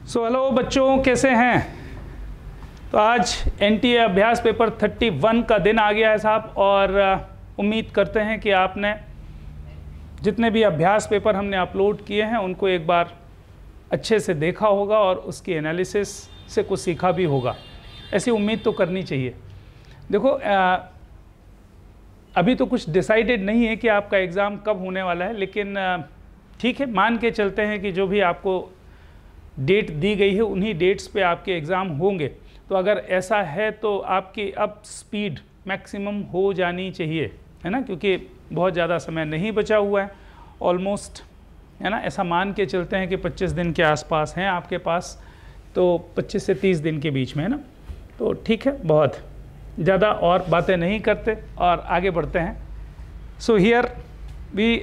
So hello बच्चों, कैसे हैं? तो आज एनटीए अभ्यास पेपर 31 का दिन आ गया है साहब, और उम्मीद करते हैं कि आपने जितने भी अभ्यास पेपर हमने अपलोड किए हैं उनको एक बार अच्छे से देखा होगा और उसकी एनालिसिस से कुछ सीखा भी होगा। ऐसी उम्मीद तो करनी चाहिए। देखो, अभी तो कुछ डिसाइडेड नहीं है कि आपका एग्ज़ाम कब होने वाला है, लेकिन ठीक है, मान के चलते हैं कि जो भी आपको डेट दी गई है उन्हीं डेट्स पे आपके एग्ज़ाम होंगे। तो अगर ऐसा है तो आपकी अब स्पीड मैक्सिमम हो जानी चाहिए, है ना, क्योंकि बहुत ज़्यादा समय नहीं बचा हुआ है, ऑलमोस्ट, है ना। ऐसा मान के चलते हैं कि 25 दिन के आसपास हैं आपके पास, तो 25 से 30 दिन के बीच में, है ना। तो ठीक है, बहुत ज़्यादा और बातें नहीं करते और आगे बढ़ते हैं। सो हियर वी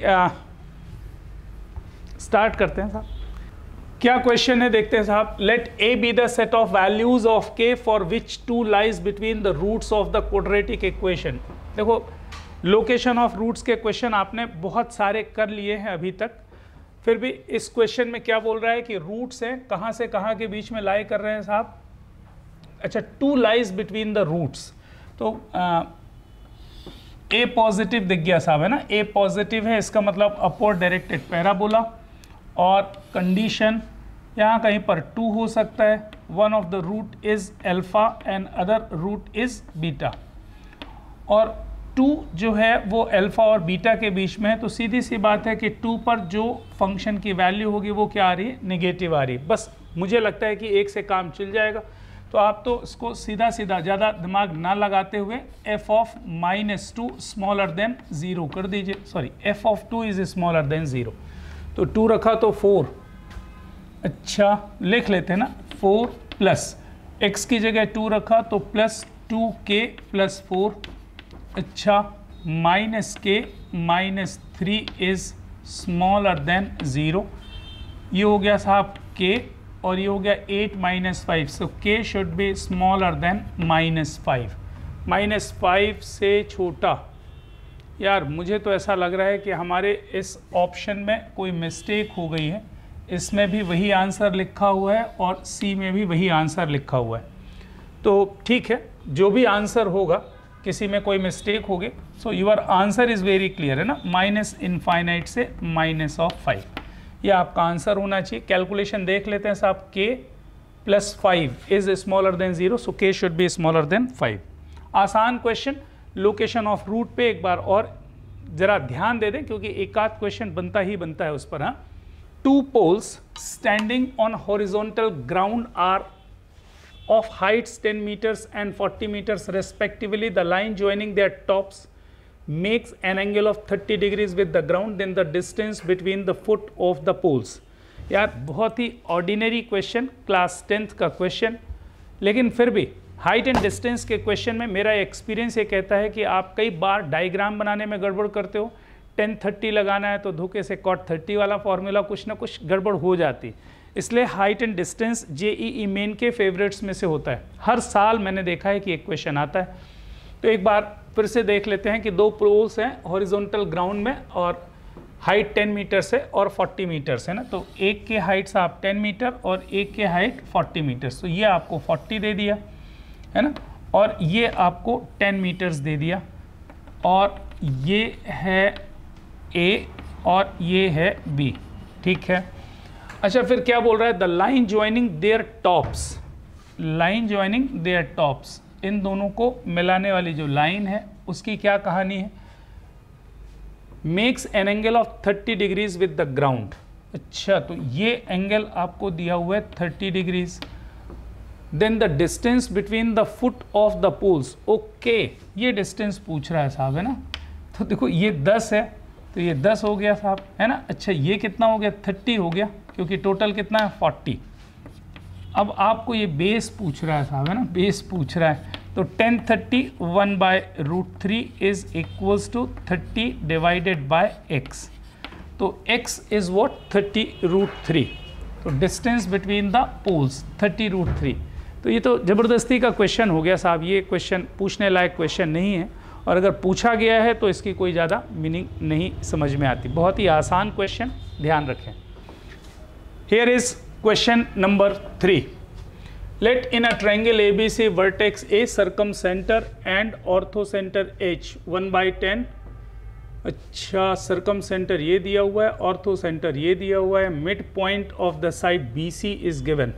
स्टार्ट करते हैं साहब। क्या क्वेश्चन है देखते हैं साहब। Let A be the set of values of k for which 2 lies between the roots of the quadratic equation. देखो, लोकेशन ऑफ रूट्स के क्वेश्चन आपने बहुत सारे कर लिए हैं अभी तक, फिर भी इस क्वेश्चन में क्या बोल रहा है कि रूट्स हैं, कहाँ से कहाँ के बीच में लाई कर रहे हैं साहब। अच्छा, 2 लाइज बिटवीन द रूट्स, तो ए पॉजिटिव दिख गया साहब, है ना। ए पॉजिटिव है, इसका मतलब अपवर्ड डायरेक्टेड पैराबोला, और कंडीशन यहाँ कहीं पर 2 हो सकता है। One of the root is alpha and other root is beta, और 2 जो है वो अल्फा और बीटा के बीच में है। तो सीधी सी बात है कि 2 पर जो फंक्शन की वैल्यू होगी वो क्या आ रही है, नेगेटिव आ रही है। बस मुझे लगता है कि एक से काम चल जाएगा, तो आप तो इसको सीधा सीधा ज़्यादा दिमाग ना लगाते हुए f ऑफ -2 स्मॉलर देन 0 कर दीजिए। Sorry, f of 2 is smaller then 0, तो 2 रखा तो 4। अच्छा, लिख लेते हैं ना, 4 प्लस x की जगह 2 रखा तो प्लस 2k प्लस 4। अच्छा, -k -3 इज स्मॉलर देन 0। ये हो गया साहब k, और ये हो गया 8 -5, सो k should be smaller than -5। -5 से छोटा, यार मुझे तो ऐसा लग रहा है कि हमारे इस ऑप्शन में कोई मिस्टेक हो गई है। इसमें भी वही आंसर लिखा हुआ है और सी में भी वही आंसर लिखा हुआ है। तो ठीक है, जो भी आंसर होगा, किसी में कोई मिस्टेक होगी, so your answer is very clear, है ना। -∞ से -5, ये आपका आंसर होना चाहिए। कैलकुलेशन देख लेते हैं साहब। k + 5 is smaller then 0, so k should be smaller than 5। आसान क्वेश्चन। लोकेशन ऑफ रूट पे एक बार और जरा ध्यान दे दें, क्योंकि एक आध क्वेश्चन बनता ही बनता है उस पर। हाँ, 2 poles standing on horizontal ground are of heights 10 meters and 40 meters respectively. The line joining their tops makes an angle of 30 degrees with the ground. Then the distance between the foot of the poles. यार बहुत ही ordinary question, class 10th का question, लेकिन फिर भी height and distance के question में मेरा experience ये कहता है कि आप कई बार डायग्राम बनाने में गड़बड़ करते हो। 10-30 लगाना है तो धोखे से cot 30 वाला फॉर्मूला कुछ ना कुछ गड़बड़ हो जाती। इसलिए height and distance JEE main के फेवरेट्स में से होता है। हर साल मैंने देखा है कि एक क्वेश्चन आता है। तो एक बार फिर से देख लेते हैं कि 2 पोल्स हैं हॉरिजॉन्टल ग्राउंड में, और हाइट 10 मीटर से और 40 मीटर है ना। तो एक के हाइट से आप 10 मीटर और एक के हाइट 40 मीटर, तो ये आपको 40 दे दिया, है ना, और ये आपको 10 मीटर्स दे दिया, और ये है A और ये है B, ठीक है। अच्छा, फिर क्या बोल रहा है, the line joining their tops, line joining their tops, इन दोनों को मिलाने वाली जो लाइन है उसकी क्या कहानी है, makes an angle of 30 degrees with the ground. अच्छा, तो ये एंगल आपको दिया हुआ है 30 degrees. Then the distance between the foot of the poles, okay, ये डिस्टेंस पूछ रहा है साहब, है ना। तो देखो, ये 10 है, तो ये 10 हो गया साहब, है ना। अच्छा, ये कितना हो गया, 30 हो गया, क्योंकि टोटल कितना है 40। अब आपको ये बेस पूछ रहा है साहब, है ना, बेस पूछ रहा है। तो 10 30 1/√3 is equals to 30 divided by x। तो x इज व्हाट, 30√3। तो डिस्टेंस बिटवीन द पोल्स 30√3। तो ये तो ज़बरदस्ती का क्वेश्चन हो गया साहब, ये क्वेश्चन पूछने लायक क्वेश्चन नहीं है, और अगर पूछा गया है तो इसकी कोई ज़्यादा मीनिंग नहीं समझ में आती। बहुत ही आसान क्वेश्चन, ध्यान रखें। Here is Question number 3. Let in a triangle ABC vertex A circumcenter and orthocenter H 1/10. अच्छा, सर्कमसेंटर ये दिया हुआ है, ऑर्थोसेंटर ये दिया हुआ है, mid point of the side BC is given.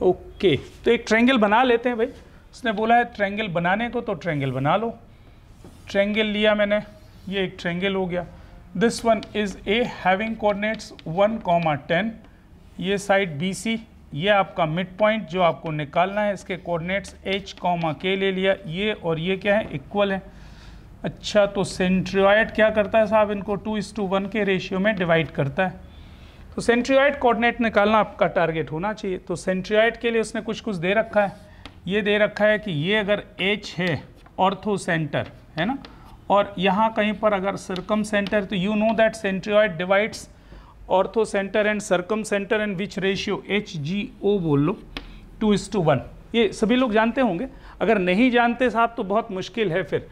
Okay, तो एक ट्रायंगल बना लेते हैं भाई. उसने बोला है ट्रायंगल बनाने को, तो ट्रायंगल बना लो. ट्रायंगल लिया मैंने, ये एक ट्रायंगल हो गया. This one is a having coordinates 1, 10. ये साइड BC, ये आपका मिड पॉइंट जो आपको निकालना है. इसके कोऑर्डिनेट्स H, K ले लिया. ये और ये क्या है, इक्वल है. अच्छा, तो सेंट्रियोइड क्या करता है साहब, इनको 2:1 के रेशियो में डिवाइड करता है. तो सेंट्रियोइड कोऑर्डिनेट निकालना आपका टारगेट होना चाहिए. तो सेंट्रियोइड के लिए उसने कुछ दे रखा है. ये दे रखा है कि ये अगर H है ऑर्थोसेंटर है ना, और यहाँ कहीं पर अगर सर्कमसेंटर, तो you know that centroid divides orthocentre and circumcentre and which ratio, HGO बोल लो, 2:1. ये सभी लोग जानते होंगे. अगर नहीं जानते साहब तो बहुत मुश्किल है फिर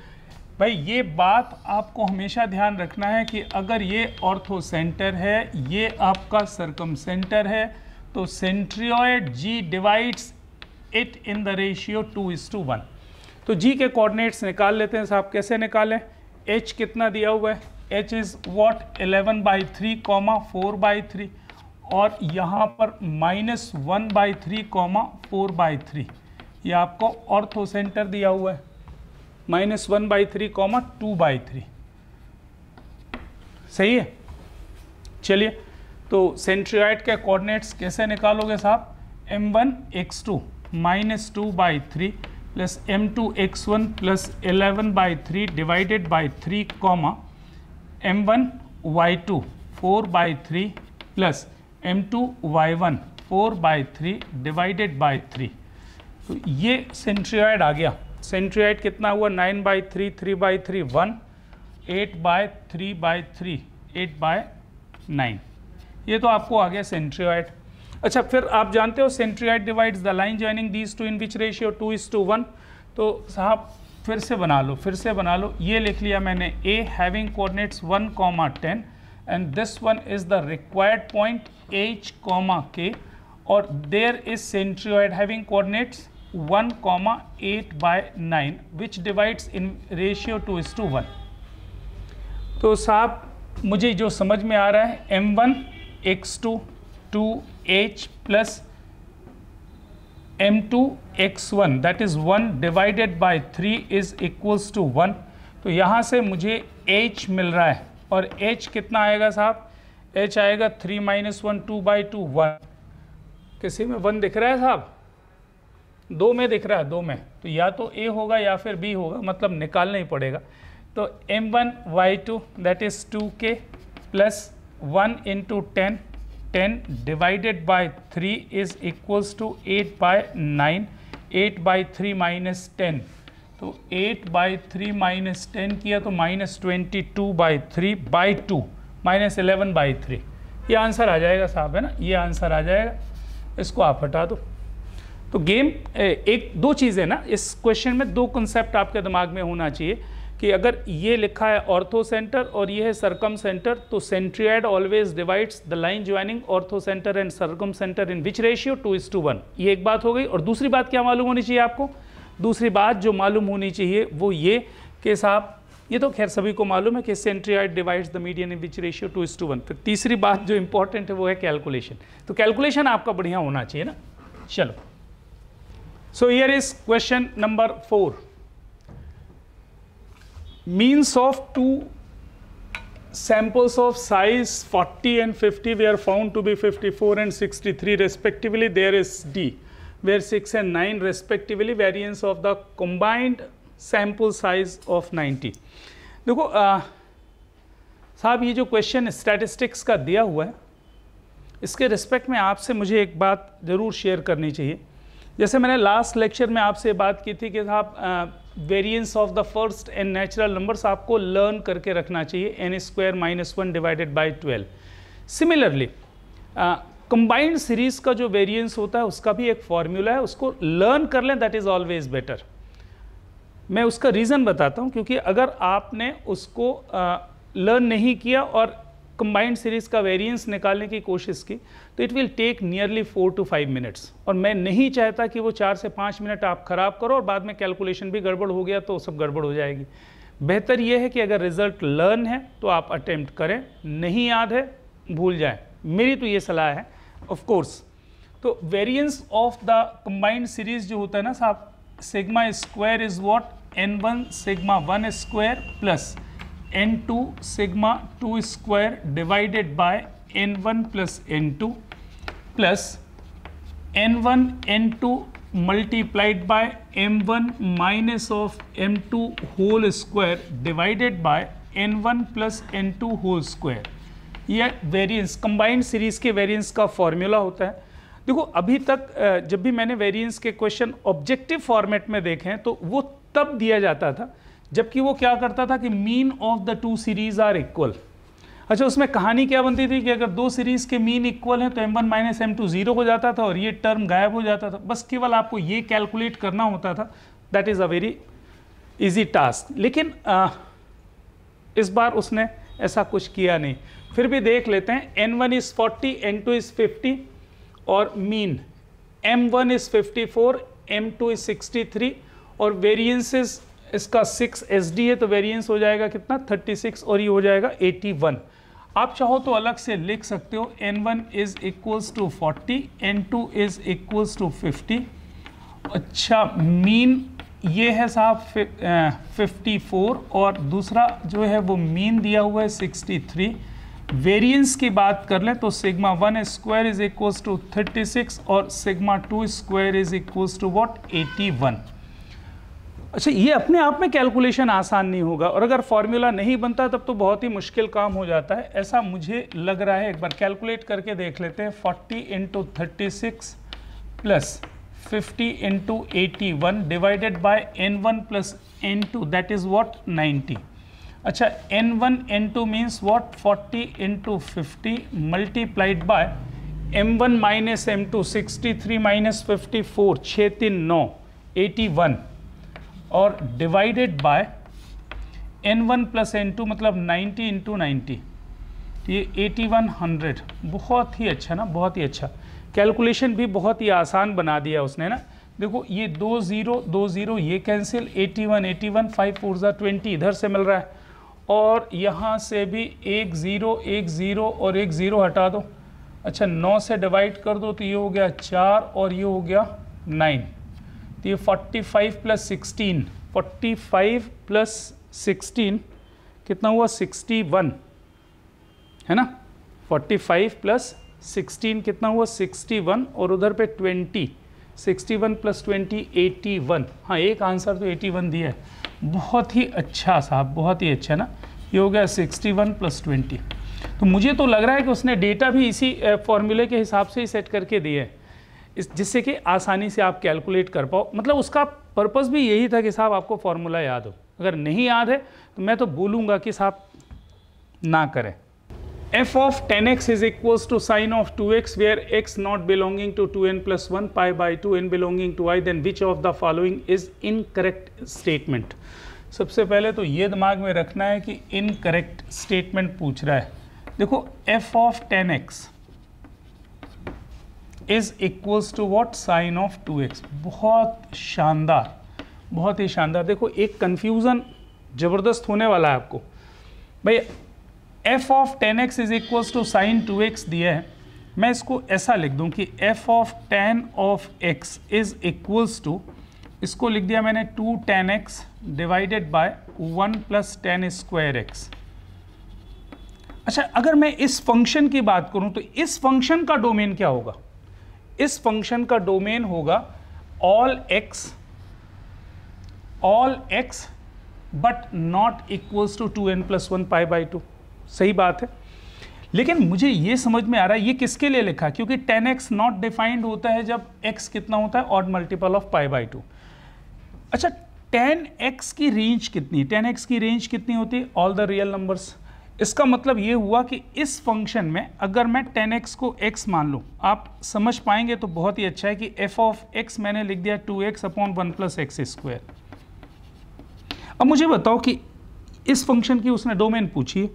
भाई. ये बात आपको हमेशा ध्यान रखना है कि अगर ये ऑर्थोसेंटर है, ये आपका सर्कमसेंटर है, तो सेंट्रियोइड G divides it in the ratio 2:1. तो G के कोऑर्डिनेट्स निकाल लेते हैं साहब. कैसे निकालें? H कितना दिया हुआ है, H इज व्हाट 11/3, 4/3, और यहाँ पर -1/3, 4/3. ये आपको ऑर्थोसेंटर दिया हुआ है. -1/3, 2/3. सही है. चलिए, तो सेंट्रियोइड के कोऑर्डिनेट्स कैसे निकालोगे साहब? M1 x2 -2/3 plus M2 x1 plus 11/3 divided by 3, M1 y2 4/3 plus M2 y1 4/3 divided by 3. तो ये सेंट्रियोइड आ गया. सेंट्रियोइड कितना हुआ? 9/3, 3/3, 1, 8/3/3, 8/9. ये तो आपको आ गया सेंट्रियोइड. अच्छा, फिर आप जानते हो centroid divides the line joining these two in which ratio 2:1. तो साहब फिर से बना लो. ये लिख लिया मैंने, A having coordinates 1, 10 and this one is the required point H, K, और there is centroid having coordinates 1, 8/9 which divides in ratio 2:1. तो साहब मुझे जो समझ में आ रहा है, M1 x2 2H plus M2 x1 that is 1 divided by 3 is equals to 1. तो यहाँ से मुझे H मिल रहा है, और H कितना आएगा साहब? H आएगा 3 - 1 2/2 1. किसी में 1 दिख रहा है साहब? 2 में दिख रहा है, 2 में. तो या तो A होगा या फिर B होगा, मतलब निकालना ही पड़ेगा. तो M1 y2 that is 2K plus 1 × 10 divided by 3 is equals to 8/9. 8/3 - 10, तो 8/3 - 10 किया तो -22/3/2 -11/3. ये आंसर आ जाएगा साहब, है ना, ये आंसर आ जाएगा. इसको आप हटा दो. तो गेम एक दो चीज़ें ना, इस क्वेश्चन में 2 कंसेप्ट आपके दिमाग में होना चाहिए कि अगर ये लिखा है ऑर्थोसेंटर और ये है सर्कमसेंटर, तो centroid always divides the line joining orthocentre and circumcentre in which ratio 2:1. ये एक बात हो गई. और दूसरी बात क्या मालूम होनी चाहिए आपको? दूसरी बात जो मालूम होनी चाहिए वो ये कि साहब, ये तो खैर सभी को मालूम है कि centroid divides the median in which ratio 2:1. फिर तीसरी बात जो इंपॉर्टेंट है वो है कैलकुलेशन. तो कैलकुलेशन आपका बढ़िया होना चाहिए ना. चलो, so here is question number 4. Means of 2 samples of size 40 and 50 were found to be 54 and 63 respectively. There is D, where 6 and 9 respectively. Variance of the combined sample size of 90. देखो साहब, ये जो क्वेश्चन स्टैटिस्टिक्स का दिया हुआ है, इसके respect में आपसे मुझे एक बात ज़रूर शेयर करनी चाहिए. जैसे मैंने लास्ट लेक्चर में आपसे बात की थी कि साहब variance of the first and natural numbers आपको लर्न करके रखना चाहिए, n² - 1 divided by 12. Similarly combined series का जो वेरिएंस होता है उसका भी एक फॉर्मूला है, उसको लर्न कर लें, दैट इज़ ऑलवेज बेटर. मैं उसका रीज़न बताता हूँ, क्योंकि अगर आपने उसको लर्न नहीं किया और कंबाइंड सीरीज का वेरिएंस निकालने की कोशिश की तो it will take nearly 4 to 5 minutes, और मैं नहीं चाहता कि वो 4 से 5 मिनट आप खराब करो और बाद में कैलकुलेशन भी गड़बड़ हो गया तो सब गड़बड़ हो जाएगी। बेहतर ये है कि अगर रिजल्ट लर्न है तो आप अटेम्प्ट करें, नहीं याद है भूल जाएं, मेरी तो ये सलाह है। ऑफ कोर्स तो variance of the combined series जो होता है ना साहब, sigma square is what, n1 sigma 1 square plus n2 sigma 2 square divided by n1 plus n2 plus n1 n2 multiplied by m1 minus of m2 whole square divided by n1 plus n2 whole square। यह variance combined series के variance का formula होता है। देखो अभी तक जब भी मैंने वेरिएंस के क्वेश्चन ऑब्जेक्टिव फॉर्मेट में देखे हैं तो वो तब दिया जाता था जबकि वो क्या करता था कि mean of the two series are equal. अच्छा, उसमें कहानी क्या बनती थी कि अगर दो सीरीज के मीन इक्वल हैं तो m1 माइनस m2 0 हो जाता था और ये टर्म गायब हो जाता था। बस केवल आपको ये कैलकुलेट करना होता था, that is a very easy task. लेकिन इस बार उसने ऐसा कुछ किया नहीं। फिर भी देख लेते हैं, n1 इज़ 40, n2 इज़ 50 और mean m1 is 54, m2 is 63 और वेरिएंसेस इसका 6 SD है तो वेरिएंस हो जाएगा कितना 36 और ये हो जाएगा 81। आप चाहो तो अलग से लिख सकते हो, n1 is equals to 40, n2 is equals to 50। अच्छा, मीन ये है साहब 54 और दूसरा जो है वो मीन दिया हुआ है 63। वेरिएंस की बात कर लें तो sigma 1 square is equals to 36 और sigma 2 square is equals to what 81। अच्छा, ये अपने आप में कैलकुलेशन आसान नहीं होगा और अगर फॉर्मूला नहीं बनता तब तो बहुत ही मुश्किल काम हो जाता है, ऐसा मुझे लग रहा है। एक बार कैलकुलेट करके देख लेते हैं। 40 into 36 plus 50 into 81 divided by n1 plus n2 that is what 90। अच्छा, n1 n2 means what 40 into 50 multiplied by m1 minus m2 63 minus 54 6 3 9 81 और divided by n1 plus n2 मतलब 90 इंटू 90, ये 8100। बहुत ही अच्छा ना, बहुत ही अच्छा। कैलकुलेशन भी बहुत ही आसान बना दिया उसने ना। देखो ये 2 0 ये कैंसिल, 81 5 4 20 इधर से मिल रहा है और यहाँ से भी 1 0 और 1 0 हटा दो। अच्छा, 9 से डिवाइड कर दो तो ये हो गया 4 और ये हो गया 9, तो ये 45 प्लस 16, 45 प्लस 16 कितना हुआ 61 है ना। 45 प्लस 16 कितना हुआ 61 और उधर पे 20, 61 प्लस 20 81। हाँ, एक आंसर तो 81 दिया है। बहुत ही अच्छा साहब, बहुत ही अच्छा ना। ये हो गया 61 प्लस 20। तो मुझे तो लग रहा है कि उसने डेटा भी इसी फॉर्मूले के हिसाब से ही सेट करके दिए है, जिससे कि आसानी से आप कैलकुलेट कर पाओ। मतलब उसका पर्पस भी यही था कि साहब आपको फॉर्मूला याद हो। अगर नहीं याद है तो मैं तो बोलूँगा कि साहब ना करें। f of 10x is equals to sin of 2x where x not belonging to 2n plus 1 pi by 2n belonging to i, then which of the following is incorrect statement। सबसे पहले तो ये दिमाग में रखना है कि इनकरेक्ट स्टेटमेंट पूछ रहा है। देखो f of 10x is equals to what sine of 2x। बहुत शानदार, बहुत ही शानदार। देखो एक कंफ्यूजन जबरदस्त होने वाला है आपको भाई। f of 10x is equals to sine 2x दिया है, मैं इसको ऐसा लिख दूं कि f of tan of x is equals to, इसको लिख दिया मैंने 2 tan x divided by 1 plus tan square x। अच्छा, अगर मैं इस फंक्शन की बात करूं तो इस फंक्शन का डोमेन क्या होगा? इस फंक्शन का डोमेन होगा all x but not equals to 2n plus 1 pi by 2। सही बात है, लेकिन मुझे ये समझ में आ रहा है ये किसके लिए लिखा, क्योंकि 10x नॉट डिफाइंड होता है जब x कितना होता है odd multiple of pi by 2। अच्छा, 10x की रेंज कितनी, 10x की रेंज कितनी होती है? All the real numbers. इसका मतलब ये हुआ कि इस फंक्शन में अगर मैं 10x को x मान लूँ, आप समझ पाएंगे तो बहुत ही अच्छा है कि f ऑफ x मैंने लिख दिया 2x upon 1 plus x square. अब मुझे बताओ कि इस फंक्शन की उसने डोमेन पूछी है,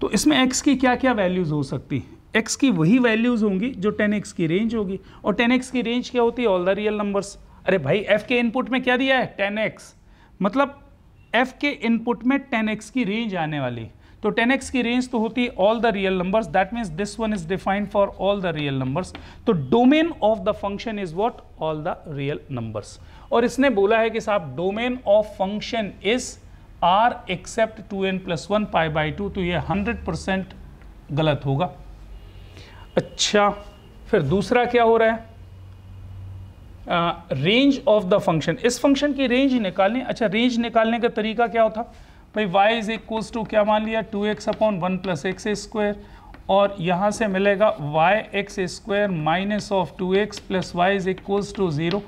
तो इसमें x की क्या क्या वैल्यूज़ हो सकती हैं? x की वही वैल्यूज़ होंगी जो 10x की रेंज होगी, और 10x की रेंज क्या होती है? All the real numbers. अरे भाई f के इनपुट में क्या दिया है? 10x, मतलब f के इनपुट में 10x की रेंज आने वाली। तो 10x की रेंज तो होती है all the real numbers, that means this one is defined for all the real numbers. तो domain of the function is what? All the real numbers. और इसने बोला है कि साहब domain of function is r except 2n+1 π/2, तो ये 100% गलत होगा। अच्छा, फिर दूसरा क्या हो रहा है? रेंज ऑफ द फंक्शन, इस फंक्शन की रेंज निकालनी। अच्छा, रेंज निकालने का तरीका क्या होता भाई? y इज इक्वल्स टू क्या मान लिया? 2x/1 + x², और यहाँ से मिलेगा yx² minus of 2x plus y is equals to 0।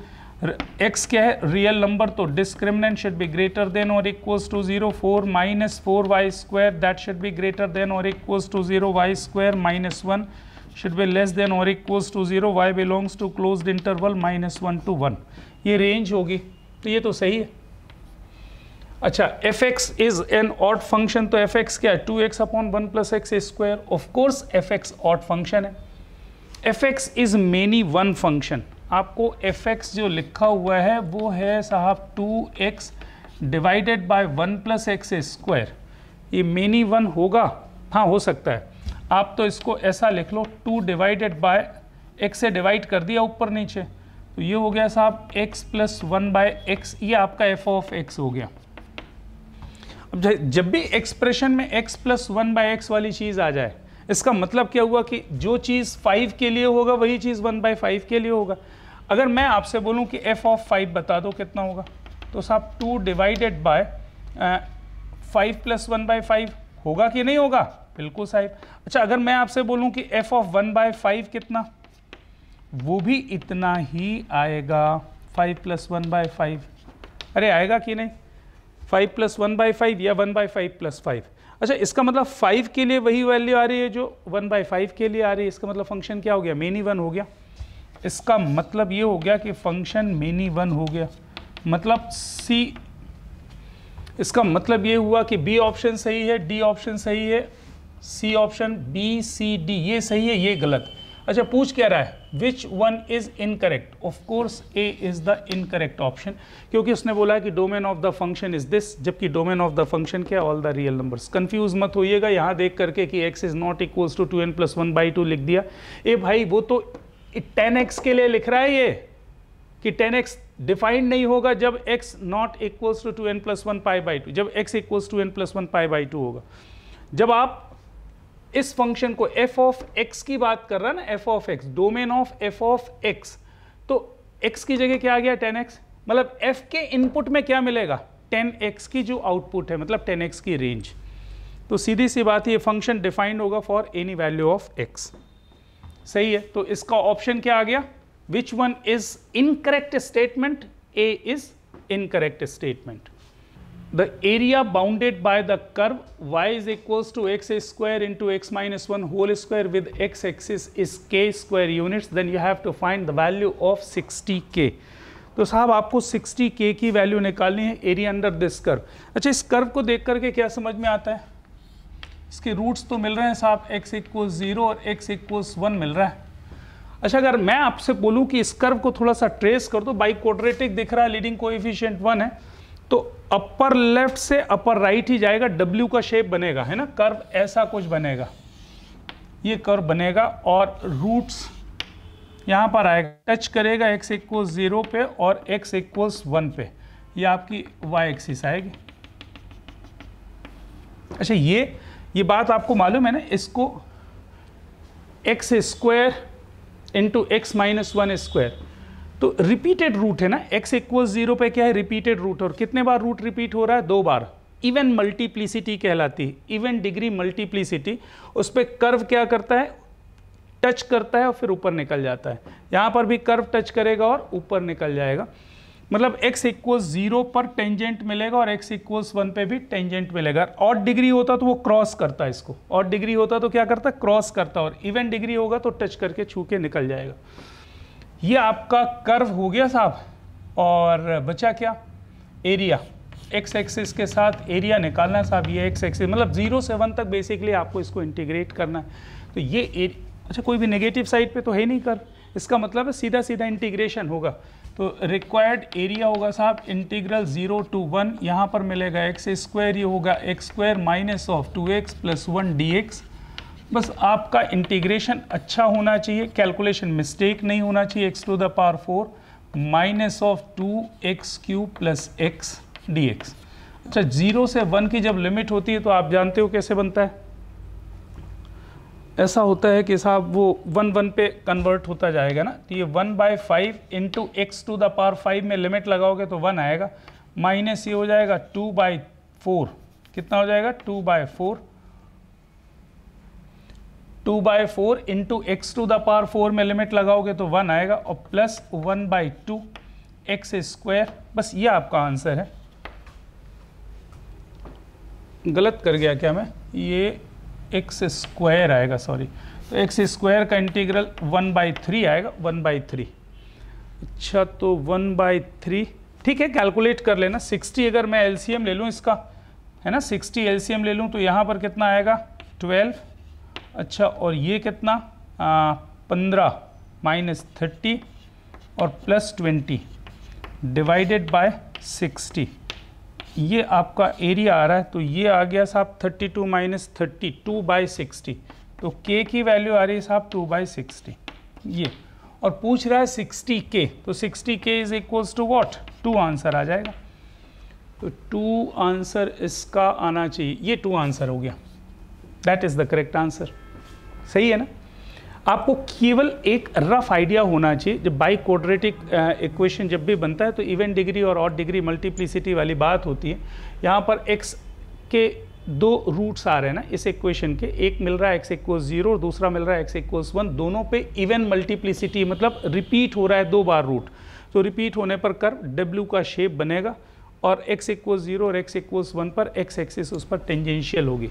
x क्या है? रियल नंबर, तो discriminant should be greater than और equals to 0। 4 - 4y² that should be greater than और equals to 0। y² - 1 should be less than or equals to 0, y belongs to closed interval -1 to 1। ये range होगी, तो ये तो सही है। अच्छा, fx is an odd function, तो fx क्या है? 2x/1 + x²। Of course fx odd function है। fx is many one function। आपको fx जो लिखा हुआ है वो है साहब 2x डिवाइडेड बाय 1 + x²। ये many one होगा? हाँ, हो सकता है। आप तो इसको ऐसा लिख लो, 2 डिवाइडेड बाय x से डिवाइड कर दिया ऊपर नीचे, तो ये हो गया साहब x + 1/x, ये आपका f(x) हो गया। अब जब भी एक्सप्रेशन में x + 1/x वाली चीज़ आ जाए, इसका मतलब क्या हुआ कि जो चीज़ 5 के लिए होगा वही चीज़ 1/5 के लिए होगा। अगर मैं आपसे बोलूं कि f(5) बता दो कितना होगा, तो साहब 2 डिवाइडेड बाय 5 + 1/5 होगा कि नहीं होगा? बिल्कुल साहिब। अच्छा, अगर मैं आपसे बोलूं कि f(1/5) कितना, वो भी इतना ही आएगा, 5 + 1/5। अरे आएगा कि नहीं? 5 + 1/5 या 1/5 + 5। अच्छा, इसका मतलब 5 के लिए वही वैल्यू आ रही है जो 1/5 के लिए आ रही है। इसका मतलब फंक्शन क्या हो गया? मेनी वन हो गया। इसका मतलब ये हो गया कि फंक्शन मेनी वन हो गया। मतलब सी, इसका मतलब ये हुआ कि बी ऑप्शन सही है, डी ऑप्शन सही है, C option B C D ये सही है, ये गलत। अच्छा, पूछ क्या रहा है? Which one is incorrect? Of course A is the incorrect option, क्योंकि उसने बोला है कि domain of the function is this, जबकि डोमेन ऑफ द फंक्शन क्या? All the real numbers. Confuse मत होइएगा यहाँ देख करके कि x is not equals to 2n+1/2 लिख दिया। ए भाई, वो तो 10x के लिए लिख रहा है ये, कि 10x डिफाइंड नहीं होगा जब x not equals to 2n+1 π/2, जब x इक्वल्स टू 2n+1 π/2 होगा। जब आप इस फंक्शन को f(x) की बात कर रहा है ना, f(x), डोमेन ऑफ f(x), तो x की जगह क्या आ गया? 10x। मतलब f के इनपुट में क्या मिलेगा? 10x की जो आउटपुट है, मतलब 10x की रेंज। तो सीधी सी बात, ये फंक्शन डिफाइंड होगा for any value of x। सही है, तो इसका ऑप्शन क्या आ गया? विच one is incorrect statement? A is incorrect statement. The area bounded by the curve y is equals to x² into x - 1 whole square with x-axis is k² units, then you have to find the value of 60k। तो साहब आपको 60k की value निकालनी है area under this curve. अच्छा, इस curve को देख करके क्या समझ में आता है? इसके रूट्स तो मिल रहे हैं साहब, x = 0 और x = 1 मिल रहा है। अच्छा, अगर मैं आपसे बोलूं कि इस कर्व को थोड़ा सा ट्रेस कर दो, बाई क्वाड्रेटिक दिख रहा है, लीडिंग कोएफिशिएंट 1 है, तो अपर लेफ्ट से अपर राइट ही जाएगा, W का शेप बनेगा, है ना? कर्व ऐसा कुछ बनेगा, ये कर्व बनेगा, और रूट्स यहाँ पर आएगा, टच करेगा x = 0 पे और x = 1 पे, ये आपकी y एक्सिस आएगी। अच्छा, ये बात आपको मालूम है ना? इसको x² into x - 1², तो रिपीटेड रूट है ना, x = 0 पे क्या है? Repeated root. और कितने बार रूट रिपीट हो रहा है? 2 बार। इवन मल्टीप्लिसिटी कहलाती है, इवन डिग्री मल्टीप्लिसिटी। उस पर कर्व क्या करता है? टच करता है और फिर ऊपर निकल जाता है। यहाँ पर भी कर्व टच करेगा और ऊपर निकल जाएगा। मतलब x = 0 पर टेंजेंट मिलेगा और x = 1 पे भी टेंजेंट मिलेगा। ऑड डिग्री होता तो वो क्रॉस करता है इसको, ऑड डिग्री होता तो क्या करता? क्रॉस करता, और इवन डिग्री होगा तो टच करके छू के निकल जाएगा। ये आपका कर्व हो गया साहब, और बचा क्या? एरिया। एक्स एक्सिस के साथ एरिया निकालना है साहब, ये एक्स एक्सिस मतलब 0 से 1 तक बेसिकली आपको इसको इंटीग्रेट करना है। तो ये अच्छा कोई भी नेगेटिव साइड पे तो है नहीं कर, इसका मतलब है सीधा सीधा इंटीग्रेशन होगा। तो रिक्वायर्ड एरिया होगा साहब इंटीग्रल 0 to 1, यहाँ पर मिलेगा एक्स स्क्वायर, ये होगा x square minus of 2x plus 1 dx। बस आपका इंटीग्रेशन अच्छा होना चाहिए, कैलकुलेशन मिस्टेक नहीं होना चाहिए। x to the power 4 minus of 2x cube plus x dx। अच्छा 0 से 1 की जब लिमिट होती है तो आप जानते हो कैसे बनता है, ऐसा होता है कि साहब वो 1 1 पे कन्वर्ट होता जाएगा ना, तो ये 1/5 into x to the power 5 में लिमिट लगाओगे तो 1 आएगा, माइनस ये हो जाएगा 2/4, कितना हो जाएगा 2/4, 2/4 into x to the power 4 में लिमिट लगाओगे तो 1 आएगा, और प्लस 1/2 एक्स स्क्वायर। बस ये आपका आंसर है। गलत कर गया क्या मैं, ये एक्स स्क्वायर आएगा, सॉरी, तो एक्स स्क्वायर का इंटीग्रल 1/3 आएगा, 1/3। अच्छा तो 1/3 ठीक है, कैलकुलेट कर लेना। 60 अगर मैं एलसीएम ले लूँ इसका, है ना, 60 एलसीएम ले लूँ तो यहाँ पर कितना आएगा 12। अच्छा और ये कितना 15 माइनस 30 और प्लस 20 डिवाइडेड बाय 60, ये आपका एरिया आ रहा है। तो ये आ गया साहब 32 माइनस 30 2/60, तो k की वैल्यू आ रही है साहब 2/60 ये, और पूछ रहा है 60k, तो 60k is equals to what 2 answer आ जाएगा। तो 2 आंसर इसका आना चाहिए, ये 2 आंसर हो गया, that is the correct answer. सही है ना। आपको केवल एक रफ आइडिया होना चाहिए, जब बाई क्वाड्रेटिक इक्वेशन जब भी बनता है तो इवन डिग्री और ऑड डिग्री मल्टीप्लिसिटी वाली बात होती है। यहाँ पर x के 2 रूट्स आ रहे हैं ना इस इक्वेशन के, एक मिल रहा है x = 0 और दूसरा मिल रहा है x = 1, दोनों पे इवन मल्टीप्लिसिटी मतलब रिपीट हो रहा है 2 बार रूट, तो रिपीट होने पर कर्व W का शेप बनेगा और x = 0 और x = 1 पर x एक्सिस उस पर टेंजेंशियल होगी।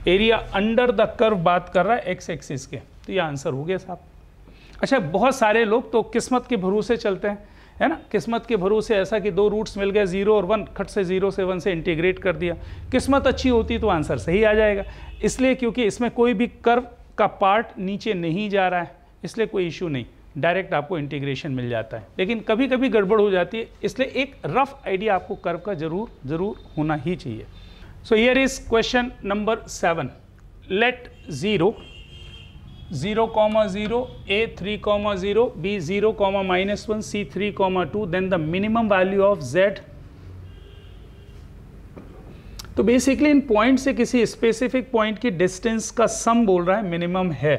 एरिया अंडर द कर्व बात कर रहा है x एक्सिस के, तो ये आंसर हो गया साहब। अच्छा बहुत सारे लोग तो किस्मत के भरोसे चलते हैं, है ना, किस्मत के भरोसे ऐसा कि 2 रूट्स मिल गए 0 और 1, खट से 0 से 1 से इंटीग्रेट कर दिया। किस्मत अच्छी होती तो आंसर सही आ जाएगा, इसलिए क्योंकि इसमें कोई भी कर्व का पार्ट नीचे नहीं जा रहा है, इसलिए कोई इशू नहीं, डायरेक्ट आपको इंटीग्रेशन मिल जाता है। लेकिन कभी कभी गड़बड़ हो जाती है, इसलिए एक रफ आइडिया आपको कर्व का जरूर होना ही चाहिए। So here is question number 7। Let 0 0, 0, a 3, 0, b 0, -1, c 3, 2, then the minimum value of z। तो बेसिकली इन पॉइंट से किसी स्पेसिफिक पॉइंट की डिस्टेंस का सम बोल रहा है, मिनिमम है।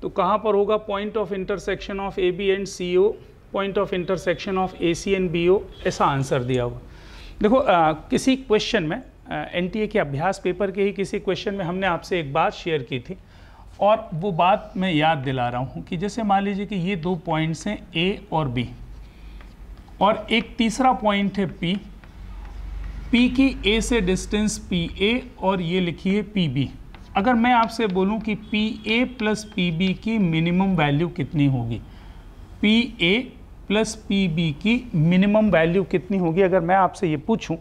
तो कहाँ पर होगा point of intersection of A B and C O, point of intersection of A C and B O, ऐसा आंसर दिया हुआ। देखो किसी क्वेश्चन में एनटीए के अभ्यास पेपर के ही किसी क्वेश्चन में हमने आपसे एक बात शेयर की थी, और वो बात मैं याद दिला रहा हूँ कि जैसे मान लीजिए कि ये 2 पॉइंट्स हैं ए और बी, और एक तीसरा पॉइंट है पी, पी की ए से डिस्टेंस पी ए और ये लिखिए पी बी। अगर मैं आपसे बोलूं कि P A plus P B की मिनिमम वैल्यू कितनी होगी, P A plus P B की मिनिमम वैल्यू कितनी होगी, अगर मैं आपसे ये पूछूं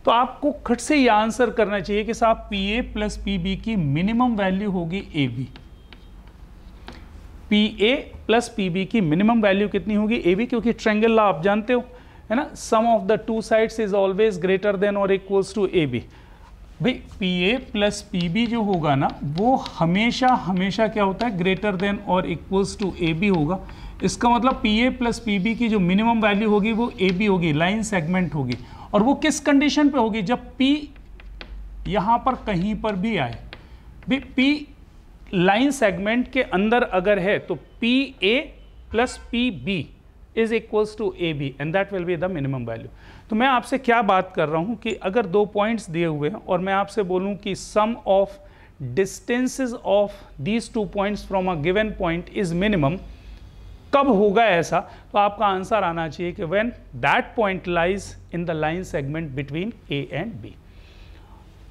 तो आपको खट से ये आंसर करना चाहिए कि साहब P A plus P B की मिनिमम वैल्यू होगी A B. P A plus P B की मिनिमम वैल्यू कितनी होगी ए बी, क्योंकि ट्रायंगल लॉ आप जानते हो, है ना, sum of the 2 sides is always greater than और इक्वल्स टू ए बी। भाई P A plus P B जो होगा ना वो हमेशा क्या होता है, ग्रेटर देन और इक्वल्स टू ए बी होगा। इसका मतलब P A plus P B की जो मिनिमम वैल्यू होगी वो ए बी होगी, लाइन सेगमेंट होगी। और वो किस कंडीशन पे होगी, जब P यहाँ पर कहीं पर भी आए। भी P लाइन सेगमेंट के अंदर अगर है तो P A plus P B is equals to A B and that will be the minimum value. तो मैं आपसे क्या बात कर रहा हूँ कि अगर 2 पॉइंट्स दिए हुए हैं और मैं आपसे बोलूँ कि sum of distances of these 2 points from a given point is minimum, कब होगा ऐसा, तो आपका आंसर आना चाहिए कि when that point lies in the line segment between A and B.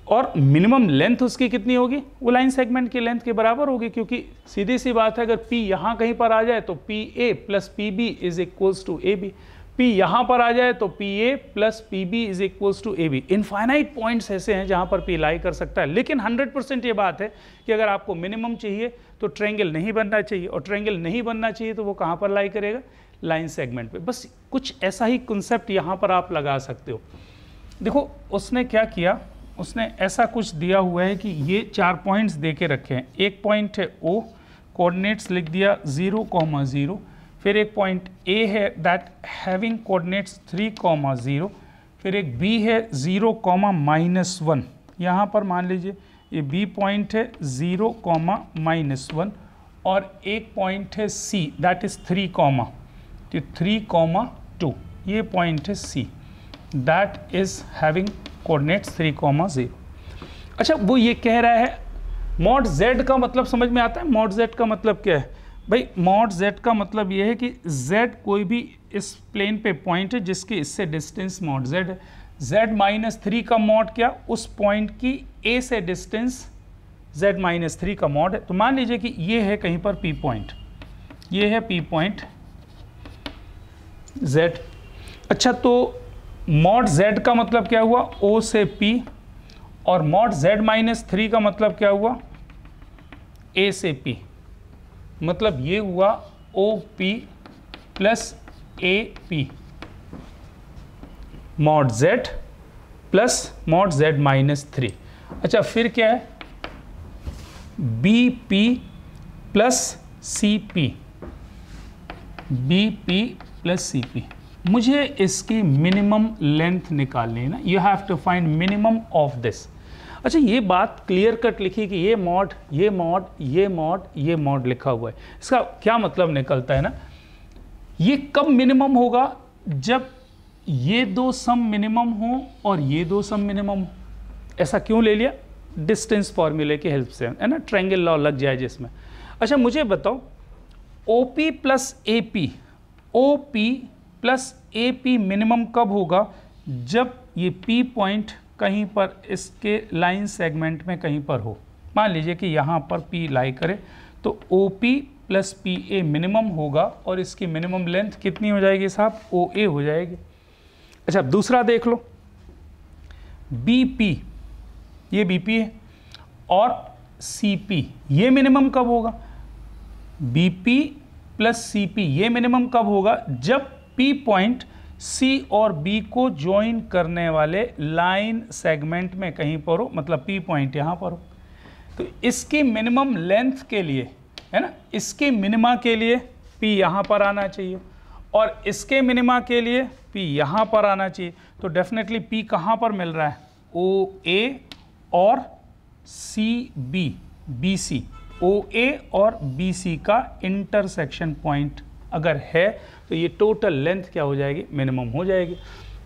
और मिनिमम लेंथ उसकी कितनी होगी, वो लाइन सेगमेंट की लेंथ के बराबर होगी, क्योंकि सीधी सी बात है अगर P यहाँ कहीं पर आ जाए तो P A plus P B is equals to A B. P यहाँ पर आ जाए तो PA plus PB is equals to AB। Infinite points ऐसे हैं जहाँ पर P लाई कर सकता है, लेकिन 100% ये बात है कि अगर आपको मिनिमम चाहिए तो ट्रायंगल नहीं बनना चाहिए, और ट्रायंगल नहीं बनना चाहिए तो वो कहाँ पर लाई करेगा, लाइन सेगमेंट पे। बस कुछ ऐसा ही कंसेप्ट यहाँ पर आप लगा सकते हो। देखो उसने क्या किया, उसने ऐसा कुछ दिया हुआ है कि ये 4 पॉइंट्स दे के रखे हैं। एक पॉइंट है O, कोऑर्डिनेट्स लिख दिया 0,0, फिर एक पॉइंट A है दैट हैविंग कोऑर्डिनेट्स 3,0, फिर एक B है 0,-1, यहाँ पर मान लीजिए ये B पॉइंट है 0,-1, और एक पॉइंट है C दैट इज 3,2, ये पॉइंट है C that is having coordinates 3,0। अच्छा, वो ये कह रहा है मॉड Z का मतलब समझ में आता है? मॉड Z का मतलब क्या है भाई? मॉड Z का मतलब ये है कि Z कोई भी इस प्लेन पे पॉइंट है जिसके इससे डिस्टेंस मॉड Z है। Z-3 का मॉड क्या? उस पॉइंट की A से डिस्टेंस Z-3 का मॉड है। तो मान लीजिए कि ये है कहीं पर P पॉइंट, ये है P पॉइंट Z। अच्छा, तो मॉड Z का मतलब क्या हुआ? O से P, और मॉड Z-3 का मतलब क्या हुआ? A से P। मतलब ये हुआ OP plus AP mod Z plus mod Z-3। अच्छा, फिर क्या है? BP plus CP, BP plus CP। मुझे इसकी मिनिमम लेंथ निकालनी है ना, you have to find minimum of this. अच्छा, ये बात क्लियर कट लिखी कि ये मॉड, ये मॉड, ये मॉड, ये मॉड लिखा हुआ है। इसका क्या मतलब निकलता है ना, ये कब मिनिमम होगा? जब ये दो सम मिनिमम हो और ये दो सम मिनिमम हो। ऐसा क्यों ले लिया? डिस्टेंस फॉर्मूले की हेल्प से, है ना, ट्रायंगल लॉ लग जाए जिसमें। अच्छा, मुझे बताओ OP plus AP, OP plus AP minimum कब होगा? जब ये P पॉइंट कहीं पर इसके लाइन सेगमेंट में कहीं पर हो। मान लीजिए कि यहाँ पर P लाई करे तो OP प्लस PA मिनिमम होगा, और इसकी मिनिमम लेंथ कितनी हो जाएगी साहब? OA हो जाएगी। अच्छा, दूसरा देख लो, BP, ये BP है, और CP, ये मिनिमम कब होगा? BP प्लस CP ये मिनिमम कब होगा? जब P पॉइंट C और B को ज्वाइन करने वाले लाइन सेगमेंट में कहीं पर हो, मतलब P पॉइंट यहाँ पर हो। तो इसकी मिनिमम लेंथ के लिए, है ना, इसके मिनिमा के लिए P यहाँ पर आना चाहिए, और इसके मिनिमा के लिए P यहाँ पर आना चाहिए। तो डेफिनेटली P कहाँ पर मिल रहा है? OA और CB, BC, OA और BC का इंटरसेक्शन पॉइंट अगर है तो ये टोटल लेंथ क्या हो जाएगी? मिनिमम हो जाएगी।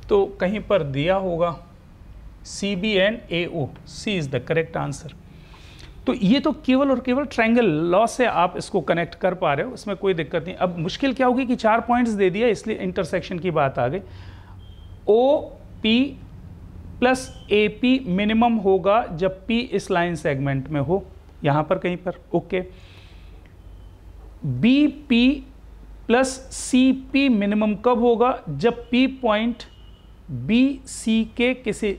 तो कहीं पर दिया होगा CB and AO, C is the correct answer. तो ये तो केवल और केवल ट्रायंगल लॉ से आप इसको कनेक्ट कर पा रहे हो, इसमें कोई दिक्कत नहीं। अब मुश्किल क्या होगी कि 4 पॉइंट्स दे दिया, इसलिए इंटरसेक्शन की बात आ गई। OP प्लस AP मिनिमम होगा जब P इस लाइन सेगमेंट में हो, यहाँ पर कहीं पर, okay. BP plus CP minimum कब होगा? जब P पॉइंट BC के किसी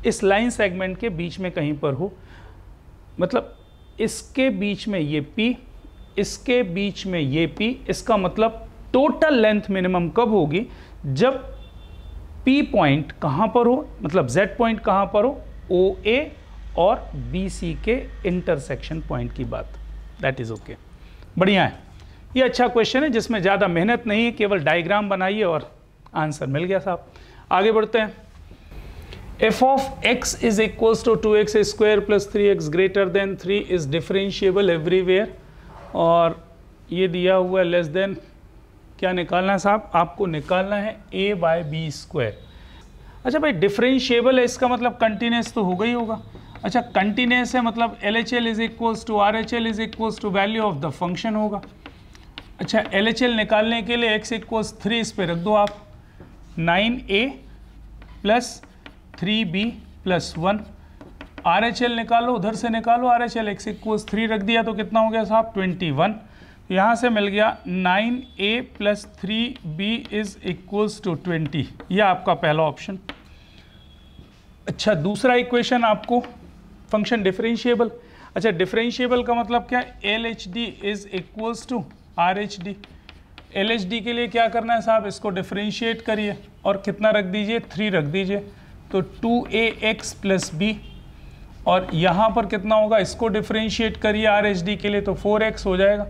इस लाइन सेगमेंट के बीच में कहीं पर हो, मतलब इसके बीच में ये P, इसके बीच में ये P। इसका मतलब टोटल लेंथ मिनिमम कब होगी? जब P पॉइंट कहाँ पर हो, मतलब Z पॉइंट कहाँ पर हो? OA और BC के इंटरसेक्शन पॉइंट की बात। दैट इज ओके, बढ़िया है। ये अच्छा क्वेश्चन है जिसमें ज़्यादा मेहनत नहीं है, केवल डायग्राम बनाइए और आंसर मिल गया साहब। आगे बढ़ते हैं। f of x is equals to 2x square plus 3x greater than 3 is differentiable everywhere, और ये दिया हुआ है लेस देन, क्या निकालना है साहब? आपको निकालना है a/b²। अच्छा भाई, डिफरेंशिएबल है, इसका मतलब कंटिन्यूस तो होगा ही होगा। अच्छा, कंटिन्यूस है मतलब LHL is equals to RHL is equals to value of the function होगा। अच्छा, LHL निकालने के लिए x इक्वल्स 3 इस पे रख दो आप, 9a plus 3b plus 1। RHL निकालो, उधर से निकालो RHL, x इक्वल्स 3 रख दिया तो कितना हो गया साहब? 21। यहाँ से मिल गया 9a + 3b is equals to 20, यह आपका पहला ऑप्शन। अच्छा, दूसरा इक्वेशन आपको फंक्शन डिफरेंशिएबल। अच्छा, डिफरेंशिएबल का मतलब क्या, LHD is equals to RHD। LHD के लिए क्या करना है साहब, इसको डिफरेंशिएट करिए और कितना रख दीजिए, 3 रख दीजिए, तो 2ax + b, और यहाँ पर कितना होगा, इसको डिफरेंशिएट करिए RHD के लिए तो 4x हो जाएगा,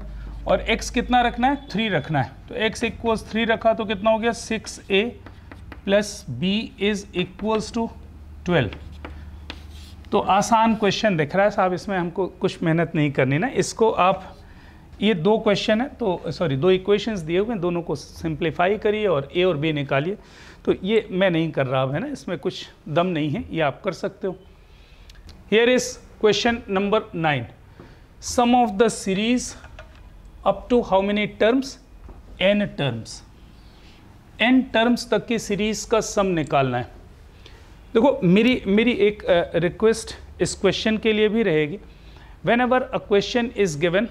और x कितना रखना है, 3 रखना है, तो x इक्वल्स 3 रखा तो कितना हो गया, 6a + b is equals to 12। तो आसान क्वेश्चन दिख रहा है साहब, इसमें हमको कुछ मेहनत नहीं करनी ना। इसको आप, ये 2 क्वेश्चन है तो सॉरी 2 इक्वेशंस दिए हुए हैं, दोनों को सिंप्लीफाई करिए और a और b निकालिए। तो ये मैं नहीं कर रहा है ना, इसमें कुछ दम नहीं है, ये आप कर सकते हो। Here is question number 9, sum of the series up to how many terms, n terms, n terms तक की सीरीज का सम निकालना है। देखो, मेरी एक रिक्वेस्ट इस क्वेश्चन के लिए भी रहेगी, whenever a question is given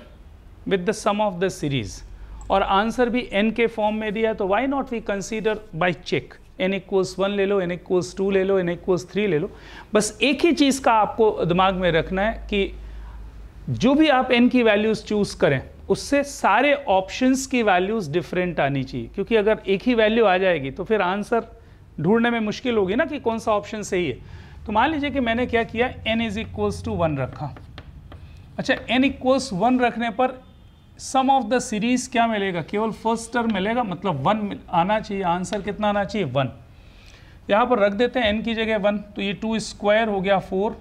with the sum of the series और आंसर भी n के फॉर्म में दिया है, तो why not we consider by check, n = 1 ले लो, n = 2 ले लो, n = 3 ले लो। बस एक ही चीज़ का आपको दिमाग में रखना है कि जो भी आप n की वैल्यूज़ चूज़ करें उससे सारे ऑप्शंस की वैल्यूज़ डिफरेंट आनी चाहिए, क्योंकि अगर एक ही वैल्यू आ जाएगी तो फिर आंसर ढूंढने में मुश्किल होगी ना कि कौन सा ऑप्शन सही है। तो मान लीजिए कि मैंने क्या किया, n = 1 रखा। अच्छा, n = 1 रखने पर सम ऑफ द सीरीज क्या मिलेगा, केवल फर्स्ट टर्म मिलेगा, मतलब 1 आना चाहिए, आंसर कितना आना चाहिए, 1। यहाँ पर रख देते हैं n की जगह 1, तो ये 2² हो गया 4,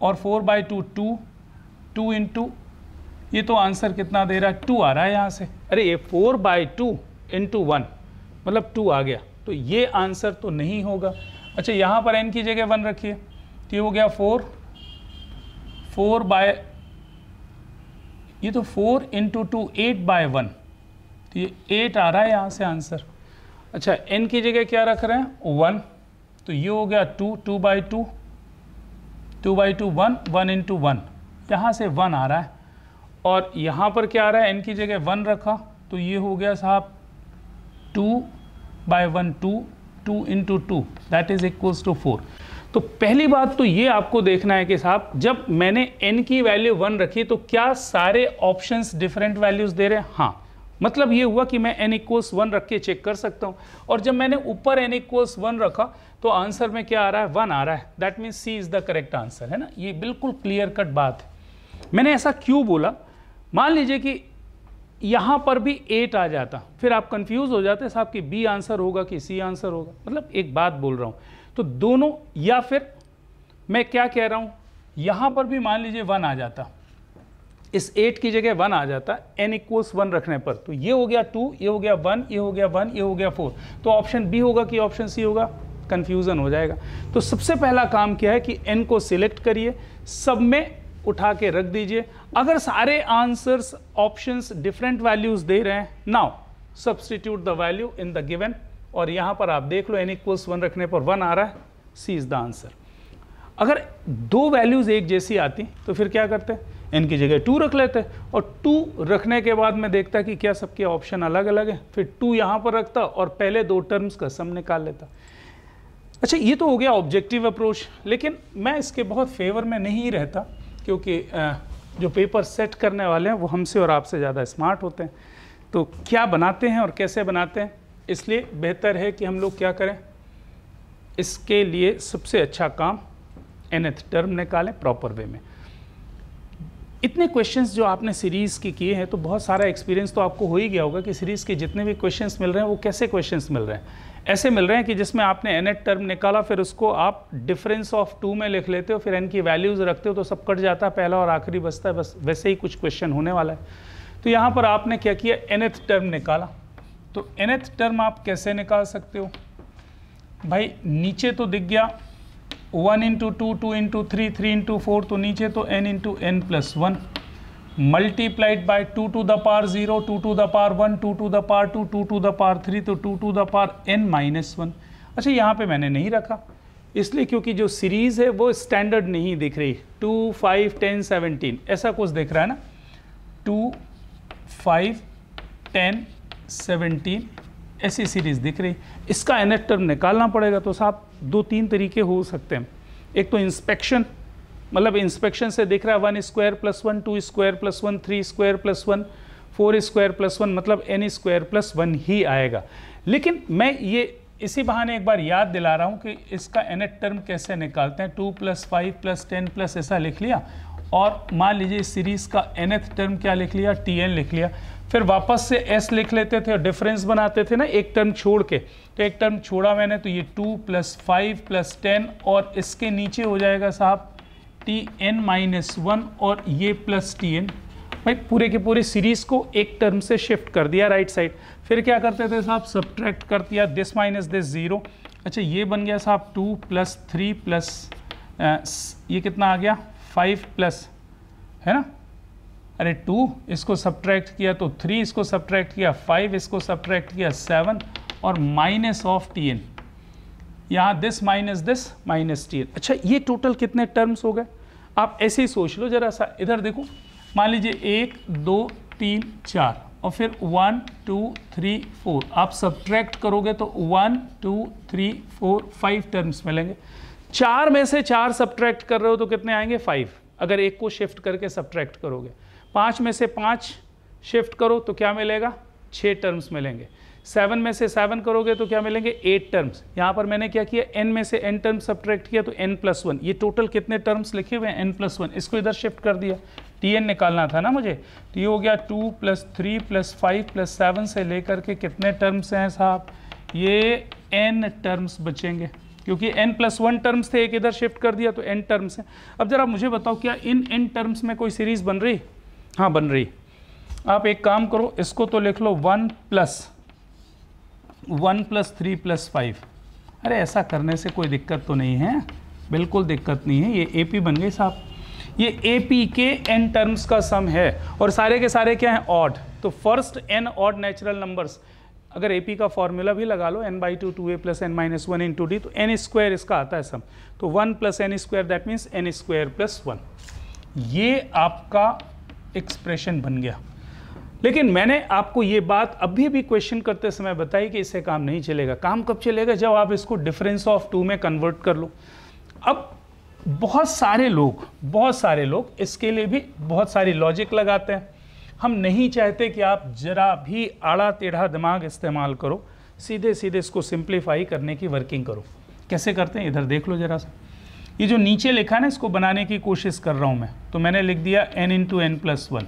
और 4/2 2, 2 इंटू, ये तो आंसर कितना दे रहा है, 2 आ रहा है यहाँ से। अरे ये 4/2 × 1 मतलब 2 आ गया, तो ये आंसर तो नहीं होगा। अच्छा, यहाँ पर n की जगह 1 रखिए, तो ये हो गया ये तो 4 × 2 8/1, तो ये 8 आ रहा है यहाँ से आंसर। अच्छा, n की जगह क्या रख रहे हैं, 1, तो ये हो गया 2, 2/2 1, 1 × 1, यहाँ से 1 आ रहा है, और यहाँ पर क्या आ रहा है, n की जगह 1 रखा, तो ये हो गया साहब 2/1 2, 2 × 2 दैट इज इक्वल्स टू 4। तो पहली बात तो ये आपको देखना है कि साहब जब मैंने n की वैल्यू 1 रखी तो क्या सारे ऑप्शंस डिफरेंट वैल्यूज दे रहे हैं, हाँ, मतलब ये हुआ कि मैं n = 1 रख के चेक कर सकता हूँ, और जब मैंने ऊपर n = 1 रखा तो आंसर में क्या आ रहा है, 1 आ रहा है, that means C is the correct answer, है ना। ये बिल्कुल क्लियर कट बात है। मैंने ऐसा क्यों बोला, मान लीजिए कि यहाँ पर भी 8 आ जाता, फिर आप कंफ्यूज हो जाते साहब कि B आंसर होगा कि C आंसर होगा, मतलब एक बात बोल रहा हूँ, तो दोनों, या फिर मैं क्या कह रहा हूँ, यहाँ पर भी मान लीजिए 1 आ जाता, इस 8 की जगह 1 आ जाता n = 1 रखने पर, तो ये हो गया 2, ये हो गया 1, ये हो गया 1, ये हो गया 4, तो ऑप्शन B होगा कि ऑप्शन C होगा, कन्फ्यूज़न हो जाएगा। तो सबसे पहला काम क्या है कि n को सिलेक्ट करिए, सब में उठा के रख दीजिए, अगर सारे आंसर्स ऑप्शंस डिफरेंट वैल्यूज दे रहे हैं, now substitute the value in the given, और यहाँ पर आप देख लो n = 1 रखने पर 1 आ रहा है, C इज द आंसर। अगर 2 वैल्यूज एक जैसी आती तो फिर क्या करते हैं, n की जगह 2 रख लेते, और 2 रखने के बाद मैं देखता कि क्या सबके ऑप्शन अलग अलग हैं, फिर 2 यहाँ पर रखता और पहले 2 टर्म्स का सम निकाल लेता। अच्छा, ये तो हो गया ऑब्जेक्टिव अप्रोच, लेकिन मैं इसके बहुत फेवर में नहीं रहता, क्योंकि जो पेपर सेट करने वाले हैं वो हमसे और आपसे ज़्यादा स्मार्ट होते हैं, तो क्या बनाते हैं और कैसे बनाते हैं, इसलिए बेहतर है कि हम लोग क्या करें, इसके लिए सबसे अच्छा काम nth टर्म निकालें प्रॉपर वे में। इतने क्वेश्चंस जो आपने सीरीज़ की किए हैं, तो बहुत सारा एक्सपीरियंस तो आपको हो ही गया होगा कि सीरीज़ के जितने भी क्वेश्चंस मिल रहे हैं वो कैसे क्वेश्चंस मिल रहे हैं। ऐसे मिल रहे हैं कि जिसमें आपने nth टर्म निकाला, फिर उसको आप डिफरेंस ऑफ 2 में लिख लेते हो, फिर n की वैल्यूज़ रखते हो तो सब कट जाता है, पहला और आखिरी बचता है, बस वैसे ही कुछ क्वेश्चन होने वाला है। तो यहाँ पर आपने क्या किया, nth टर्म निकाला। तो nth टर्म आप कैसे निकाल सकते हो भाई, नीचे तो दिख गया 1 × 2, 2 × 3, 3 × 4, तो नीचे तो n × n + 1 multiplied by 2 to the power 0, 2 to the power 1, 2 to the power 2, 2 to the power 3, तो 2 to the power n - 1। अच्छा, यहाँ पे मैंने नहीं रखा, इसलिए क्योंकि जो सीरीज़ है वो स्टैंडर्ड नहीं दिख रही, 2, 5, 10, 17 ऐसा कुछ दिख रहा है ना, 2, 5, 10, 17 ऐसी सीरीज़ दिख रही। इसका nth टर्म निकालना पड़ेगा। तो साहब 2-3 तरीके हो सकते हैं। एक तो इंस्पेक्शन, मतलब इंस्पेक्शन से दिख रहा है 1 square plus 1, 2 square plus 1, 3 square plus 1, 4 square plus 1, मतलब n स्क्वायर प्लस 1 ही आएगा। लेकिन मैं ये इसी बहाने एक बार याद दिला रहा हूँ कि इसका nth टर्म कैसे निकालते हैं। 2 + 5 + 10 प्लस ऐसा लिख लिया, और मान लीजिए इस सीरीज़ का nth टर्म क्या लिख लिया, Tn लिख लिया। फिर वापस से s लिख लेते थे और डिफरेंस बनाते थे ना एक टर्म छोड़ के। तो एक टर्म छोड़ा मैंने, तो ये 2 + 5 + 10, और इसके नीचे हो जाएगा साहब Tn-1 और ये प्लस Tn। भाई पूरे के पूरे सीरीज़ को एक टर्म से शिफ्ट कर दिया राइट साइड। फिर क्या करते थे साहब, सब्ट्रैक्ट कर दिया, दिस माइनस दिस 0। अच्छा ये बन गया साहब 2 + 3 प्लस ये कितना आ गया 5 प्लस, है ना, अरे 2 इसको सब्ट्रैक्ट किया तो 3, इसको सब्ट्रैक्ट किया 5, इसको सब्ट्रैक्ट किया 7, और माइनस ऑफ Tn, यहाँ दिस माइनस Tn। अच्छा ये टोटल कितने टर्म्स हो गए, आप ऐसे ही सोच लो जरा सा। इधर देखो, मान लीजिए 1, 2, 3, 4 और फिर 1, 2, 3, 4, आप सब्ट्रैक्ट करोगे तो 1, 2, 3, 4, 5 टर्म्स मिलेंगे। 4 में से 4 सब्ट्रैक्ट कर रहे हो तो कितने आएंगे 5, अगर एक को शिफ्ट करके सब्ट्रैक्ट करोगे। 5 में से 5 शिफ्ट करो तो क्या मिलेगा, 6 टर्म्स मिलेंगे। 7 में से 7 करोगे तो क्या मिलेंगे 8 टर्म्स। यहाँ पर मैंने क्या किया, n में से n टर्म्स सब्ट्रैक्ट किया तो n+1, ये टोटल कितने टर्म्स लिखे हुए हैं n+1, इसको इधर शिफ्ट कर दिया। Tn निकालना था ना मुझे, तो ये हो गया 2 + 3 + 5 + 7 से लेकर के कितने टर्म्स हैं साहब, ये n टर्म्स बचेंगे, क्योंकि n+1 टर्म्स थे, एक इधर शिफ्ट कर दिया तो n टर्म्स हैं। अब जरा मुझे बताओ क्या इन n टर्म्स में कोई सीरीज़ बन रही, हाँ बन रही। आप एक काम करो, इसको तो लिख लो 1 + 3 + 5। अरे ऐसा करने से कोई दिक्कत तो नहीं है, बिल्कुल दिक्कत नहीं है, ये AP बन गई साहब। ये AP के n टर्म्स का सम है, और सारे के सारे क्या हैं ऑड। तो first n odd natural numbers, अगर AP का फॉर्मूला भी लगा लो n/2 2a + n-1 × d, तो n² इसका आता है सम। तो 1 + n² दैट मीन्स n² + 1, ये आपका एक्सप्रेशन बन गया। लेकिन मैंने आपको ये बात अभी भी क्वेश्चन करते समय बताई कि इससे काम नहीं चलेगा। काम कब चलेगा, जब आप इसको डिफरेंस ऑफ 2 में कन्वर्ट कर लो। अब बहुत सारे लोग इसके लिए भी बहुत सारी लॉजिक लगाते हैं। हम नहीं चाहते कि आप जरा भी आड़ा टेढ़ा दिमाग इस्तेमाल करो, सीधे सीधे इसको सिंप्लीफाई करने की वर्किंग करो। कैसे करते हैं इधर देख लो जरा सा। ये जो नीचे लिखा है ना, इसको बनाने की कोशिश कर रहा हूँ मैं, तो मैंने लिख दिया n × n+1।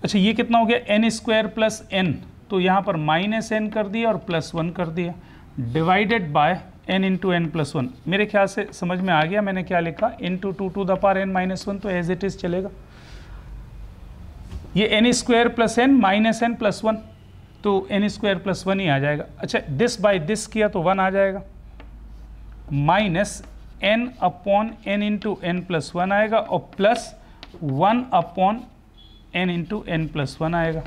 अच्छा ये कितना हो गया n² + n, तो यहाँ पर -n कर दिया और +1 कर दिया, डिवाइडेड बाय n × n+1। मेरे ख्याल से समझ में आ गया मैंने क्या लिखा, × 2n-1, तो एज इट इज चलेगा। ये n² + n -n +1, तो n² + 1 ही आ जाएगा। अच्छा दिस बाय दिस किया तो 1 आ जाएगा, माइनस n / n × n+1 आएगा, और प्लस 1 / n × n+1 आएगा।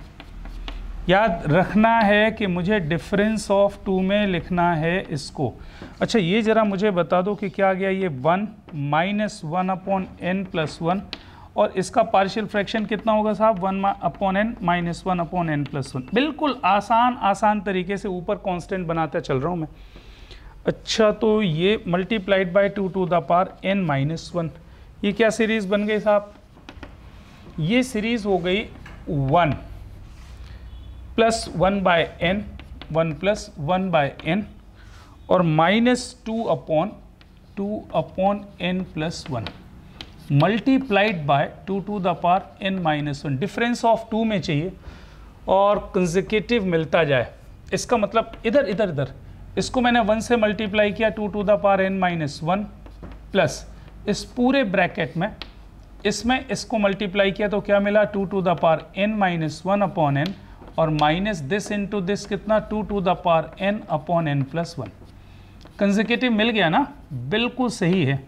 याद रखना है कि मुझे डिफरेंस ऑफ 2 में लिखना है इसको। अच्छा ये ज़रा मुझे बता दो कि क्या आ गया, ये 1 - 1 / n+1, और इसका पार्शियल फ्रैक्शन कितना होगा साहब, 1 / n - 1 / n+1। बिल्कुल आसान तरीके से ऊपर कांस्टेंट बनाता चल रहा हूँ मैं। अच्छा तो ये multiplied by 2 to the power n-1, ये क्या सीरीज़ बन गई साहब, ये सीरीज़ हो गई 1 + 1/n, 1 + 1/n, और -2 / n+1 multiplied by 2 to the power n-1। Difference of 2 में चाहिए और कंसेक्यूटिव मिलता जाए, इसका मतलब इधर इसको मैंने 1 से मल्टीप्लाई किया 2 to the power n-1, plus इस पूरे ब्रैकेट में इसमें इसको मल्टीप्लाई किया तो क्या मिला, 2 to the power n-1/n, और माइनस दिस इंटू दिस कितना, 2 to the power n/n+1। Consecutive मिल गया ना, बिल्कुल सही है।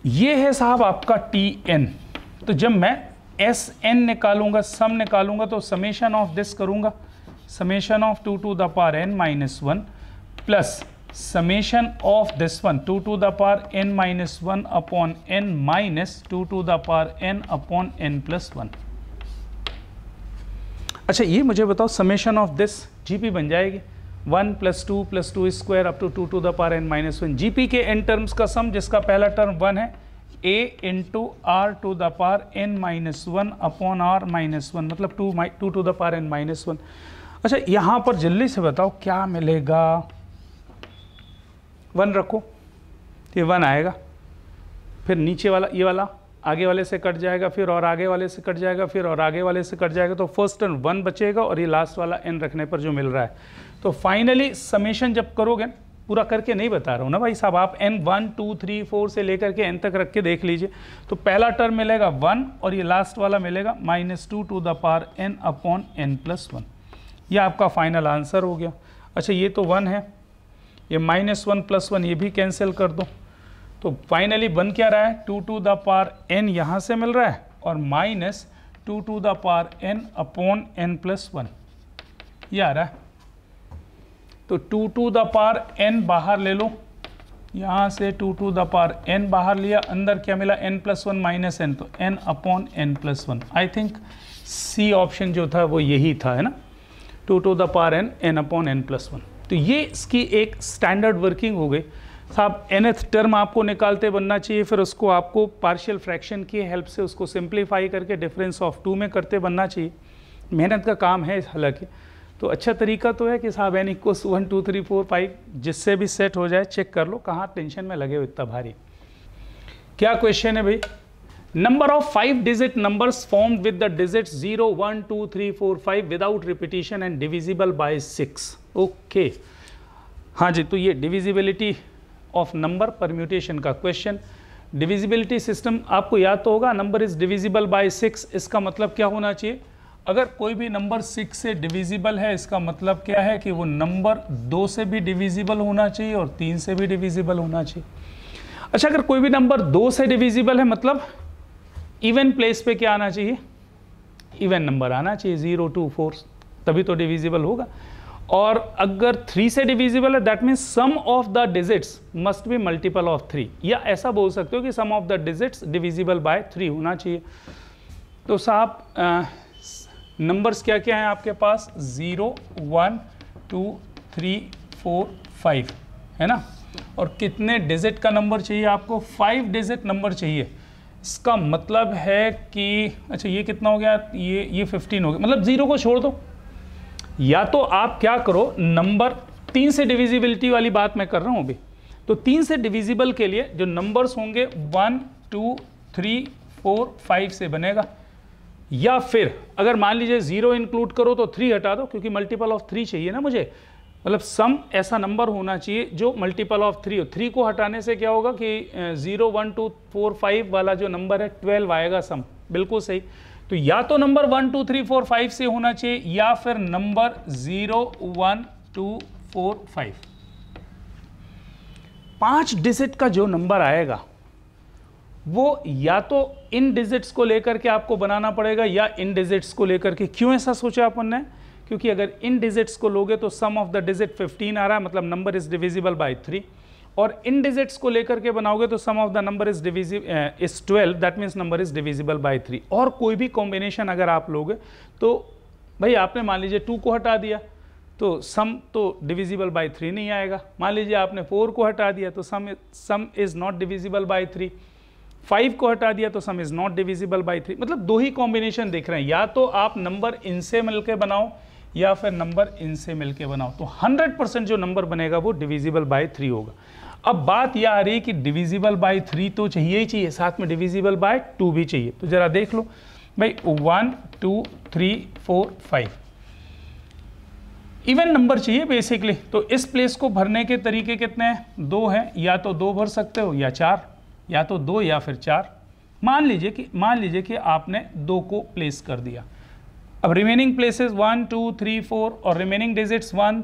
ये है साहब आपका Tn। तो जब मैं Sn निकालूंगा, सम निकालूंगा, तो समेशन ऑफ दिस करूंगा, summation of 2 to the power n-1 plus summation of this one 2 to the power n-1/n minus 2 to the power n/n+1। अच्छा ये मुझे बताओ समेशन ऑफ दिस जीपी बन जाएगी 1 + 2 + 2 square up to 2 to the power n - 1। GP के n terms का sum जिसका पहला टर्म 1 है a × r to the power n - 1 upon r - 1 मतलब 2 टू द पावर n - 1। अच्छा यहाँ पर जल्दी से बताओ क्या मिलेगा। 1 रखो, ये 1 आएगा, फिर नीचे वाला ये वाला आगे वाले से कट जाएगा, फिर और आगे वाले से कट जाएगा, फिर और आगे वाले से कट जाएगा, तो फर्स्ट टर्म 1 बचेगा और ये लास्ट वाला n रखने पर जो मिल रहा है। तो फाइनली समेशन जब करोगे, पूरा करके नहीं बता रहा हूँ ना भाई साहब, आप n 1 2 3 4 से लेकर के n तक रख के देख लीजिए। तो पहला टर्म मिलेगा 1 और ये लास्ट वाला मिलेगा -2 to the power n upon n + 1। ये आपका फाइनल आंसर हो गया। अच्छा ये तो 1 है, ये -1 + 1 ये भी कैंसिल कर दो, तो फाइनली बन क्या रहा है 2 टू द पावर n यहाँ से मिल रहा है और -2 to the power n upon n + 1 ये आ रहा है। तो 2 टू द पावर n बाहर ले लो, यहाँ से 2 टू द पावर n बाहर लिया, अंदर क्या मिला n + 1 - n, तो n upon n + 1। I think C option जो था वो यही था, है ना, 2 to the power n upon n + 1। तो ये इसकी एक स्टैंडर्ड वर्किंग हो गई साहब। nth टर्म आपको निकालते बनना चाहिए, फिर उसको आपको पार्शियल फ्रैक्शन की हेल्प से उसको सिंप्लीफाई करके डिफरेंस ऑफ 2 में करते बनना चाहिए। मेहनत का काम है हालांकि, तो अच्छा तरीका तो है कि साहब n = 1 2 3 4 5 जिससे भी सेट हो जाए चेक कर लो, कहाँ टेंशन में लगे हो इतना भारी। क्या क्वेश्चन है भाई, number of 5 digit numbers formed with the digits 0 1 2 3 4 5 without repetition and divisible by 6। Okay हाँ जी, तो ये डिविजिबिलिटी ऑफ नंबर परम्यूटेशन का क्वेश्चन। डिविजिबिलिटी सिस्टम आपको याद तो होगा, नंबर इज डिविजिबल बाय 6, इसका मतलब क्या होना चाहिए, अगर कोई भी नंबर 6 से डिविजिबल है इसका मतलब क्या है कि वो नंबर 2 से भी डिविजिबल होना चाहिए और 3 से भी डिविजिबल होना चाहिए। अच्छा अगर कोई भी नंबर 2 से डिविजिबल है मतलब इवन प्लेस पे क्या आना चाहिए, इवन नंबर आना चाहिए, 0 2 4, तभी तो डिविजिबल होगा। और अगर 3 से डिविजिबल है that means sum of the digits must be multiple of 3, या ऐसा बोल सकते हो कि sum of the digits divisible by 3 होना चाहिए। तो साहब नंबर्स क्या क्या हैं आपके पास, 0 1 2 3 4 5 है ना, और कितने डिजिट का नंबर चाहिए आपको, 5 डिजिट नंबर चाहिए। इसका मतलब है कि अच्छा ये कितना हो गया, ये 15 हो गया, मतलब 0 को छोड़ दो, या तो आप क्या करो, नंबर 3 से डिविजिबिलिटी वाली बात मैं कर रहा हूँ अभी, तो 3 से डिविजिबल के लिए जो नंबर्स होंगे 1 2 3 4 5 से बनेगा, या फिर अगर मान लीजिए 0 इंक्लूड करो तो 3 हटा दो, क्योंकि मल्टीपल ऑफ 3 चाहिए ना मुझे, मतलब सम ऐसा नंबर होना चाहिए जो मल्टीपल ऑफ 3 हो। 3 को हटाने से क्या होगा कि 0 1 2 4 5 वाला जो नंबर है 12 आएगा सम, बिल्कुल सही। तो या तो नंबर 1 2 3 4 5 से होना चाहिए, या फिर नंबर 0 1 2 4 5। 5 डिजिट का जो नंबर आएगा वो या तो इन डिजिट्स को लेकर के आपको बनाना पड़ेगा या इन डिजिट्स को लेकर के। क्यों ऐसा सोचा अपन ने, क्योंकि अगर इन डिजिट्स को लोगे तो सम ऑफ द डिजिट 15 आ रहा है, मतलब नंबर इज डिविजिबल बाय 3, और इन डिजिट्स को लेकर के बनाओगे तो sum of the number is 12, that means number is divisible by 3। और कोई भी कॉम्बिनेशन अगर आप लोगे तो भाई आपने मान लीजिए 2 को हटा दिया तो सम तो डिविजिबल बाय 3 नहीं आएगा, मान लीजिए आपने 4 को हटा दिया तो सम इज नॉट डिविजिबल बाय 3, 5 को हटा दिया तो सम इज नॉट डिविजिबल बाय 3। मतलब 2 ही कॉम्बिनेशन देख रहे हैं, या तो आप नंबर इनसे मिलके बनाओ या फिर नंबर इनसे मिलके बनाओ, तो 100% जो नंबर बनेगा वो डिविजिबल बाय 3 होगा। अब बात यह आ रही है कि डिविजिबल बाय 3 तो चाहिए ही चाहिए, साथ में डिविजिबल बाय 2 भी चाहिए। तो जरा देख लो भाई 1 2 3 4 5 इवन नंबर चाहिए बेसिकली। तो इस प्लेस को भरने के तरीके कितने हैं, 2 हैं, या तो 2 भर सकते हो या 4, या तो 2 या फिर 4। मान लीजिए कि आपने 2 को प्लेस कर दिया। अब रिमेनिंग प्लेसेस 1 2 3 4 और रिमेनिंग डिजिट्स 1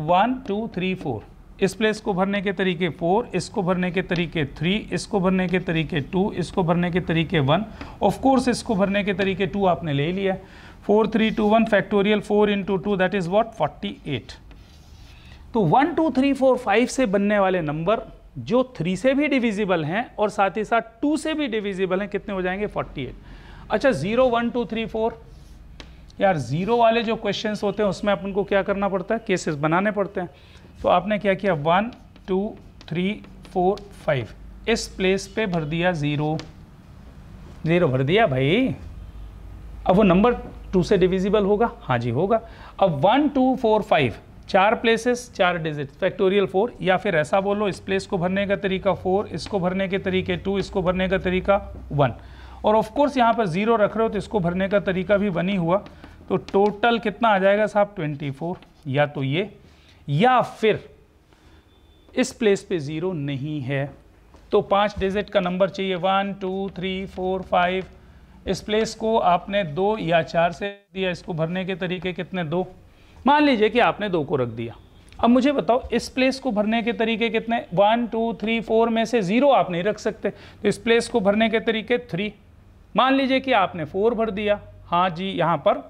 1 2 3 4। इस प्लेस को भरने के तरीके 4, इसको भरने के तरीके 3, इसको भरने के तरीके 2, इसको भरने के तरीके 1, ऑफ कोर्स इसको भरने के तरीके 2 आपने ले लिया। 4 3 2 1 factorial 4 into 2 that is what 48। तो 1 2 3 4 5 से बनने वाले नंबर जो 3 से भी डिविजिबल हैं और साथ ही साथ 2 से भी डिविजिबल हैं कितने हो जाएंगे 48। अच्छा 0 1 2 3 4 यार जीरो वाले जो क्वेश्चंस होते हैं उसमें अपन को क्या करना पड़ता है, केसेस बनाने पड़ते हैं। तो आपने क्या किया, 1 2 3 4 5 इस प्लेस पे भर दिया जीरो, जीरो भर दिया भाई। अब वो नंबर 2 से डिविजिबल होगा, हाँ जी होगा। अब 1 2 4 5 4 प्लेसेस 4 डिजिट, फैक्टोरियल 4, या फिर ऐसा बोलो इस प्लेस को भरने का तरीका 4, इसको भरने के तरीके 2, इसको भरने का तरीका 1, और ऑफ कोर्स यहाँ पर जीरो रख रहे हो तो इसको भरने का तरीका भी 1 ही हुआ। तो टोटल कितना आ जाएगा साहब, 24। या तो ये, या फिर इस प्लेस पे जीरो नहीं है तो 5 डिजिट का नंबर चाहिए, 1 2 3 4 5। इस प्लेस को आपने 2 या 4 से दिया, इसको भरने के तरीके कितने, 2। मान लीजिए कि आपने 2 को रख दिया। अब मुझे बताओ इस प्लेस को भरने के तरीके कितने, 1 2 3 4 में से 0 आप नहीं रख सकते, तो इस प्लेस को भरने के तरीके 3। मान लीजिए कि आपने 4 भर दिया, हाँ जी यहाँ पर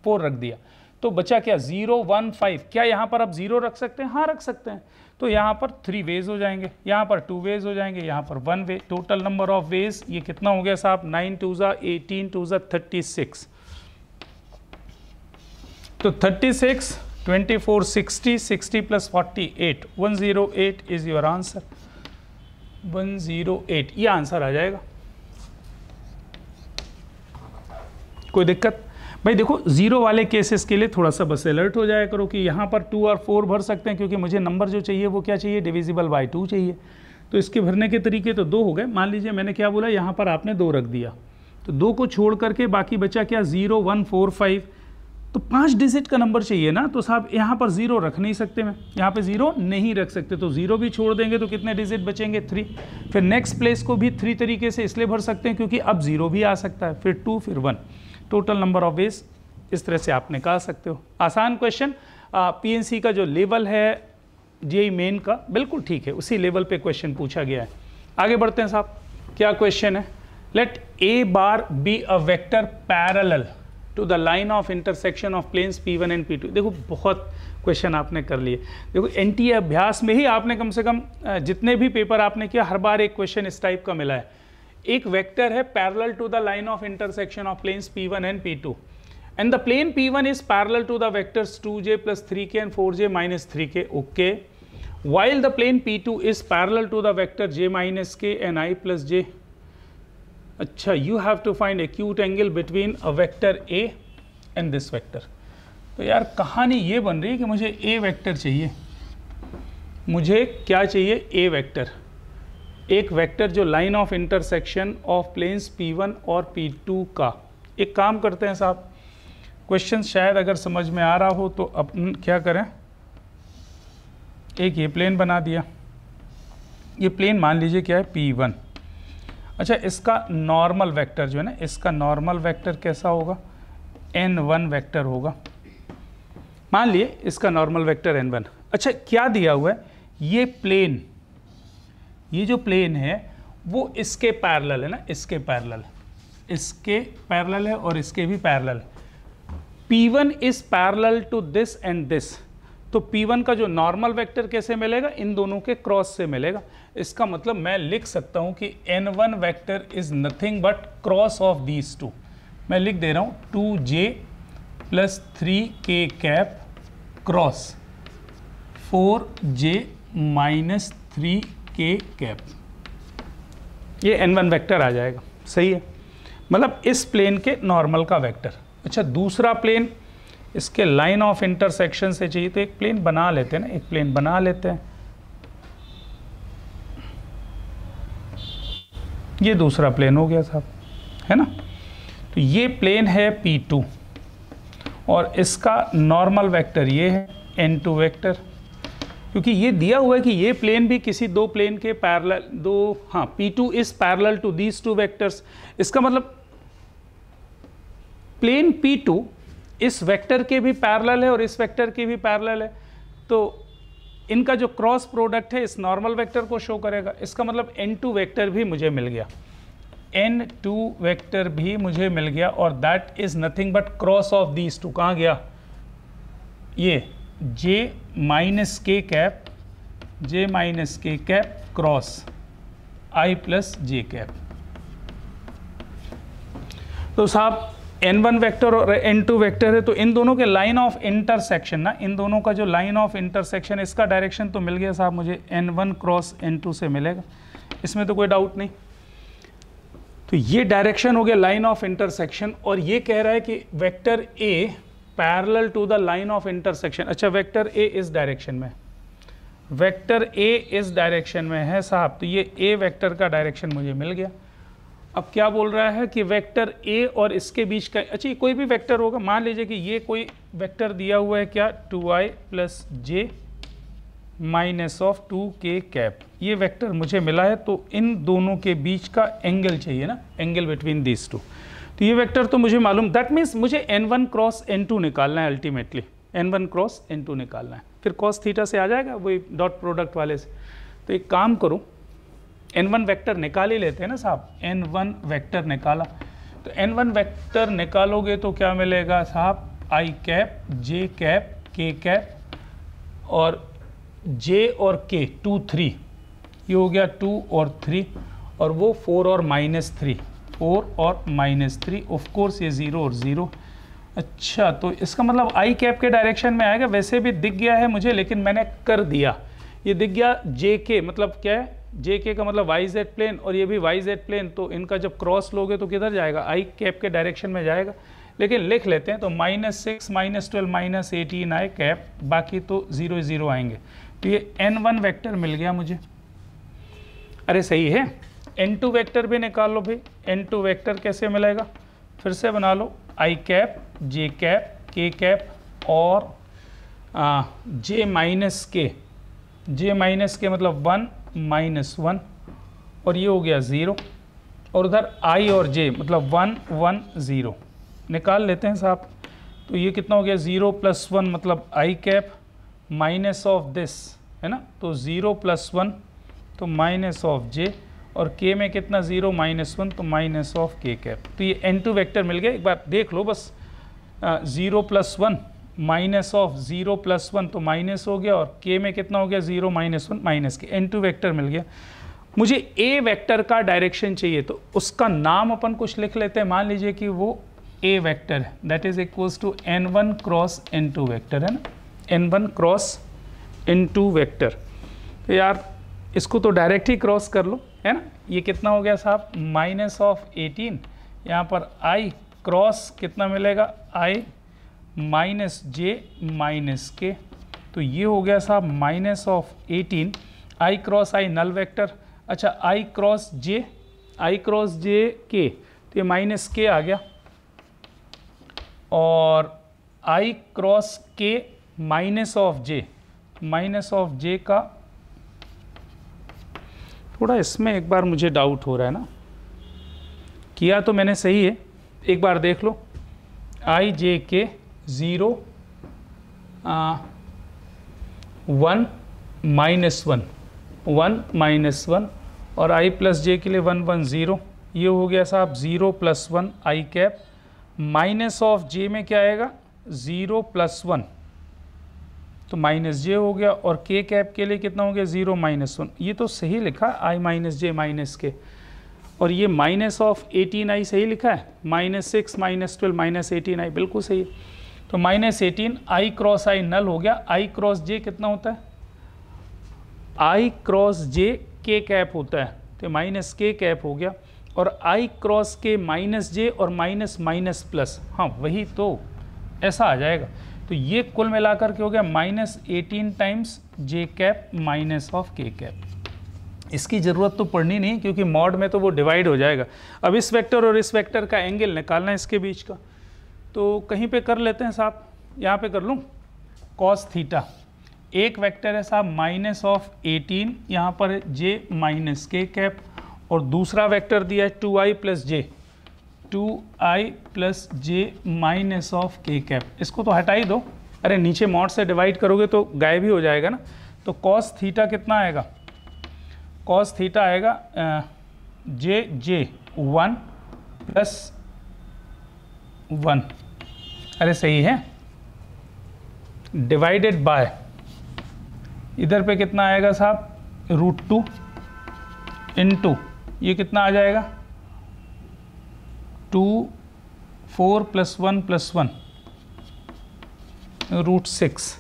4 रख दिया, तो बचा क्या, 0 1 5। क्या यहाँ पर आप 0 रख सकते हैं, हाँ रख सकते हैं। तो यहाँ पर 3 वेज हो जाएंगे, यहाँ पर 2 वेज हो जाएंगे, यहाँ पर 1 वे। टोटल नंबर ऑफ वेज ये कितना हो गया साहब, 9 2 18 2 36। तो 36 24 60 60 प्लस 48 108 इज योर आंसर। 108 ये आंसर आ जाएगा। कोई दिक्कत भाई? देखो जीरो वाले केसेस के लिए थोड़ा सा बस अलर्ट हो जाया करो कि यहाँ पर 2 और 4 भर सकते हैं, क्योंकि मुझे नंबर जो चाहिए वो क्या चाहिए, डिविजिबल बाय 2 चाहिए। तो इसके भरने के तरीके तो 2 हो गए। मान लीजिए मैंने क्या बोला, यहाँ पर आपने 2 रख दिया, तो 2 को छोड़ करके बाकी बचा क्या, 0 1 4 5। तो 5 डिजिट का नंबर चाहिए ना, तो साहब यहाँ पर 0 रख नहीं सकते, मैं यहाँ पे 0 नहीं रख सकते, तो 0 भी छोड़ देंगे तो कितने डिजिट बचेंगे, 3। फिर नेक्स्ट प्लेस को भी 3 तरीके से इसलिए भर सकते हैं क्योंकि अब 0 भी आ सकता है, फिर 2 फिर 1। टोटल नंबर ऑफ वेज इस तरह से आप निकाल सकते हो। आसान क्वेश्चन, पीएनसी का जो लेवल है जेईई मेन का बिल्कुल ठीक है, उसी लेवल पे क्वेश्चन पूछा गया है। आगे बढ़ते हैं साहब, क्या क्वेश्चन है, let A bar B a vector parallel to the line of intersection of planes P1 and P2। देखो बहुत क्वेश्चन आपने कर लिए। देखो एनटीए अभ्यास में ही आपने कम से कम जितने भी पेपर आपने किया हर बार एक क्वेश्चन इस टाइप का मिला है। एक वेक्टर है parallel to the line of intersection of planes P1 and P2 and the plane P1 is parallel to the vectors 2j plus 3k and 4j minus 3k, okay, while the plane P2 is parallel to the vector j minus k and I plus j। अच्छा, you have to find acute angle between a vector A and this vector। तो यार कहानी ये बन रही है कि मुझे A वेक्टर चाहिए, मुझे क्या चाहिए, A वेक्टर, एक वेक्टर जो line of intersection of planes P1 और P2 का। एक काम करते हैं साहब, क्वेश्चन शायद अगर समझ में आ रहा हो तो अपन क्या करें, एक ये प्लेन बना दिया, ये प्लेन मान लीजिए क्या है, P1। अच्छा, इसका नॉर्मल वेक्टर जो है ना, इसका नॉर्मल वेक्टर कैसा होगा, N1 वेक्टर होगा। मान लिए इसका नॉर्मल वेक्टर N1। अच्छा, क्या दिया हुआ है, ये प्लेन, ये जो प्लेन है वो इसके पैरेलल है ना, इसके पैरेलल, इसके पैरेलल है और इसके भी पैरेलल है। P1 is parallel to this and this, तो P1 का जो नॉर्मल वेक्टर कैसे मिलेगा, इन दोनों के क्रॉस से मिलेगा। इसका मतलब मैं लिख सकता हूं कि N1 vector is nothing but cross of these two. मैं लिख दे रहा हूं 2j plus 3k cap cross 4j minus 3k cap, ये N1 वेक्टर आ जाएगा। सही है, मतलब इस प्लेन के नॉर्मल का वेक्टर। अच्छा, दूसरा प्लेन इसके लाइन ऑफ इंटरसेक्शन से चाहिए, तो एक प्लेन बना लेते हैं ना, एक प्लेन बना लेते हैं। ये दूसरा प्लेन हो गया साहब, है ना। तो ये प्लेन है P2 और इसका नॉर्मल वेक्टर ये है N2 वेक्टर, क्योंकि ये दिया हुआ है कि ये प्लेन भी किसी दो प्लेन के पैरेलल, हाँ, P2 is parallel to these 2 vectors. इसका मतलब प्लेन P2 इस वेक्टर के भी पैरेलल है और इस वेक्टर के भी पैरेलल है, तो इनका जो क्रॉस प्रोडक्ट है इस नॉर्मल वेक्टर को शो करेगा। इसका मतलब N2 वेक्टर भी मुझे मिल गया, N2 वेक्टर भी मुझे मिल गया, और that is nothing but cross of these two. कहाँ गया ये, j माइनस के कैप, j माइनस के cap cross I plus J cap. तो साहब n1 वेक्टर और n2 वेक्टर है, तो इन दोनों के लाइन ऑफ इंटरसेक्शन ना, इन दोनों का जो लाइन ऑफ इंटरसेक्शन, इसका डायरेक्शन तो मिल गया साहब मुझे, n1 क्रॉस n2 से मिलेगा, इसमें तो कोई डाउट नहीं। तो ये डायरेक्शन हो गया लाइन ऑफ इंटरसेक्शन, और ये कह रहा है कि vector a parallel to the line of intersection. अच्छा, वेक्टर a इस डायरेक्शन में, वेक्टर a इस डायरेक्शन में है साहब, तो ये a वेक्टर का डायरेक्शन मुझे मिल गया। अब क्या बोल रहा है कि वेक्टर a और इसके बीच का, अच्छा कोई भी वेक्टर होगा, मान लीजिए कि ये कोई वेक्टर दिया हुआ है क्या, 2i plus J minus of 2k cap, ये वेक्टर मुझे मिला है, तो इन दोनों के बीच का एंगल चाहिए ना, एंगल बिटवीन दिस टू। तो ये वेक्टर तो मुझे मालूम, दैट मीन्स मुझे n1 क्रॉस n2 निकालना है, अल्टीमेटली n1 क्रॉस n2 निकालना है, फिर cos थीटा से आ जाएगा वही डॉट प्रोडक्ट वाले से। तो एक काम करो, n1 वेक्टर निकाल ही लेते हैं ना साहब, n1 वेक्टर निकाला, तो n1 वेक्टर निकालोगे तो क्या मिलेगा साहब, i cap, j cap, k cap, और j और k 2 3, ये हो गया 2 और 3, और वो 4 और -3, 4 और -3, ऑफ कोर्स ये 0 और 0। अच्छा, तो इसका मतलब i कैप के डायरेक्शन में आएगा, वैसे भी दिख गया है मुझे, लेकिन मैंने कर दिया, ये दिख गया jk, मतलब क्या है, jk का मतलब yz प्लेन, और ये भी yz प्लेन, तो इनका जब क्रॉस लोगे तो किधर जाएगा, i कैप के डायरेक्शन में जाएगा। लेकिन लिख लेते हैं, तो -6 -12 -18 i कैप, बाकी तो 0 0 आएंगे, तो ये n1 वेक्टर मिल गया मुझे। अरे सही है, n2 वेक्टर भी निकाल लो भाई, n2 वेक्टर कैसे मिलेगा, फिर से बना लो, i cap, j cap, k cap और j माइनस के मतलब 1 -1, और ये हो गया 0, और उधर i और j मतलब 1 1 0 निकाल लेते हैं साहब। तो ये कितना हो गया, 0 + 1 मतलब i cap minus of this है ना, तो 0 + 1 तो माइनस ऑफ j, और k में कितना 0 -1 तो माइनस ऑफ k कैप। तो ये n2 वेक्टर मिल गया, एक बार देख लो बस, 0 + 1 माइनस ऑफ 0 + 1 तो माइनस हो गया, और k में कितना हो गया 0 -1 माइनस के, n2 वेक्टर मिल गया। मुझे a वेक्टर का डायरेक्शन चाहिए, तो उसका नाम अपन कुछ लिख लेते हैं, मान लीजिए कि वो a वेक्टर है, that is equals to n1 cross n2 vector है ना, n1 क्रॉस n2 वेक्टर। तो यार इसको तो डायरेक्ट ही क्रॉस कर लो, है ना, ये कितना हो गया साहब, -18, यहाँ पर i क्रॉस कितना मिलेगा, i माइनस j माइनस के, तो ये हो गया साहब -18, i cross i null vector. अच्छा, i क्रॉस j के, तो ये माइनस के आ गया, और i cross k minus of j का, थोड़ा इसमें एक बार मुझे डाउट हो रहा है ना, किया तो मैंने सही है, एक बार देख लो, i j k 0 1 -1 और i प्लस j के लिए 1 1 0, ये हो गया साहब 0 + 1 i cap, minus of j में क्या आएगा 0 + 1 तो माइनस j हो गया, और k कैप के लिए कितना हो गया 0 -1, ये तो सही लिखा i माइनस j माइनस के, और ये माइनस ऑफ 18i सही लिखा है, -6 -12 -18i बिल्कुल सही है। तो -18 i क्रॉस i नल हो गया, i क्रॉस j कितना होता है, i cross j k cap होता है, तो माइनस k कैप हो गया, और i cross k minus j और माइनस माइनस प्लस, हाँ वही तो ऐसा आ जाएगा। तो ये कुल मिलाकर के हो गया -18 times j cap minus of k cap. इसकी ज़रूरत तो पड़नी नहीं, क्योंकि मॉड में तो वो डिवाइड हो जाएगा। अब इस वेक्टर और इस वेक्टर का एंगल निकालना है इसके बीच का, तो कहीं पे कर लेते हैं साहब, यहाँ पे कर लूँ, cos थीटा, एक वेक्टर है साहब -18, यहाँ पर j माइनस के कैप, और दूसरा वेक्टर दिया है 2i plus j minus of के कैप। इसको तो हटा ही दो, अरे नीचे मॉड से डिवाइड करोगे तो गायब ही हो जाएगा ना। तो cos थीटा कितना आएगा, cos थीटा आएगा j 1 + 1, अरे सही है, डिवाइडेड बाय, इधर पे कितना आएगा साहब √2 इंटू, ये कितना आ जाएगा 2 4 + 1 + 1 √6।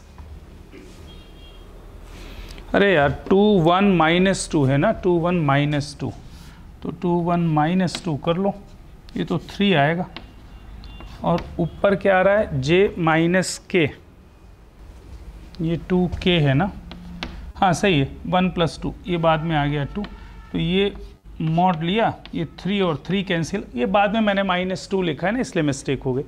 अरे यार 2 1 -2 है ना, 2 1 -2, तो 2 1 -2 कर लो, ये तो 3 आएगा। और ऊपर क्या आ रहा है, j - k, ये 2k है ना, हाँ सही है, 1 + 2, ये बाद में आ गया 2, तो ये मॉड लिया, ये 3 और 3 कैंसिल, ये बाद में मैंने -2 लिखा है ना, इसलिए मिस्टेक हो गई।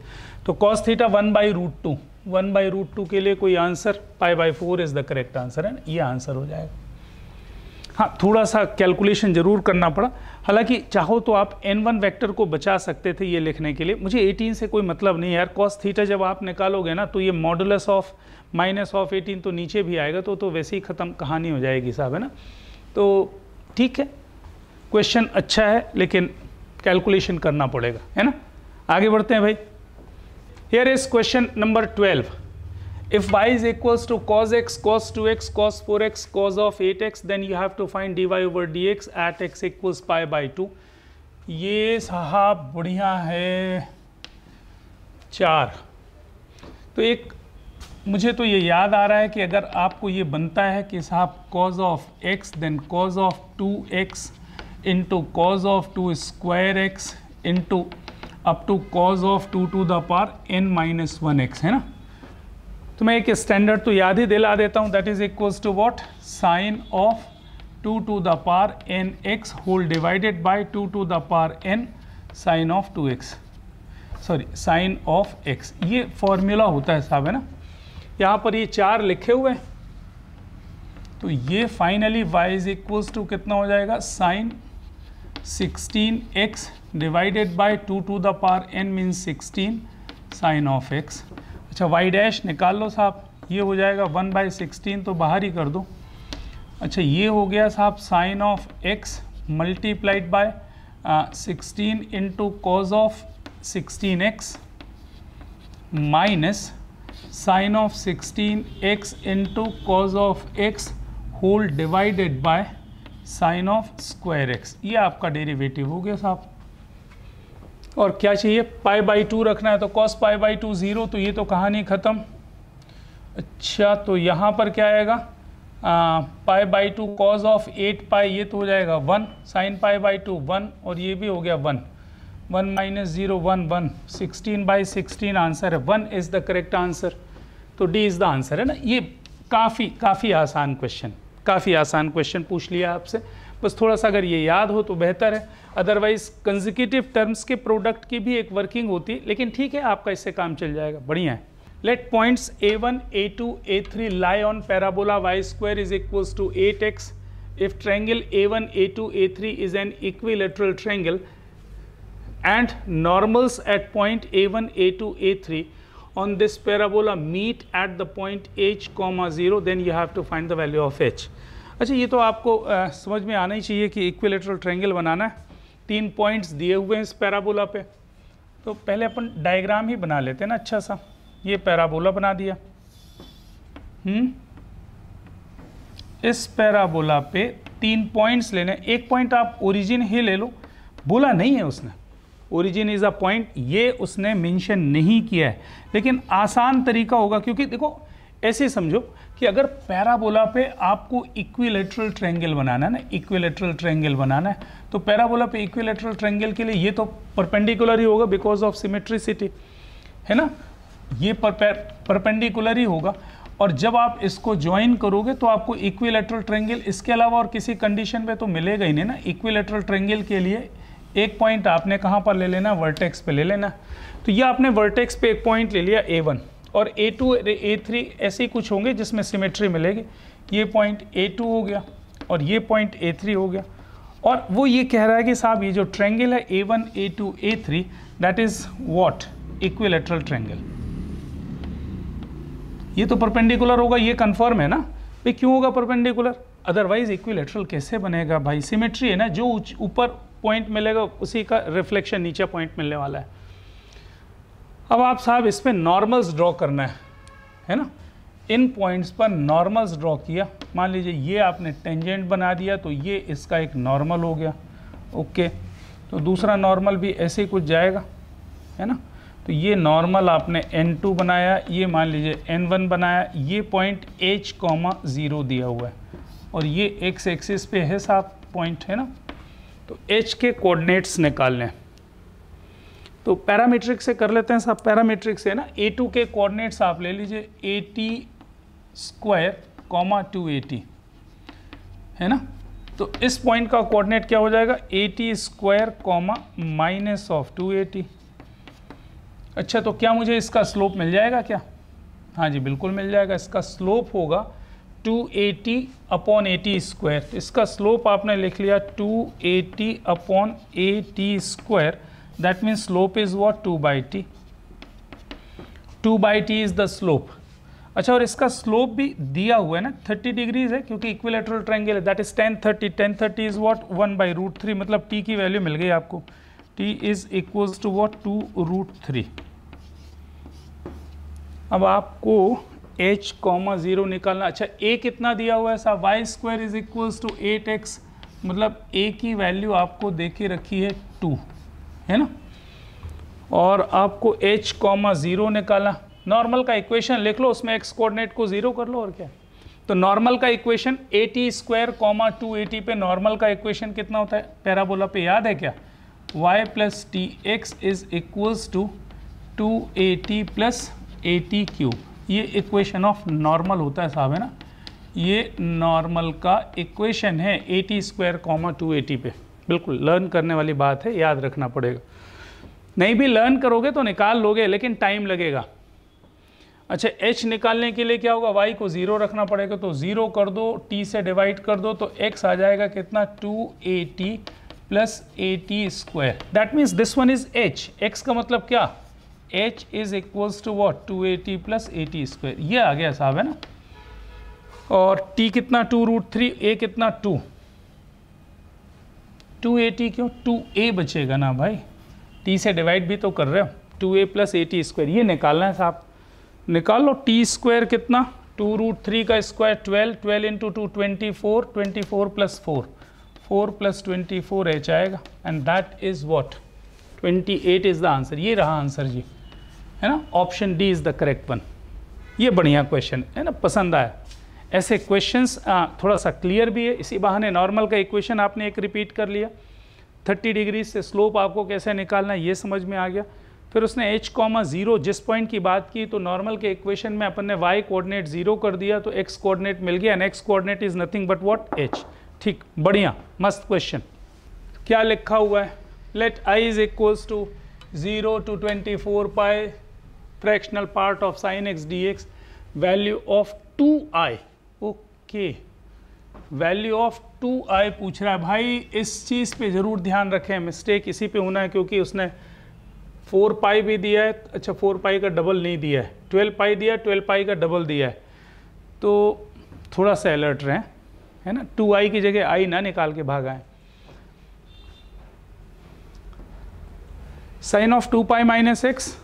तो cos थीटा 1/√2, 1/√2 के लिए कोई answer, π/4 is the correct answer है ना, ये आंसर हो जाएगा। हाँ, थोड़ा सा कैलकुलेशन ज़रूर करना पड़ा, हालांकि चाहो तो आप n1 वेक्टर को बचा सकते थे ये लिखने के लिए। मुझे 18 से कोई मतलब नहीं है यार, cos थीटा जब आप निकालोगे ना तो ये मॉडुलस ऑफ -18 तो नीचे भी आएगा, तो वैसे ही ख़त्म कहानी हो जाएगी साहब, है ना। तो ठीक है, क्वेश्चन अच्छा है लेकिन कैलकुलेशन करना पड़ेगा, है ना। आगे बढ़ते हैं भाई। Here is question number 12. If y is equals to cos x, cos 2x, cos 4x, cos of 8x, then you have to find dy/dx at x equals π/2. ये साहब बढ़िया है 4। तो एक मुझे तो ये याद आ रहा है कि अगर आपको ये बनता है कि साहब cos of x then cos of 2x into cos of 2² x into up to cos of 2 to the power n-1x, है ना। तो मैं एक स्टैंडर्ड तो याद ही दिला देता हूँ, that is equals to what, sine of 2 to the power nx whole divided by 2 to the power n sine of 2x, sorry sine of x। ये फॉर्मूला होता है साहब, है ना। यहाँ पर ये 4 लिखे हुए हैं, तो ये finally y is equals to कितना हो जाएगा, sine 16x divided by 2 to the power n means 16 sine of x। अच्छा y डैश निकाल लो साहब, ये हो जाएगा 1/16, तो बाहर ही कर दो। अच्छा ये हो गया साहब sine of x multiplied by 16 into cos of 16x minus sine of 16x into cos of x whole divided by sine of square x। ये आपका डेरिवेटिव हो गया साहब। और क्या चाहिए, π/2 रखना है, तो cos π/2 0, तो ये तो कहानी ख़त्म। अच्छा तो यहाँ पर क्या आएगा, π/2 cos ऑफ 8π, ये तो हो जाएगा 1, साइन π/2 1, और ये भी हो गया 1, 1 - 0 1 1, 16/16 आंसर है, 1 इज़ द करेक्ट आंसर। तो डी इज़ द आंसर, है ना। ये काफ़ी आसान क्वेश्चन, काफ़ी आसान क्वेश्चन पूछ लिया आपसे, बस थोड़ा सा अगर ये याद हो तो बेहतर है, अदरवाइज कंसेक्यूटिव टर्म्स के प्रोडक्ट की भी एक वर्किंग होती है, लेकिन ठीक है आपका इससे काम चल जाएगा, बढ़िया है। Let points a1 a2 a3 lie on parabola y² is equals to 8x if triangle a1 a2 a3 is an equilateral triangle and normals at point a1 a2 a3 on this parabola meet at the point h, 0, then you have to find the value of h। अच्छा ये तो आपको समझ में आना ही चाहिए कि equilateral triangle बनाना है, 3 पॉइंट्स दिए हुए हैं इस पैराबोला पे। तो पहले अपन डायग्राम ही बना लेते हैं ना अच्छा सा। ये पैराबोला बना दिया, इस पैराबोला पे 3 पॉइंट्स लेने, एक पॉइंट आप ओरिजिन ही ले लो, बोला नहीं है उसने ओरिजिन इज अ पॉइंट, ये उसने मेंशन नहीं किया है, लेकिन आसान तरीका होगा, क्योंकि देखो ऐसे समझो कि अगर पैराबोला पे आपको इक्विलैटरल ट्रायंगल बनाना है ना, इक्विलैटरल ट्रायंगल बनाना है, तो पैराबोला पे इक्विलैटरल ट्रायंगल के लिए ये तो परपेंडिकुलर ही होगा बिकॉज ऑफ सिमेट्रिसिटी, है ना। ये परपेंडिकुलर ही होगा, और जब आप इसको ज्वाइन करोगे तो आपको इक्विलैटरल ट्रायंगल इसके अलावा और किसी कंडीशन पे तो मिलेगा ही नहीं ना। इक्विलैटरल ट्रायंगल के लिए एक पॉइंट आपने कहाँ पर ले लेना, वर्टेक्स पे ले लेना। तो ये आपने वर्टेक्स पे एक पॉइंट ले लिया a1, और a2 a3 ऐसे ही कुछ होंगे जिसमें सिमेट्री मिलेगी। ये पॉइंट a2 हो गया और ये पॉइंट a3 हो गया, और वो ये कह रहा है कि साहब ये जो ट्रायंगल है a1 a2 a3 that is what, equilateral triangle. ये तो परपेंडिकुलर होगा, ये कंफर्म है ना भाई। क्यों होगा परपेंडिकुलर, अदरवाइज इक्विलैटरल कैसे बनेगा भाई, सिमेट्री है ना, जो ऊपर पॉइंट मिलेगा उसी का रिफ्लेक्शन नीचे पॉइंट मिलने वाला है। अब आप साहब इस पर नॉर्मल्स ड्रॉ करना है ना। इन पॉइंट्स पर नॉर्मल्स ड्रॉ किया, मान लीजिए ये आपने टेंजेंट बना दिया, तो ये इसका एक नॉर्मल हो गया, ओके। तो दूसरा नॉर्मल भी ऐसे ही कुछ जाएगा, है ना। तो ये नॉर्मल आपने n2 बनाया, ये मान लीजिए n1 बनाया, ये पॉइंट h, 0 दिया हुआ है और ये x एक्सिस पे है साहब पॉइंट, है ना। तो h के कोऑर्डिनेट्स निकालने हैं, तो पैरामीट्रिक से कर लेते हैं साहब। पैरामीट्रिक से ना a2 के कोऑर्डिनेट्स आप ले लीजिए, at² 2at, है ना। तो इस पॉइंट का कोऑर्डिनेट क्या हो जाएगा, at² -2at। अच्छा, तो क्या मुझे इसका स्लोप मिल जाएगा क्या? हाँ जी, बिल्कुल मिल जाएगा। इसका स्लोप होगा 280/at²। तो इसका स्लोप आपने लिख लिया 280/at²। That means slope is what, 2/t। 2/t is the slope. अच्छा, और इसका स्लोप भी दिया हुआ है ना, 30 डिग्रीज है क्योंकि इक्विलैटरल ट्रायंगल है। That is tan 30। tan 30 is what, 1/√3, मतलब t की वैल्यू मिल गई आपको। t is equals to what, 2√3। अब आपको h, 0 निकालना। अच्छा, a कितना दिया हुआ है साहब, y² is equals to 8x, मतलब a की वैल्यू आपको दे के रखी है 2, है ना। और आपको h, 0 निकालना। नॉर्मल का इक्वेशन लिख लो, उसमें x कोऑर्डिनेट को 0 कर लो और क्या। तो नॉर्मल का इक्वेशन at², 2at पे नॉर्मल का इक्वेशन कितना होता है, पैराबोला पे याद है क्या, y + tx is equals to 2at + at³। ये इक्वेशन ऑफ नॉर्मल होता है साहब, है ना। ये नॉर्मल का इक्वेशन है at², 2at पे। बिल्कुल लर्न करने वाली बात है, याद रखना पड़ेगा। नहीं भी लर्न करोगे तो निकाल लोगे, लेकिन टाइम लगेगा। अच्छा, h निकालने के लिए क्या होगा, y को 0 रखना पड़ेगा, तो 0 कर दो, t से डिवाइड कर दो, तो x आ जाएगा कितना, 2at + at²। That means this one is h। x का मतलब क्या, h is equals to what, 2at + at²। ये आ गया साहब, है ना। और t कितना, 2√3, a कितना 2, 2at क्यों, 2a बचेगा ना भाई, t से डिवाइड भी तो कर रहे हो, 2a + at²। ये निकालना है साहब, निकाल लो। t² कितना, 2√3 का स्क्वायर 12, 12 × 2 24, 24 + 4, 4 + 24 h आएगा, and that is what, 28 is the answer. ये रहा आंसर जी, है ना। Option D is the correct one. ये बढ़िया क्वेश्चन है ना, पसंद आया। ऐसे क्वेश्चंस थोड़ा सा क्लियर भी है, इसी बहाने नॉर्मल का इक्वेशन आपने एक रिपीट कर लिया, 30 डिग्री से स्लोप आपको कैसे निकालना है ये समझ में आ गया। फिर उसने h, 0 जिस पॉइंट की बात की, तो नॉर्मल के इक्वेशन में अपन ने y कोऑर्डिनेट 0 कर दिया, तो x कोऑर्डिनेट मिल गया, and x coordinate is nothing but what, h। ठीक, बढ़िया, मस्त क्वेश्चन। क्या लिखा हुआ है, let i is equals to 0 to 24 pi fractional part of sin x dx, value of 2i। Okay, value of 2i पूछ रहा है भाई। इस चीज़ पे ज़रूर ध्यान रखें, मिस्टेक इसी पे होना है, क्योंकि उसने 4 पाई भी दिया है। अच्छा, 4 पाई का डबल नहीं दिया है, 12 पाई दिया, 12 पाई का डबल दिया है, तो थोड़ा सा अलर्ट रहें, है ना। 2i की जगह i ना निकाल के भाग आए। Sine of 2 pi -x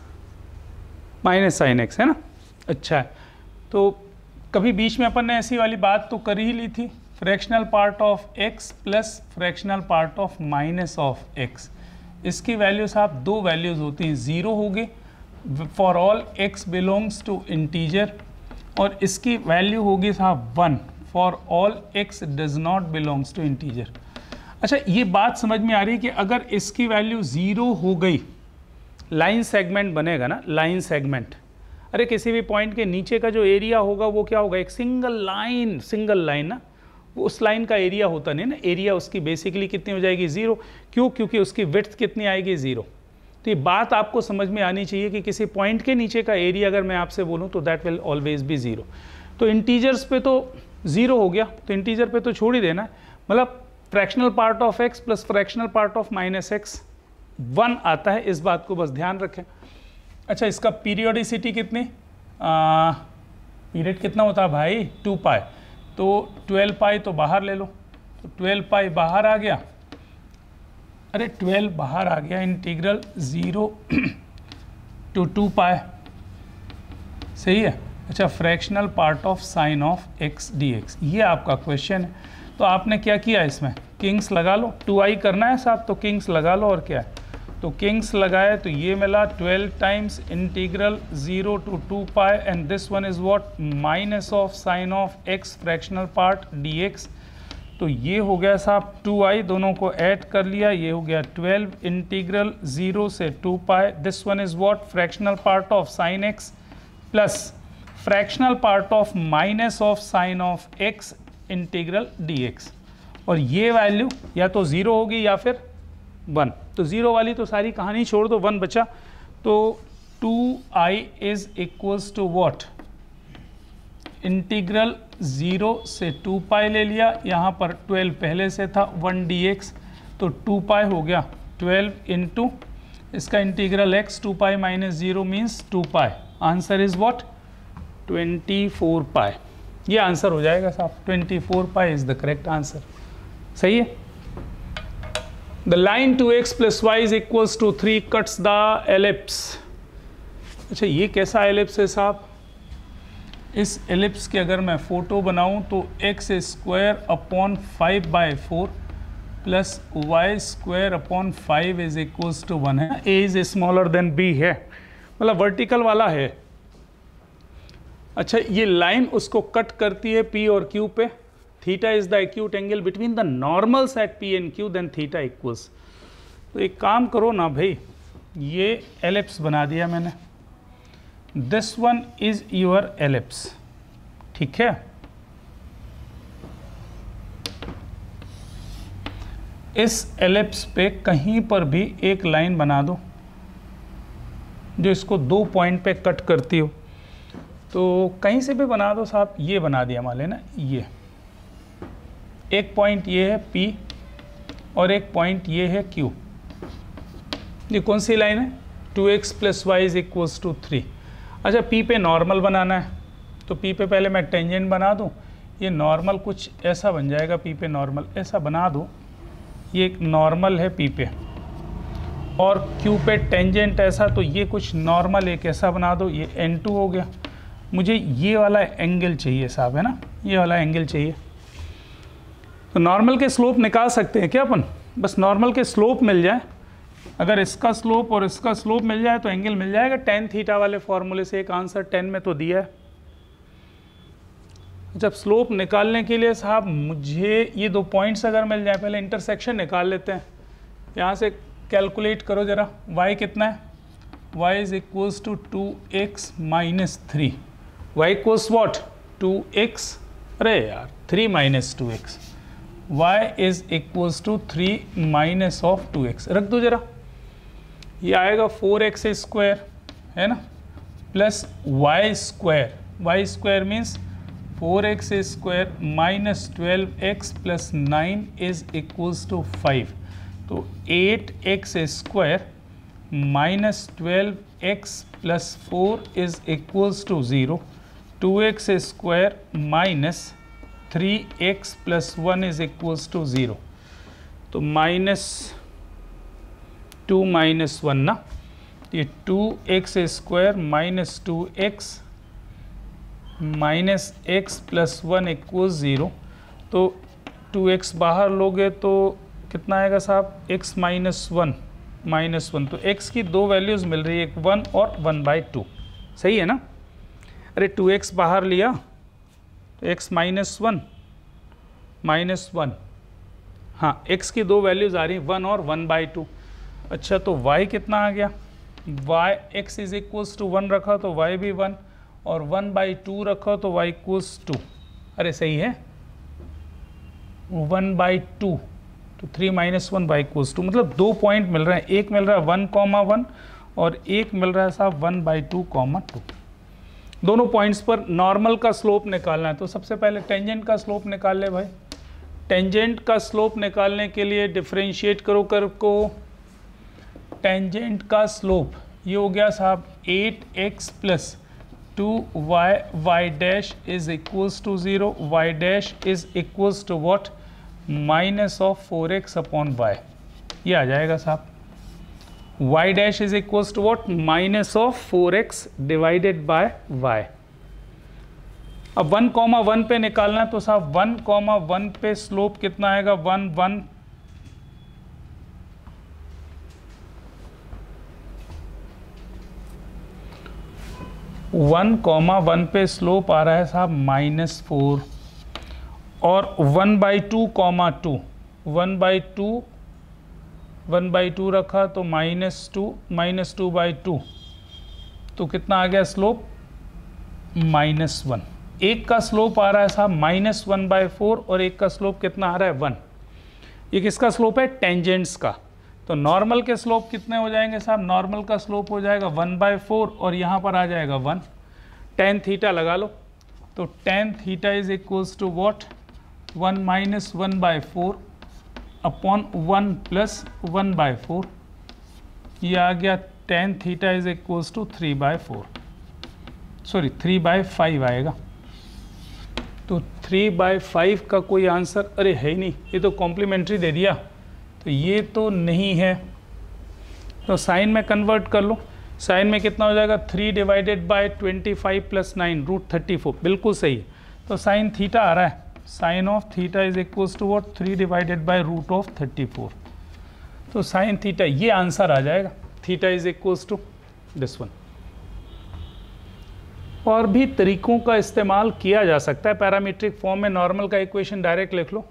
-sin x, है ना। अच्छा है, तो कभी बीच में अपन ने ऐसी वाली बात तो कर ही ली थी, fractional part of x plus fractional part of -x। इसकी वैल्यूज आप दो वैल्यूज होती हैं, 0 होगी for all x belongs to integer, और इसकी वैल्यू होगी साहब 1 for all x does not belongs to integer. अच्छा, ये बात समझ में आ रही है कि अगर इसकी वैल्यू 0 हो गई, लाइन सेगमेंट बनेगा ना, लाइन सेगमेंट। अरे किसी भी पॉइंट के नीचे का जो एरिया होगा वो क्या होगा, एक सिंगल लाइन ना, उस लाइन का एरिया होता नहीं ना, एरिया उसकी बेसिकली कितनी हो जाएगी, 0। क्यों, क्योंकि उसकी विड्थ कितनी आएगी, 0। तो ये बात आपको समझ में आनी चाहिए कि किसी पॉइंट के नीचे का एरिया अगर मैं आपसे बोलूँ तो दैट विल ऑलवेज बी 0। तो इंटीजर्स पे तो 0 हो गया, तो इंटीजर पे तो छोड़ ही देना है, मतलब fractional part of x plus fractional part of -x 1 आता है, इस बात को बस ध्यान रखें। अच्छा, इसका पीरियोडिसिटी कितनी, पीरियड कितना होता है भाई, 2 पाई, तो 12 पाई तो बाहर ले लो, तो 12 पाई बाहर आ गया। अरे 12 बाहर आ गया, इंटीग्रल 0 to 2 पाई, सही है। अच्छा, fractional part of sine of x dx, ये आपका क्वेश्चन है। तो आपने क्या किया, इसमें किंग्स लगा लो, 2i करना है साहब, तो किंग्स लगा लो, और क्या है, तो किंग्स लगाए तो ये मिला 12 times integral 0 to 2 pi and this one is what minus of sine of x fractional part dx। तो ये हो गया साहब 2i, दोनों को ऐड कर लिया, ये हो गया 12 इंटीग्रल 0 से 2 pi, this one is what fractional part of sine x plus fractional part of minus of sine of x integral dx। और ये वैल्यू या तो 0 होगी या फिर 1, तो 0 वाली तो सारी कहानी छोड़ दो, 1 बचा। तो 2i is equals to what, integral 0 से 2 पाई ले लिया, यहाँ पर 12 पहले से था 1 dx, तो 2 पाई हो गया 12 इंटू इसका इंटीग्रल x, 2 पाई माइनस 0 मीन्स 2 pi, answer is what 24 pi. ये आंसर हो जाएगा साहब, 24 pi is the correct answer. सही है। The line 2x plus y is equals to 3 cuts the ellipse. अच्छा ये कैसा एलिप्स है साहब, इस एलिप्स के अगर मैं फोटो बनाऊं तो x square upon 5/4 plus y square upon 5 is equals to 1 है। a is smaller than b है, मतलब वर्टिकल वाला है। अच्छा ये लाइन उसको कट करती है p और q पे, theta is the acute angle between the normals at p and q, then theta equals. तो एक काम करो ना भाई, ये एलिप्स बना दिया मैंने, this one is your ellipse, ठीक है। इस एलिप्स पे कहीं पर भी एक लाइन बना दो जो इसको 2 पॉइंट पे कट करती हो, तो कहीं से भी बना दो साहब। ये बना दिया मान लेना, ये एक पॉइंट ये है P और एक पॉइंट ये है Q। ये कौन सी लाइन है, 2x plus y is equals to 3। अच्छा P पे नॉर्मल बनाना है, तो P पे पहले मैं टेंजेंट बना दूँ, ये नॉर्मल कुछ ऐसा बन जाएगा, P पे नॉर्मल ऐसा बना दो, ये एक नॉर्मल है P पे, और Q पे टेंजेंट ऐसा, तो ये कुछ नॉर्मल एक ऐसा बना दो, ये N2 हो गया। मुझे ये वाला एंगल चाहिए साहब, है ना, ये वाला एंगल चाहिए। तो नॉर्मल के स्लोप निकाल सकते हैं क्या अपन, बस नॉर्मल के स्लोप मिल जाए, अगर इसका स्लोप और इसका स्लोप मिल जाए तो एंगल मिल जाएगा tan थीटा वाले फॉर्मूले से। एक आंसर 10 में तो दिया है। जब स्लोप निकालने के लिए साहब मुझे ये 2 पॉइंट्स अगर मिल जाए, पहले इंटरसेक्शन निकाल लेते हैं। यहाँ से कैलकुलेट करो ज़रा, y कितना है, y is equals to 2x minus 3, y equals what 2x, अरे यार 3 minus 2x, y is equals to 3 माइनस ऑफ 2x, रख दो जरा, ये आएगा 4x स्क्वायर, है ना, plus y square means 4x square minus 12x plus 9 is equals to 5, तो 8x square minus 12x plus 4 is equals to 0, 2x square minus 3x plus 1 is equals to 0, तो minus 2 minus 1 ना, ये 2x square minus 2x minus x plus 1 equals 0, तो 2x बाहर लोगे तो कितना आएगा साहब, x माइनस 1, तो x की 2 वैल्यूज़ मिल रही है, एक 1 और 1/2, सही है ना। अरे 2x बाहर लिया तो x माइनस 1, हाँ x की 2 वैल्यूज़ आ रही हैं 1 और 1/2। अच्छा तो y कितना आ गया, y x is equals to 1 रखा तो y भी 1, और 1/2 रखा तो y इक्वल्स 2, अरे सही है 1/2, तो 3 माइनस 1 y इक्वल्स 2, मतलब 2 पॉइंट मिल रहे हैं, एक मिल रहा है 1,1 और एक मिल रहा है साहब 1/2,2। दोनों पॉइंट्स पर नॉर्मल का स्लोप निकालना है, तो सबसे पहले टेंजेंट का स्लोप निकाल ले भाई। टेंजेंट का स्लोप निकालने के लिए डिफरेंशिएट करो कर को, टेंजेंट का स्लोप ये हो गया साहब 8x plus 2y, y dash is equals to 0, y dash is equals to what minus of 4x upon y, ये आ जाएगा साहब, y dash is equals to what minus of 4x divided by y। अब 1,1 पे निकालना है, तो साहब 1,1 पे स्लोप कितना आएगा, 1, 1, 1,1 पे स्लोप आ रहा है साहब -4 और 1/2, 2 1/2 रखा तो -2/2 तो कितना आ गया स्लोप -1। एक का स्लोप आ रहा है साहब -1/4 और एक का स्लोप कितना आ रहा है 1। ये किसका स्लोप है? टेंजेंट्स का। तो नॉर्मल के स्लोप कितने हो जाएंगे साहब? नॉर्मल का स्लोप हो जाएगा 1/4 और यहाँ पर आ जाएगा 1। tan थीटा लगा लो, तो tan theta is equals to what? 1 - 1/4 upon 1 + 1/4। ये आ गया tan theta is equals to 3/5 आएगा। तो 3/5 का कोई आंसर अरे है ही नहीं, ये तो कॉम्प्लीमेंट्री दे दिया, तो ये तो नहीं है। तो साइन में कन्वर्ट कर लो, साइन में कितना हो जाएगा? 3/25 + 9 √34, बिल्कुल सही है। तो साइन थीटा आ रहा है, sine of theta is equals to what? 3/√34। तो साइन थीटा ये आंसर आ जाएगा, theta is equals to this one. और भी तरीकों का इस्तेमाल किया जा सकता है, पैरामीट्रिक फॉर्म में नॉर्मल का इक्वेशन डायरेक्ट लिख लो,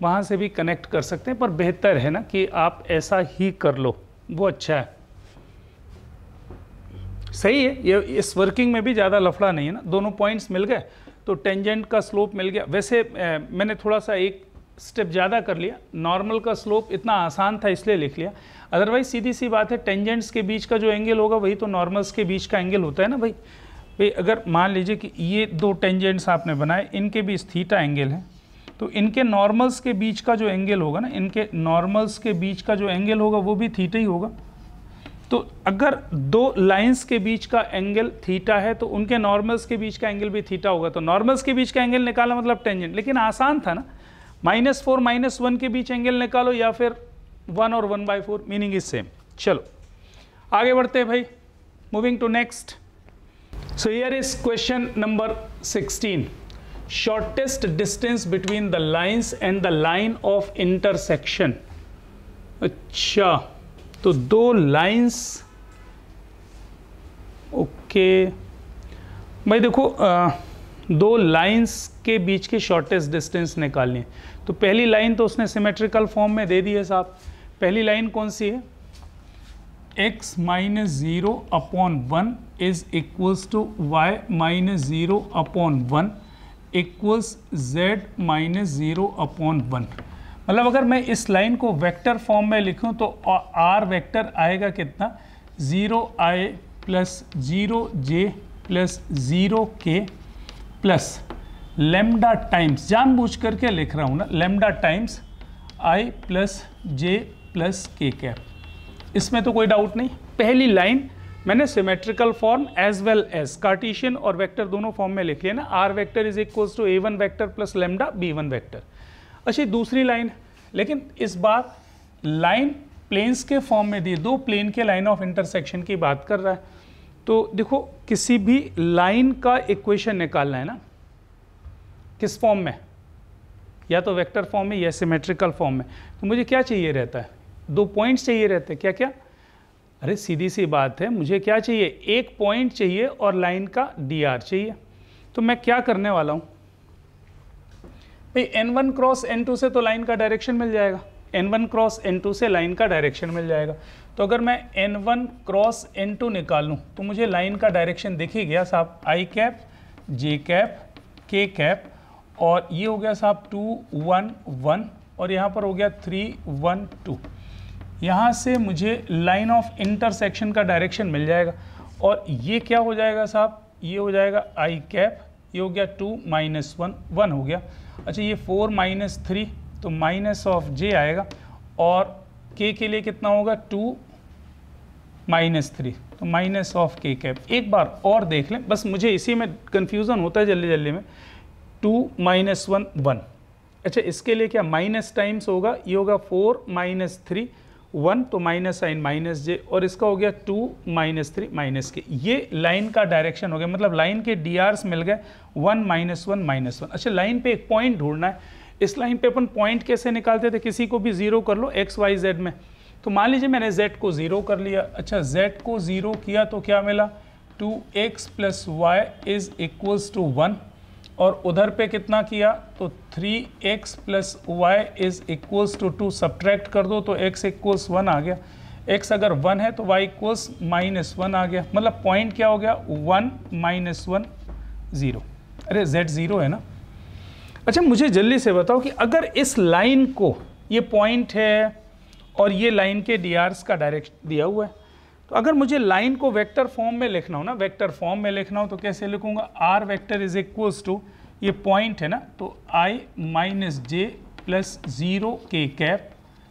वहाँ से भी कनेक्ट कर सकते हैं, पर बेहतर है ना कि आप ऐसा ही कर लो, वो अच्छा है। सही है, ये इस वर्किंग में भी ज़्यादा लफड़ा नहीं है ना, दोनों पॉइंट्स मिल गए तो टेंजेंट का स्लोप मिल गया। वैसे मैंने थोड़ा सा एक स्टेप ज़्यादा कर लिया, नॉर्मल का स्लोप इतना आसान था इसलिए लिख लिया, अदरवाइज सीधी सी बात है टेंजेंट्स के बीच का जो एंगल होगा वही तो नॉर्मल्स के बीच का एंगल होता है ना भाई। अगर मान लीजिए कि ये दो टेंजेंट्स आपने बनाए, इनके बीच थीटा एंगल है, तो इनके नॉर्मल्स के बीच का जो एंगल होगा ना, इनके नॉर्मल्स के बीच का जो एंगल होगा वो भी थीटा ही होगा। तो अगर दो लाइंस के बीच का एंगल थीटा है तो उनके नॉर्मल्स के बीच का एंगल भी थीटा होगा, तो नॉर्मल्स के बीच का एंगल निकाला मतलब टेंजेंट। लेकिन आसान था ना, -4 - 1 के बीच एंगल निकालो या फिर 1 और 1/4, मीनिंग इज सेम। चलो आगे बढ़ते हैं भाई, moving to next. So here is question number 16, shortest distance between the lines and the line of intersection. अच्छा, तो दो लाइंस, ओके भाई देखो, दो लाइंस के बीच की शॉर्टेस्ट डिस्टेंस निकालनी है। तो पहली लाइन तो उसने सिमेट्रिकल फॉर्म में दे दी है साहब। पहली लाइन कौन सी है? x - 0/1 is equals to y - 0/1 equals z - 0/1। मतलब अगर मैं इस लाइन को वेक्टर फॉर्म में लिखूं तो r वेक्टर आएगा कितना? 0i + 0j + 0k plus lambda times, जानबूझ करके लिख रहा हूँ ना, lambda times i + j + k cap. इसमें तो कोई डाउट नहीं। पहली लाइन मैंने symmetrical form as well as cartesian और वेक्टर दोनों फॉर्म में लिख लिया ना, r vector is equals to a1 vector plus lambda b1 vector. अच्छा, दूसरी लाइन, लेकिन इस बार लाइन प्लेन्स के फॉर्म में दी, दो प्लेन के लाइन ऑफ इंटरसेक्शन की बात कर रहा है। तो देखो, किसी भी लाइन का इक्वेशन निकालना है ना, किस फॉर्म में? या तो वेक्टर फॉर्म में या सिमेट्रिकल फॉर्म में। तो मुझे क्या चाहिए रहता है? दो पॉइंट्स चाहिए रहते हैं। क्या क्या? अरे सीधी सी बात है, मुझे क्या चाहिए? एक पॉइंट चाहिए और लाइन का dr चाहिए। तो मैं क्या करने वाला हूँ भाई, n1 क्रॉस n2 से तो लाइन का डायरेक्शन मिल जाएगा, n1 क्रॉस n2 से लाइन का डायरेक्शन मिल जाएगा। तो अगर मैं n1 क्रॉस n2 निकाल लूँ तो मुझे लाइन का डायरेक्शन दिख ही गया साहब, i cap, j cap, k cap, और ये हो गया साहब 2 1 1 और यहाँ पर हो गया 3 1 2। यहाँ से मुझे लाइन ऑफ इंटरसेक्शन का डायरेक्शन मिल जाएगा। और ये क्या हो जाएगा साहब? ये हो जाएगा i कैप, ये हो गया 2 - 1 1 हो गया। अच्छा, ये 4 - 3 तो माइनस ऑफ j आएगा, और k के लिए कितना होगा? 2 - 3 तो माइनस ऑफ k कैप। एक बार और देख लें, बस मुझे इसी में कन्फ्यूज़न होता है जल्दी जल्दी में। 2 - 1 1। अच्छा, इसके लिए क्या माइनस टाइम्स होगा? ये होगा 4 - 3 1 तो माइनस साइन माइनस j, और इसका हो गया 2 - 3 माइनस के। ये लाइन का डायरेक्शन हो गया, मतलब लाइन के drs मिल गए 1 - 1 - 1। अच्छा, लाइन पे एक पॉइंट ढूंढना है। इस लाइन पे अपन पॉइंट कैसे निकालते थे? किसी को भी जीरो कर लो x y z में। तो मान लीजिए मैंने z को ज़ीरो कर लिया। अच्छा, z को ज़ीरो किया तो क्या मिला? 2x plus y is equals to 1 और उधर पे कितना किया तो 3x plus y is equals to 2 subtract कर दो तो x इक्वल्स 1 आ गया। x अगर 1 है तो y इक्वल्स -1 आ गया। मतलब पॉइंट क्या हो गया 1 -1 0। अरे z 0 है ना। अच्छा मुझे जल्दी से बताओ कि अगर इस लाइन को, ये पॉइंट है और ये लाइन के drs का डायरेक्शन दिया हुआ है, तो अगर मुझे लाइन को वेक्टर फॉर्म में लिखना हो ना, वेक्टर फॉर्म में लिखना हो तो कैसे लिखूंगा, r vector is equals to, ये पॉइंट है ना तो i minus j plus 0 k cap,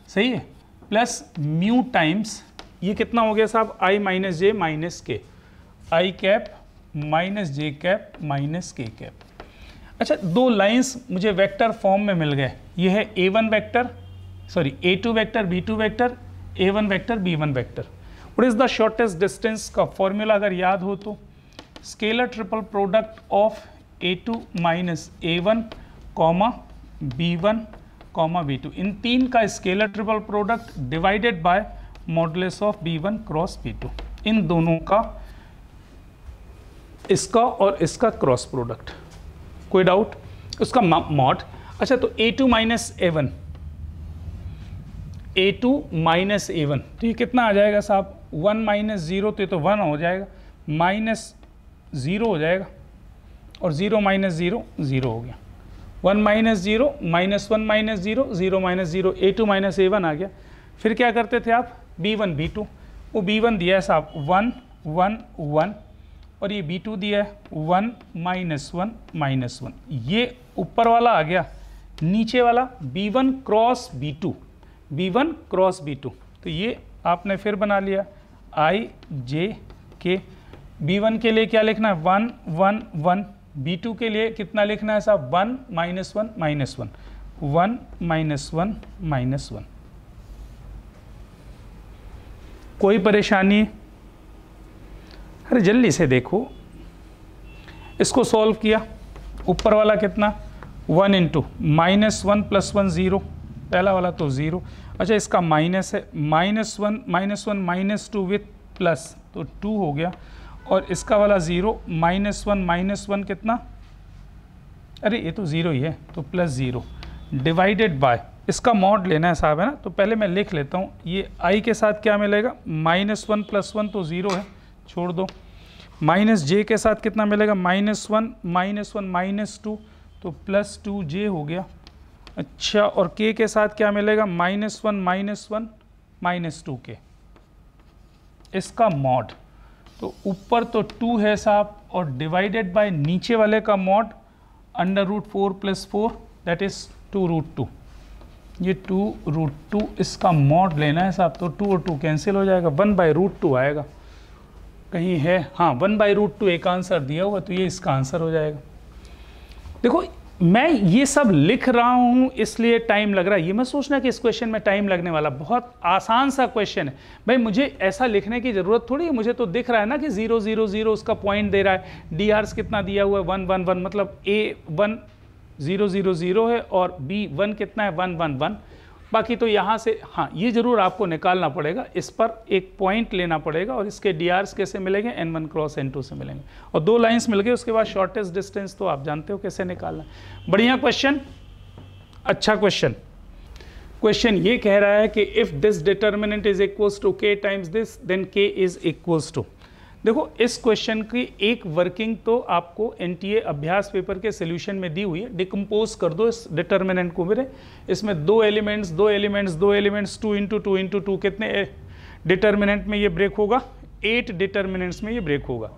सही है, प्लस म्यू टाइम्स ये कितना हो गया साहब i माइनस जे माइनस के, i cap minus J cap minus के कैप। अच्छा दो लाइंस मुझे वेक्टर फॉर्म में मिल गए, ये है a1 vector, sorry a2 vector, b2 vector, a1 vector, b1 vector. What is the shortest distance का फॉर्मूला अगर याद हो तो scalar triple product of a2 minus a1 comma b1 comma b2, इन तीन का scalar triple product divided by modulus of b1 cross b2, इन दोनों का, इसका और इसका क्रॉस प्रोडक्ट। कोई डाउट? उसका मॉड। अच्छा तो a2 minus a1, a2 minus a1 तो ये कितना आ जाएगा साहब 1 माइनस 0 तो ये तो 1 हो जाएगा, माइनस 0 हो जाएगा और 0 माइनस 0 0 हो गया, 1 minus 0 minus 1 minus 0 0 minus 0, a2 minus a1 आ गया। फिर क्या करते थे आप b1 b2, वो b1 दिया है साहब 1 1 1 और ये b2 दिया है 1 माइनस 1 माइनस 1, ये ऊपर वाला आ गया, नीचे वाला b1 cross b2, b1 cross b2, तो ये आपने फिर बना लिया i j k। b1 के लिए क्या लिखना है 1 1 1, b2 के लिए कितना लिखना है साहब 1 माइनस 1 माइनस 1, 1 माइनस 1 माइनस 1। कोई परेशानी? अरे जल्दी से देखो, इसको सॉल्व किया, ऊपर वाला कितना 1 इंटू माइनस 1 प्लस 1 0, पहला वाला तो 0। अच्छा इसका माइनस है, माइनस 1 माइनस 2 विथ प्लस तो 2 हो गया, और इसका वाला 0 माइनस 1 कितना, अरे ये तो 0 ही है तो प्लस 0 डिवाइडेड बाय, इसका मॉड लेना है साहब है ना, तो पहले मैं लिख लेता हूँ, ये i के साथ क्या मिलेगा -1 प्लस 1 तो 0 है, छोड़ दो, माइनस j के साथ कितना मिलेगा -1 माइनस 2 तो प्लस 2j हो गया। अच्छा और k के साथ क्या मिलेगा -1 माइनस 2k, इसका मॉड, तो ऊपर तो 2 है साहब और डिवाइडेड बाय नीचे वाले का मॉड √4 + 4 दैट इज 2√2, ये 2√2 इसका मॉड लेना है साहब, तो 2 और 2 कैंसिल हो जाएगा, 1/√2 आएगा, कहीं है हाँ 1/√2 एक आंसर दिया हुआ, तो ये इसका आंसर हो जाएगा। देखो मैं ये सब लिख रहा हूँ इसलिए टाइम लग रहा है, ये मत सोचना कि इस क्वेश्चन में टाइम लगने वाला, बहुत आसान सा क्वेश्चन है भाई, मुझे ऐसा लिखने की ज़रूरत थोड़ी है, मुझे तो दिख रहा है ना कि 0 0 0 उसका पॉइंट दे रहा है, DRs कितना दिया हुआ है 1 1 1, मतलब A1 0 0 0 है और B1 कितना है 1 1 1, बाकी तो यहाँ से हाँ ये ज़रूर आपको निकालना पड़ेगा, इस पर एक पॉइंट लेना पड़ेगा और इसके DRs कैसे मिलेंगे n1 क्रॉस n2 से मिलेंगे, और 2 लाइंस मिल गए, उसके बाद शॉर्टेस्ट डिस्टेंस तो आप जानते हो कैसे निकालना। बढ़िया क्वेश्चन, अच्छा क्वेश्चन ये कह रहा है कि if this determinant is equals to k times this then k is equals to. देखो इस क्वेश्चन की एक वर्किंग तो आपको NTA अभ्यास पेपर के सोल्यूशन में दी हुई है, डिकम्पोज कर दो इस डिटर्मिनेंट को मेरे, इसमें 2 एलिमेंट्स 2 इंटू 2 इंटू 2 कितने डिटर्मिनेंट में ये ब्रेक होगा, 8 डिटर्मिनेंट्स में ये ब्रेक होगा,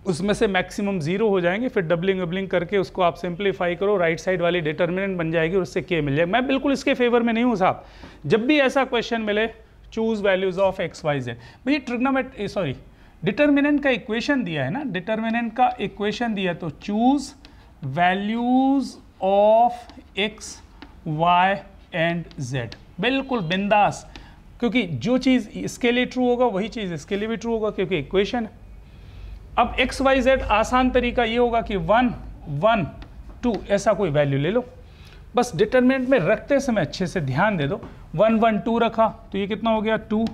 उसमें से मैक्सिमम 0 हो जाएंगे, फिर डबलिंग करके उसको आप सिंप्लीफाई करो, राइट साइड वाली डिटर्मिनेंट बन जाएगी और उससे k मिल जाएगा। मैं बिल्कुल इसके फेवर में नहीं हूँ साहब, जब भी ऐसा क्वेश्चन मिले चूज वैल्यूज ऑफ XYZ, भाई ट्रिग्नोमेट्री सॉरी डिटर्मिनेंट का इक्वेशन दिया है ना, डिटर्मिनेंट का इक्वेशन दिया तो choose values of x y and z, बिल्कुल बिंदास, क्योंकि जो चीज़ इसके लिए ट्रू होगा वही चीज़ इसके लिए भी ट्रू होगा क्योंकि इक्वेशन है। अब XYZ आसान तरीका ये होगा कि 1 1 2 ऐसा कोई वैल्यू ले लो, बस डिटर्मिनेंट में रखते समय अच्छे से ध्यान दे दो, 1 1 2 रखा तो ये कितना हो गया 2,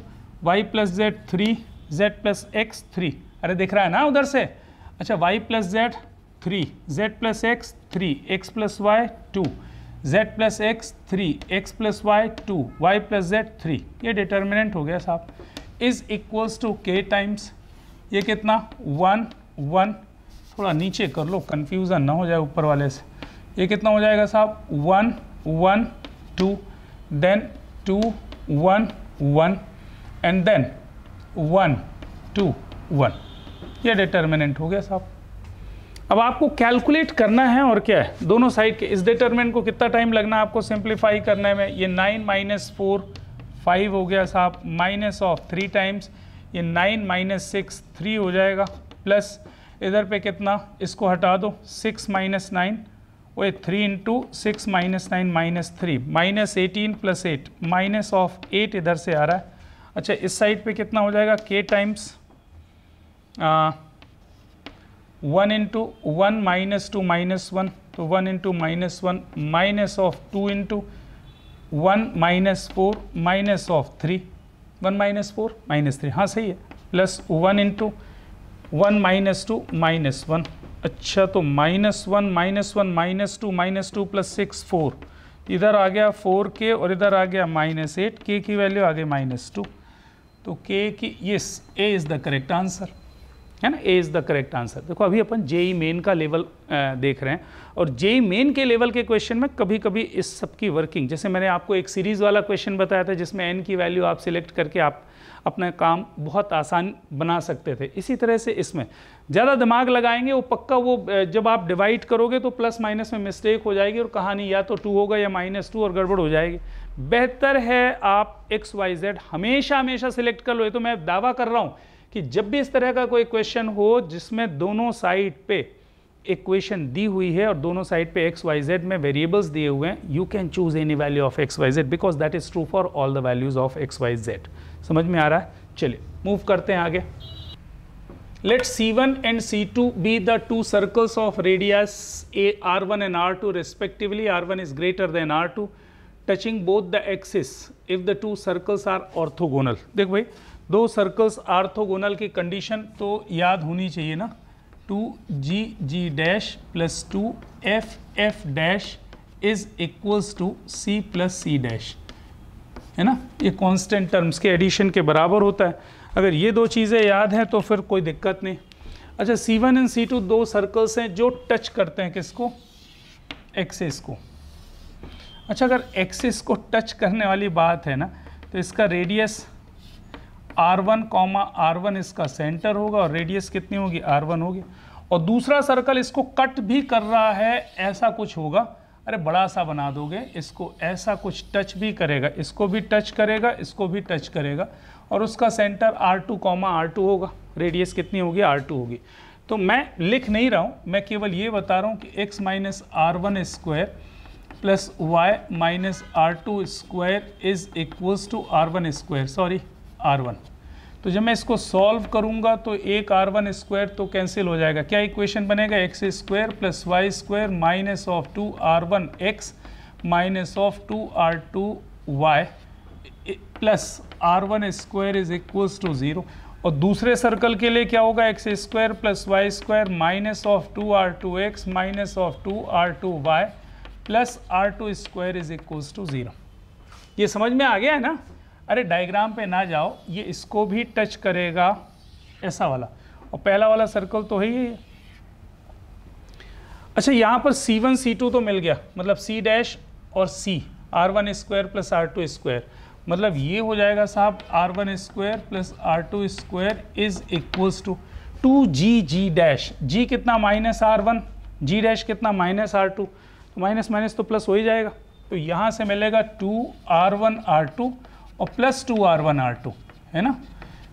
y + z 3, z + x 3, अरे दिख रहा है ना उधर से। अच्छा y plus z 3, z plus x 3, x plus y 2, z plus x 3, x plus y 2, y plus z 3, ये डिटर्मिनेंट हो गया साहब। Is equals to k times ये कितना 1 1, थोड़ा नीचे कर लो कंफ्यूजन ना हो जाए ऊपर वाले से। ये कितना हो जाएगा साहब 1 1 2, देन 2 1 1 एंड देन 1 2 1, ये डिटर्मिनेंट हो गया साहब। अब आपको कैलकुलेट करना है और क्या है, दोनों साइड के इस डिटर्मिनेंट को कितना टाइम लगना है आपको सिंप्लीफाई करने में। ये 9 माइनस 4 5 हो गया साहब, माइनस ऑफ 3 टाइम्स ये 9 माइनस 6 3 हो जाएगा, प्लस इधर पे कितना, इसको हटा दो 6 माइनस 9 वो 3 into 6 minus 9 minus 3, minus 18 plus 8, minus of 8 इधर से आ रहा है। अच्छा इस साइड पे कितना हो जाएगा k times 1 into 1 minus 2 minus 1, तो 1 into minus 1 minus of 2 into 1 minus 4 minus of 3, 1 minus 4 minus 3, हाँ सही है, प्लस 1 इंटू 1 माइनस 2 माइनस 1। अच्छा तो माइनस 1 माइनस 1 माइनस 2 प्लस 6 4, इधर आ गया 4k और इधर आ गया माइनस 8, k की वैल्यू आ गई माइनस 2, तो k की yes a is the correct answer है ना, a is the correct answer. देखो अभी अपन जेई मेन का लेवल देख रहे हैं और जेई मेन के लेवल के क्वेश्चन में कभी कभी इस सब की वर्किंग, जैसे मैंने आपको एक सीरीज़ वाला क्वेश्चन बताया था जिसमें n की वैल्यू आप सिलेक्ट करके आप अपना काम बहुत आसान बना सकते थे, इसी तरह से इसमें ज़्यादा दिमाग लगाएंगे वो पक्का वो जब आप डिवाइड करोगे तो प्लस माइनस में मिस्टेक हो जाएगी और कहानी या तो 2 होगा या -2 और गड़बड़ हो जाएगी। बेहतर है आप x y z हमेशा हमेशा सिलेक्ट कर लो। ये तो मैं दावा कर रहा हूँ कि जब भी इस तरह का कोई क्वेश्चन हो जिसमें दोनों साइड पे इक्वेशन दी हुई है और दोनों साइड पे x y z में वेरिएबल्स दिए हुए हैं, you can choose any value of x y z because that is true for all the values of x y z। समझ में आ रहा है? चलिए मूव करते हैं आगे। Let C1 and C2 be the two circles of radius R1 and R2 respectively. R1 is greater than R2 touching both the axis if the two circles are orthogonal. देख भाई दो सर्कल्स ऑर्थोगोनल की condition तो याद होनी चाहिए ना, 2g dash plus 2f dash is equals to c plus c dash, है ना, ये कांस्टेंट टर्म्स के एडिशन के बराबर होता है। अगर ये दो चीज़ें याद हैं तो फिर कोई दिक्कत नहीं। अच्छा C1 एंड C2 दो सर्कल्स हैं जो टच करते हैं किसको, एक्सिस को। अच्छा अगर एक्सिस को टच करने वाली बात है ना तो इसका रेडियस R1 R1 इसका सेंटर होगा और रेडियस कितनी होगी R1 होगी, और दूसरा सर्कल इसको कट भी कर रहा है, ऐसा कुछ होगा, अरे बड़ा सा बना दोगे इसको, ऐसा कुछ टच भी करेगा, इसको भी टच करेगा, इसको भी टच करेगा और उसका सेंटर R2 R2 होगा, रेडियस कितनी होगी R2 होगी। तो मैं लिख नहीं रहा हूँ, मैं केवल ये बता रहा हूँ कि x minus R1 square plus y minus R2 square is equals to R1 square, sorry R1। तो जब मैं इसको सॉल्व करूंगा तो एक R1 स्क्वायर तो कैंसिल हो जाएगा, क्या इक्वेशन बनेगा x square plus y square minus of 2R1x minus of 2R2y plus R1 square is equals to 0। और दूसरे सर्कल के लिए क्या होगा, x square plus y square minus of 2R2x minus of 2R2y plus R2 square is equals to 0। ये समझ में आ गया है ना? अरे डायग्राम पे ना जाओ, ये इसको भी टच करेगा ऐसा वाला, और पहला वाला सर्कल तो है ही है। अच्छा यहाँ पर C1 C2 तो मिल गया, मतलब C डैश और C R1 square plus R2 square, मतलब ये हो जाएगा साहब R1 square plus R2 square is equals to 2g dash, g कितना माइनस R1, g डैश कितना माइनस R2, तो माइनस माइनस तो प्लस हो ही जाएगा, तो यहाँ से मिलेगा 2R1 R2 और प्लस 2R1 R2, है ना।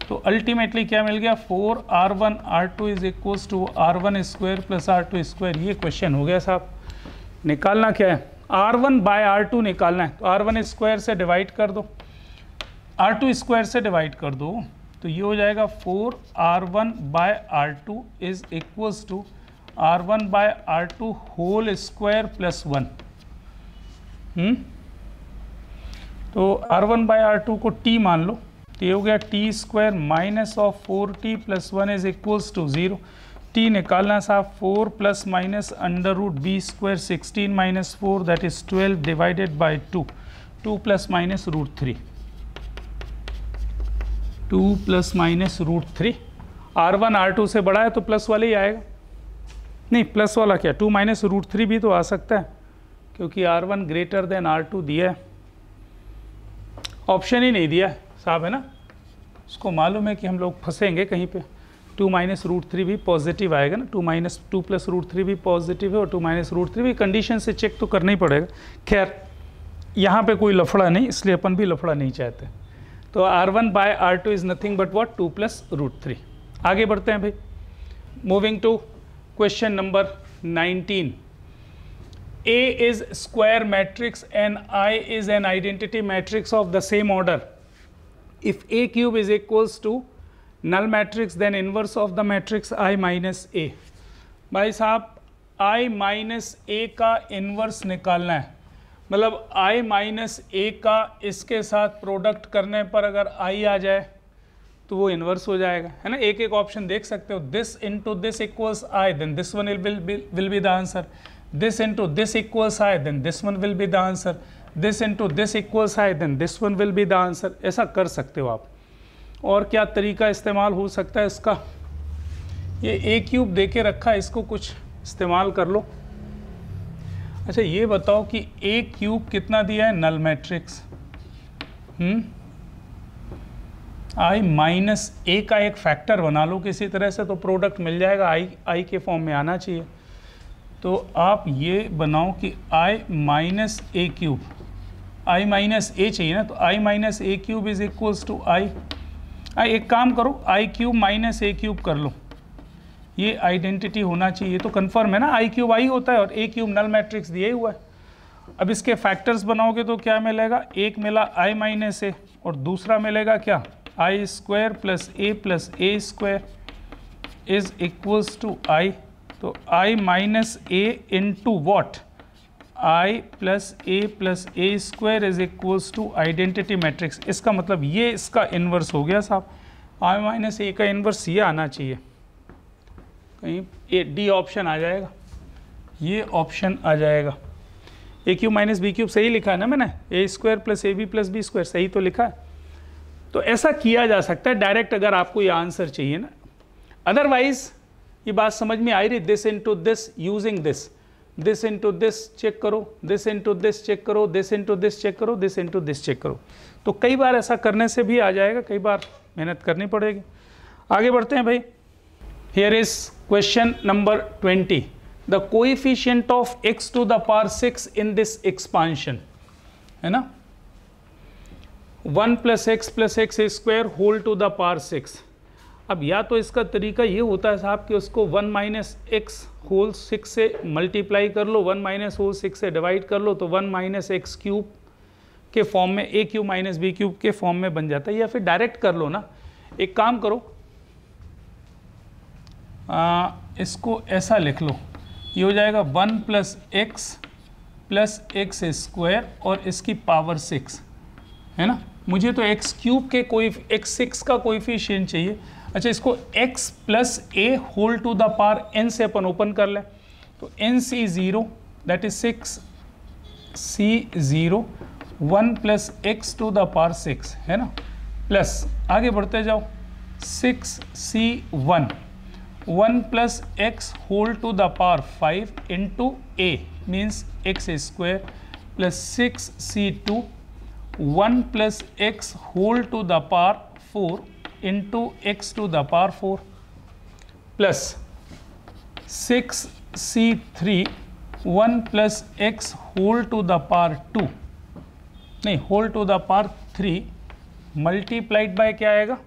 तो अल्टीमेटली क्या मिल गया, 4R1 R2 is equals to R1 square plus R2 square. ये क्वेश्चन हो गया साहब। निकालना क्या है, R1 बाय R2 निकालना है, तो R1 स्क्वायर से डिवाइड कर दो, R2 स्क्वायर से डिवाइड कर दो, तो ये हो जाएगा 4R1 by R2 is equals to R1 by R2 whole square plus 1। तो R1 बाय R2 को T मान लो, तो ये हो गया t square minus of 4t plus 1 is equals to 0। T निकालना साहब 4 plus minus under root b square 16 minus 4 that is 12 divided by 2, 2 plus minus root 3, 2 plus minus root 3। R1 R2 से बड़ा है तो प्लस वाले ही आएगा, नहीं प्लस वाला क्या, 2 माइनस रूट 3 भी तो आ सकता है क्योंकि R1 ग्रेटर देन R2 दिया है, ऑप्शन ही नहीं दिया है साहब, है ना। उसको मालूम है कि हम लोग फंसेंगे कहीं पे। 2 माइनस रूट 3 भी पॉजिटिव आएगा ना, 2 प्लस रूट 3 भी पॉजिटिव है और 2 माइनस रूट 3 भी कंडीशन से चेक तो करना ही पड़ेगा। खैर यहाँ पे कोई लफड़ा नहीं, इसलिए अपन भी लफड़ा नहीं चाहते। तो R1 by R2 is nothing but what, 2 plus root 3। आगे बढ़ते हैं भाई, moving to question number 19। A is square matrix and I is an identity matrix of the same order. If A cube is equals to null matrix, then inverse of the matrix I minus A। भाई साहब I minus A का inverse निकालना है, मतलब I minus A का इसके साथ product करने पर अगर I आ जाए तो वो इन्वर्स हो जाएगा, है ना। एक एक ऑप्शन देख सकते हो, this into this equals I, then this one will be the answer. This into this equals I, then this one will be the answer. This into this equals I, then this one will be the answer. ऐसा कर सकते हो आप। और क्या तरीका इस्तेमाल हो सकता है इसका, ये A क्यूब दे के रखा है, इसको कुछ इस्तेमाल कर लो। अच्छा ये बताओ कि A क्यूब कितना दिया है, null matrix. I minus A का एक फैक्टर बना लो किसी तरह से, तो प्रोडक्ट मिल जाएगा, I के फॉर्म में आना चाहिए। तो आप ये बनाओ कि I minus A cube, I minus A चाहिए ना, तो I minus A cube is equals to I। एक काम करो, I cube minus A cube कर लो, ये आइडेंटिटी होना चाहिए। तो कंफर्म है ना, I क्यूब I होता है और ए क्यूब नल मैट्रिक्स दिया हुआ है। अब इसके फैक्टर्स बनाओगे तो क्या मिलेगा, एक मिला I माइनस ए और दूसरा मिलेगा क्या, I square plus A square is equals to I। तो I minus A into what, I plus A square is equals to identity matrix. इसका मतलब ये इसका इन्वर्स हो गया साहब, I माइनस ए का इन्वर्स ये आना चाहिए, कहीं ए डी ऑप्शन आ जाएगा, ये ऑप्शन आ जाएगा। A cube minus b cube सही लिखा है ना मैंने, a square plus a b plus b square सही तो लिखा है। तो ऐसा किया जा सकता है डायरेक्ट, अगर आपको ये आंसर चाहिए ना। अदरवाइज ये बात समझ में आई रही, this into this using this into this check करो, दिस इंटू दिस चेक करो, दिस इंटू दिस चेक करो, दिस इंटू दिस चेक करो। तो कई बार ऐसा करने से भी आ जाएगा, कई बार मेहनत करनी पड़ेगी। आगे बढ़ते हैं भाई, here is question number 20। The coefficient of x to the power 6 in this expansion, है ना, 1 plus x square whole to the power 6। अब या तो इसका तरीका ये होता है साहब कि उसको 1 माइनस एक्स होल 6 से मल्टीप्लाई कर लो, 1 माइनस होल 6 से डिवाइड कर लो, तो 1 माइनस एक्स क्यूब के फॉर्म में, ए क्यूब माइनस बी क्यूब के फॉर्म में बन जाता है। या फिर डायरेक्ट कर लो ना, एक काम करो, इसको ऐसा लिख लो, ये हो जाएगा 1 प्लस एक्स स्क्वायर और इसकी पावर 6, है ना। मुझे तो एक्स क्यूब के कोई x6 का कोएफिशिएंट चाहिए। अच्छा इसको x plus A whole to the power n से अपन ओपन कर लें, तो nc0 that is 6c0 1 plus x to the power 6, है ना, प्लस आगे बढ़ते जाओ 6c1 1 plus x whole to the power 5 into A means x square plus 6c2 1 plus x whole to the power 4 into x to the power 4 plus 6c3 1 plus x whole to the power 2 नहीं whole to the power 3 multiplied by क्या आएगा,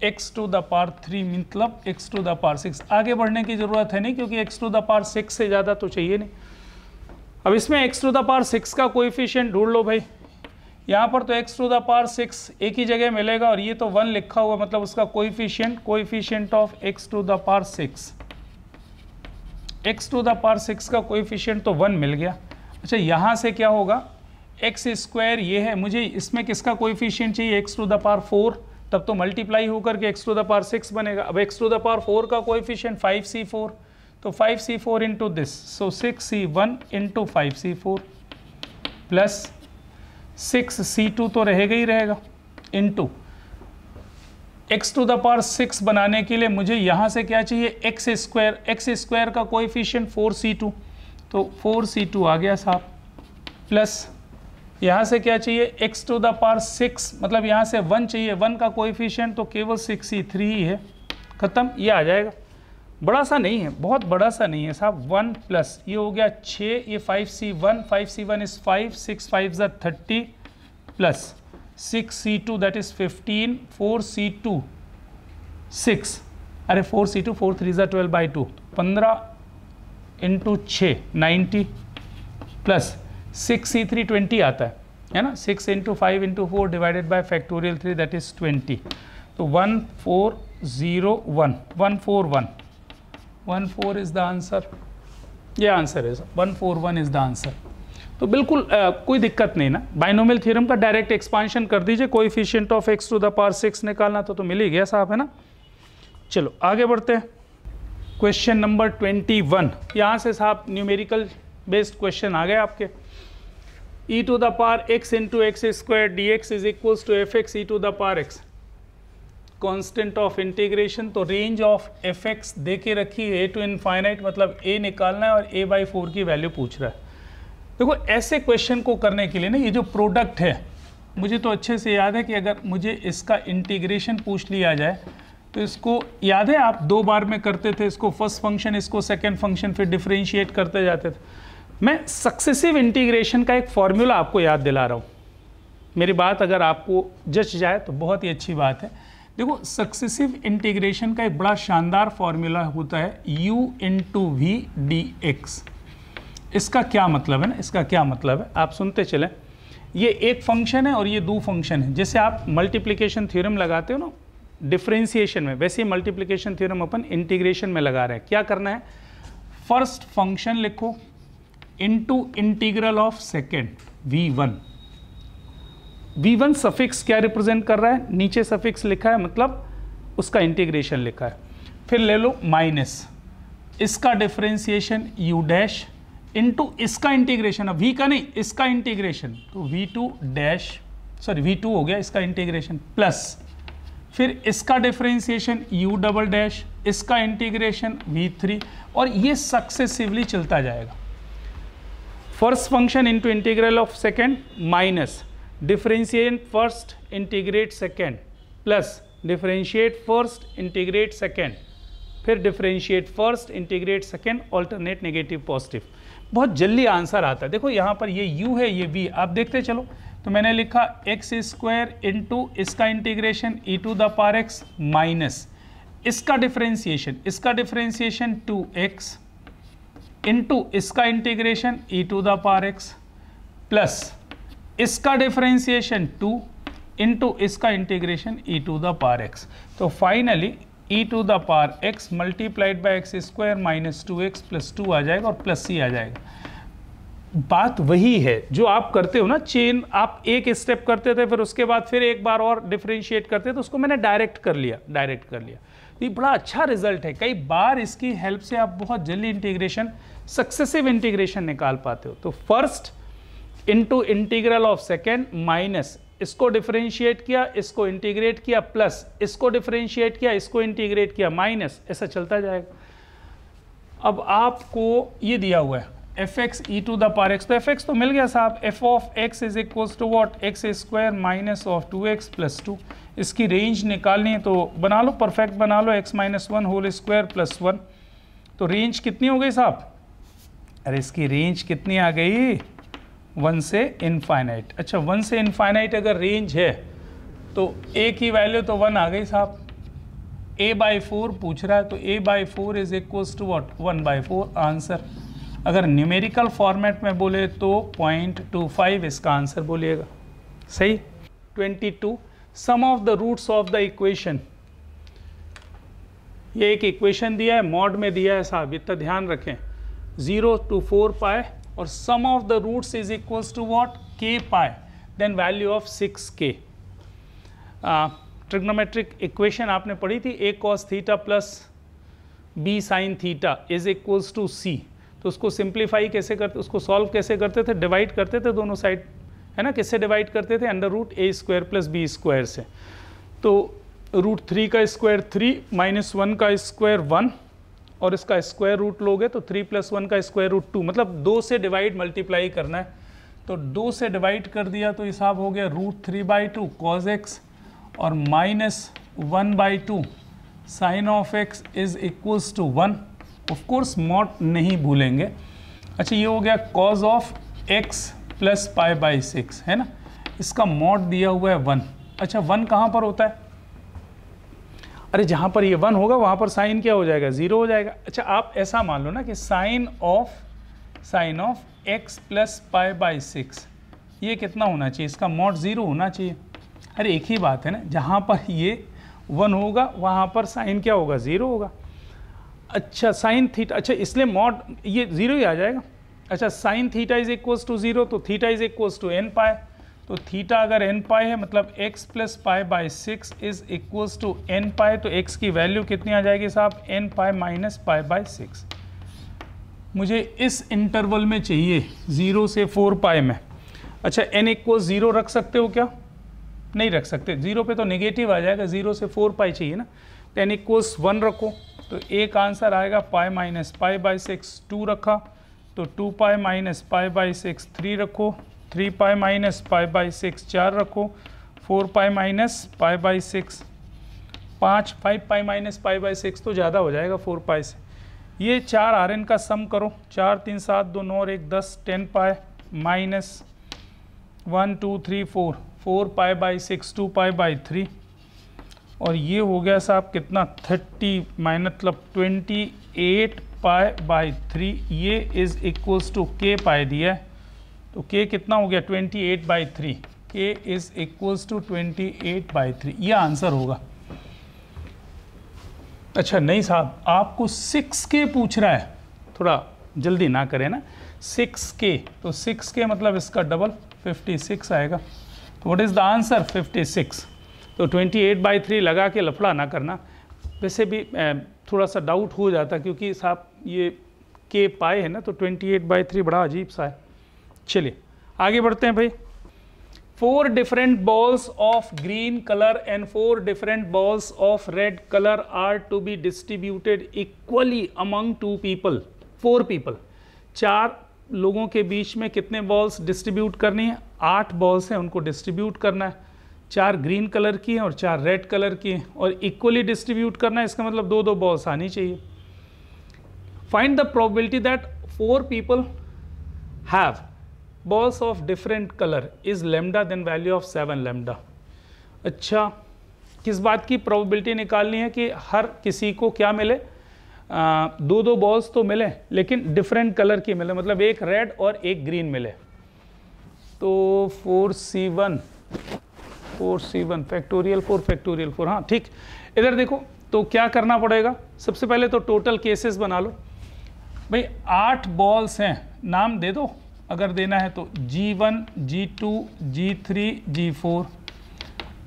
x to the power 3 मतलब x to the power 6। आगे बढ़ने की जरूरत है नहीं क्योंकि x टू द पावर 6 से ज़्यादा तो चाहिए नहीं। अब इसमें x टू द पावर 6 का कोएफिशिएंट ढूंढ लो भाई। यहाँ पर तो x टू द पावर 6 एक ही जगह मिलेगा और ये तो 1 लिखा हुआ, मतलब उसका coefficient of x to the power 6, x to the power 6 का कोएफिशिएंट तो 1 मिल गया। अच्छा यहाँ से क्या होगा, एक्स स्क्वायर ये है, मुझे इसमें किसका कोएफिशिएंट चाहिए, एक्स टू द पावर 4, तब तो मल्टीप्लाई होकर के एक्स टू द पावर 6 बनेगा। अब एक्स टू द पावर 4 का कोएफिशिएंट 5c4, तो 5c4 into this, so 6c1 into 5c4 plus 6c2 तो रहेगा ही रहेगा, into x to the power 6 बनाने के लिए मुझे यहाँ से क्या चाहिए, एक्स स्क्वायर का कोएफिशिएंट 4c2, तो 4c2 आ गया साहब, प्लस यहाँ से क्या चाहिए, एक्स टू द पावर 6, मतलब यहाँ से 1 चाहिए, 1 का कोएफिशिएंट तो केवल 6c3 ही है, ख़त्म, ये आ जाएगा। बड़ा सा नहीं है, बहुत बड़ा सा नहीं है साहब, 1 प्लस ये हो गया 6, ये 5c1 इज़ 5, 6 5 ज़ा 30 plus 6c2 that is 15, 4c2 6, अरे 4c2 4 3 ज़ा 12/2, 15 इंटू 6 90 प्लस 6c3 20 आता है ना, 6 into 5 into 4 divided by factorial 3 that is 20, तो 1401 141 14 इज द आंसर, ये आंसर है, 141 इज द आंसर। तो बिल्कुल कोई दिक्कत नहीं ना, बाइनोमियल थ्योरम का डायरेक्ट एक्सपांशन कर दीजिए, coefficient of x to the power 6 निकालना तो मिल ही गया साहब, है ना। चलो आगे बढ़ते हैं, क्वेश्चन नंबर 21, यहाँ से साहब न्यूमेरिकल बेस्ड क्वेश्चन आ गए आपके। e to the power x into x square dx is equals to fx e to the power x, constant of integration, तो रेंज ऑफ fx दे के रखी है a टू इनफाइनाइट, मतलब a निकालना है और a/4 की वैल्यू पूछ रहा है। देखो ऐसे क्वेश्चन को करने के लिए ना, ये जो प्रोडक्ट है, मुझे तो अच्छे से याद है कि अगर मुझे इसका इंटीग्रेशन पूछ लिया जाए तो इसको याद है आप 2 बार में करते थे, इसको फर्स्ट फंक्शन, इसको सेकेंड फंक्शन, फिर डिफरेंशिएट करते जाते थे। मैं सक्सेसिव इंटीग्रेशन का एक फॉर्मूला आपको याद दिला रहा हूँ, मेरी बात अगर आपको जच जाए तो बहुत ही अच्छी बात है। देखो सक्सेसिव इंटीग्रेशन का एक बड़ा शानदार फॉर्मूला होता है u into v d x. इसका क्या मतलब है ना, इसका क्या मतलब है आप सुनते चलें। ये एक फंक्शन है और ये 2 फंक्शन है। जैसे आप मल्टीप्लिकेशन थ्योरम लगाते हो ना डिफरेंशिएशन में, वैसे ही मल्टीप्लिकेशन थ्योरम अपन इंटीग्रेशन में लगा रहे हैं। क्या करना है, फर्स्ट फंक्शन लिखो into integral of second v1 suffix क्या रिप्रेजेंट कर रहा है, नीचे सफिक्स लिखा है मतलब उसका इंटीग्रेशन लिखा है। फिर ले लो माइनस इसका डिफरेंशिएशन u डैश इनटू इसका इंटीग्रेशन, अब v का नहीं इसका इंटीग्रेशन, तो v2 डैश सॉरी v2 हो गया इसका इंटीग्रेशन, प्लस फिर इसका डिफरेंशिएशन u डबल डैश, इसका इंटीग्रेशन v3, और ये सक्सेसिवली चलता जाएगा। First function into integral of second minus differentiate first integrate second plus differentiate first integrate second, फिर differentiate first integrate second, alternate negative positive. बहुत जल्दी आंसर आता है। देखो यहाँ पर ये u है ये v, आप देखते चलो। तो मैंने लिखा एक्स स्क्वायर इंटू इसका integration e to the power x minus इसका डिफरेंशिएशन 2x इंटू इसका integration e to the power x plus इसका डिफरेंशिएशन 2 इंटू इसका integration e to the power x। तो finally e to the power x multiplied by x square minus 2x plus 2 आ जाएगा और plus c आ जाएगा। बात वही है जो आप करते हो ना चेन, आप एक स्टेप करते थे फिर उसके बाद फिर एक बार और डिफरेंशिएट करते थे, तो उसको मैंने डायरेक्ट कर लिया। ये बड़ा अच्छा रिजल्ट है, कई बार इसकी हेल्प से आप बहुत जल्दी इंटीग्रेशन सक्सेसिव इंटीग्रेशन निकाल पाते हो। तो first into integral of second minus इसको डिफरेंशिएट किया, इसको इंटीग्रेट किया, प्लस इसको डिफरेंशिएट किया, इसको इंटीग्रेट किया, माइनस, ऐसा चलता जाएगा। अब आपको ये दिया हुआ है f x e to the power x, तो एफ एक्स तो मिल गया साहब, f of x is equals to what, x square minus of 2x plus 2। इसकी रेंज निकालनी है तो बना लो, परफेक्ट बना लो, x minus 1 whole square plus 1। तो रेंज कितनी हो गई साहब, अरे इसकी रेंज कितनी आ गई, 1 से इनफाइनाइट। अच्छा 1 से इनफाइनाइट अगर रेंज है तो a की वैल्यू तो 1 आ गई साहब, a/4 पूछ रहा है तो a/4 is equals to what, 1/4 answer. अगर न्यूमेरिकल फॉर्मेट में बोले तो 0.25 इसका आंसर बोलिएगा, सही। 22 sum of the roots of the equation, ये एक इक्वेशन दिया है, मॉड में दिया है साहब, इतना ध्यान रखें, 0 to 4 पाए, और sum of the roots is equals to what, k pi, then value of 6k. Trigonometric equation आपने पढ़ी थी, a cos theta plus b sine theta is equals to c. तो उसको सिंप्लीफाई कैसे करते, उसको सॉल्व कैसे करते थे, डिवाइड करते थे दोनों साइड, है ना. किससे डिवाइड करते थे, under root a square plus b square से. तो रूट 3 का स्क्वायर 3 माइनस 1 का स्क्वायर 1 और इसका स्क्वायर रूट लोगे तो 3 प्लस 1 का स्क्वायर रूट 2, मतलब 2 से डिवाइड मल्टीप्लाई करना है. तो 2 से डिवाइड कर दिया तो हिसाब हो गया रूट 3/2 cos x और minus 1/2 sine of x is equals to 1. Of course mod नहीं भूलेंगे. अच्छा, ये हो गया cos ऑफ x प्लस π/6, है ना. इसका मॉड दिया हुआ है 1. अच्छा, 1 कहाँ पर होता है, अरे जहाँ पर ये 1 होगा वहाँ पर साइन क्या हो जाएगा, 0 हो जाएगा. अच्छा, आप ऐसा मान लो ना कि साइन ऑफ x प्लस π/6 ये कितना होना चाहिए, इसका मॉड 0 होना चाहिए. अरे एक ही बात है ना, जहाँ पर ये 1 होगा वहाँ पर साइन क्या होगा, 0 होगा. अच्छा, साइन थीटा, अच्छा इसलिए मॉड ये 0 ही आ जाएगा. अच्छा, sine theta is equals to 0 तो theta is equals to n pi. तो थीटा अगर n पाई है मतलब x plus π/6 is equals to n pi. तो x की वैल्यू कितनी आ जाएगी साहब, n पाई माइनस π/6. मुझे इस इंटरवल में चाहिए 0 से 4 पाई में. अच्छा, n इक्वल्स 0 रख सकते हो क्या, नहीं रख सकते, 0 पे तो नेगेटिव आ जाएगा, 0 से 4 पाई चाहिए ना. तो n इक्वल्स 1 रखो तो एक आंसर आएगा पाई माइनस π/6. 2 रखा तो 2 पाई माइनस π/6. 3 रखो 3 पाई माइनस π/6. 4 रखो 4 पाई माइनस π/6. 5 पाई माइनस π/6 तो ज़्यादा हो जाएगा 4 पाई से. ये 4 Rn का सम करो, 4 3 7 2 9 और 1 10. 10 पाई माइनस 1 2 3 4 4 π/6 2 π/3 और ये हो गया साहब कितना 30 मतलब 28 π/3. ये is equals to k pi दिया है तो k कितना हो गया 28/3. k is equals to 28/3. ये आंसर होगा. अच्छा नहीं साहब, आपको 6k पूछ रहा है, थोड़ा जल्दी ना करें ना. 6k तो 6k मतलब इसका डबल 56 आएगा. तो व्हाट इज़ द आंसर, 56. तो 28/3 लगा के लफड़ा ना करना. वैसे भी थोड़ा सा डाउट हो जाता क्योंकि साहब ये k पाए है ना, तो 28/3 बड़ा अजीब सा है. चलिए आगे बढ़ते हैं भाई. 4 different balls of green color and 4 different balls of red color are to be distributed equally among 2 people. 4 people. 4 लोगों के बीच में कितने बॉल्स डिस्ट्रीब्यूट करनी है, 8 बॉल्स हैं, उनको डिस्ट्रीब्यूट करना है. 4 ग्रीन कलर की हैं और 4 रेड कलर की हैं और इक्वली डिस्ट्रीब्यूट करना है. इसका मतलब 2-2 बॉल्स आनी चाहिए. Find the probability that 4 people have balls of different color is lambda then value of 7 lambda. अच्छा, किस बात की प्रोबेबिलिटी निकालनी है कि हर किसी को क्या मिले, 2-2 बॉल्स तो मिले लेकिन डिफरेंट कलर की मिले, मतलब एक रेड और एक ग्रीन मिले. तो 4c1 फैक्टोरियल 4 हाँ ठीक. इधर देखो तो क्या करना पड़ेगा, सबसे पहले तो टोटल केसेस बना लो भाई. 8 बॉल्स हैं, नाम दे दो अगर देना है तो G1 G2 G3 G4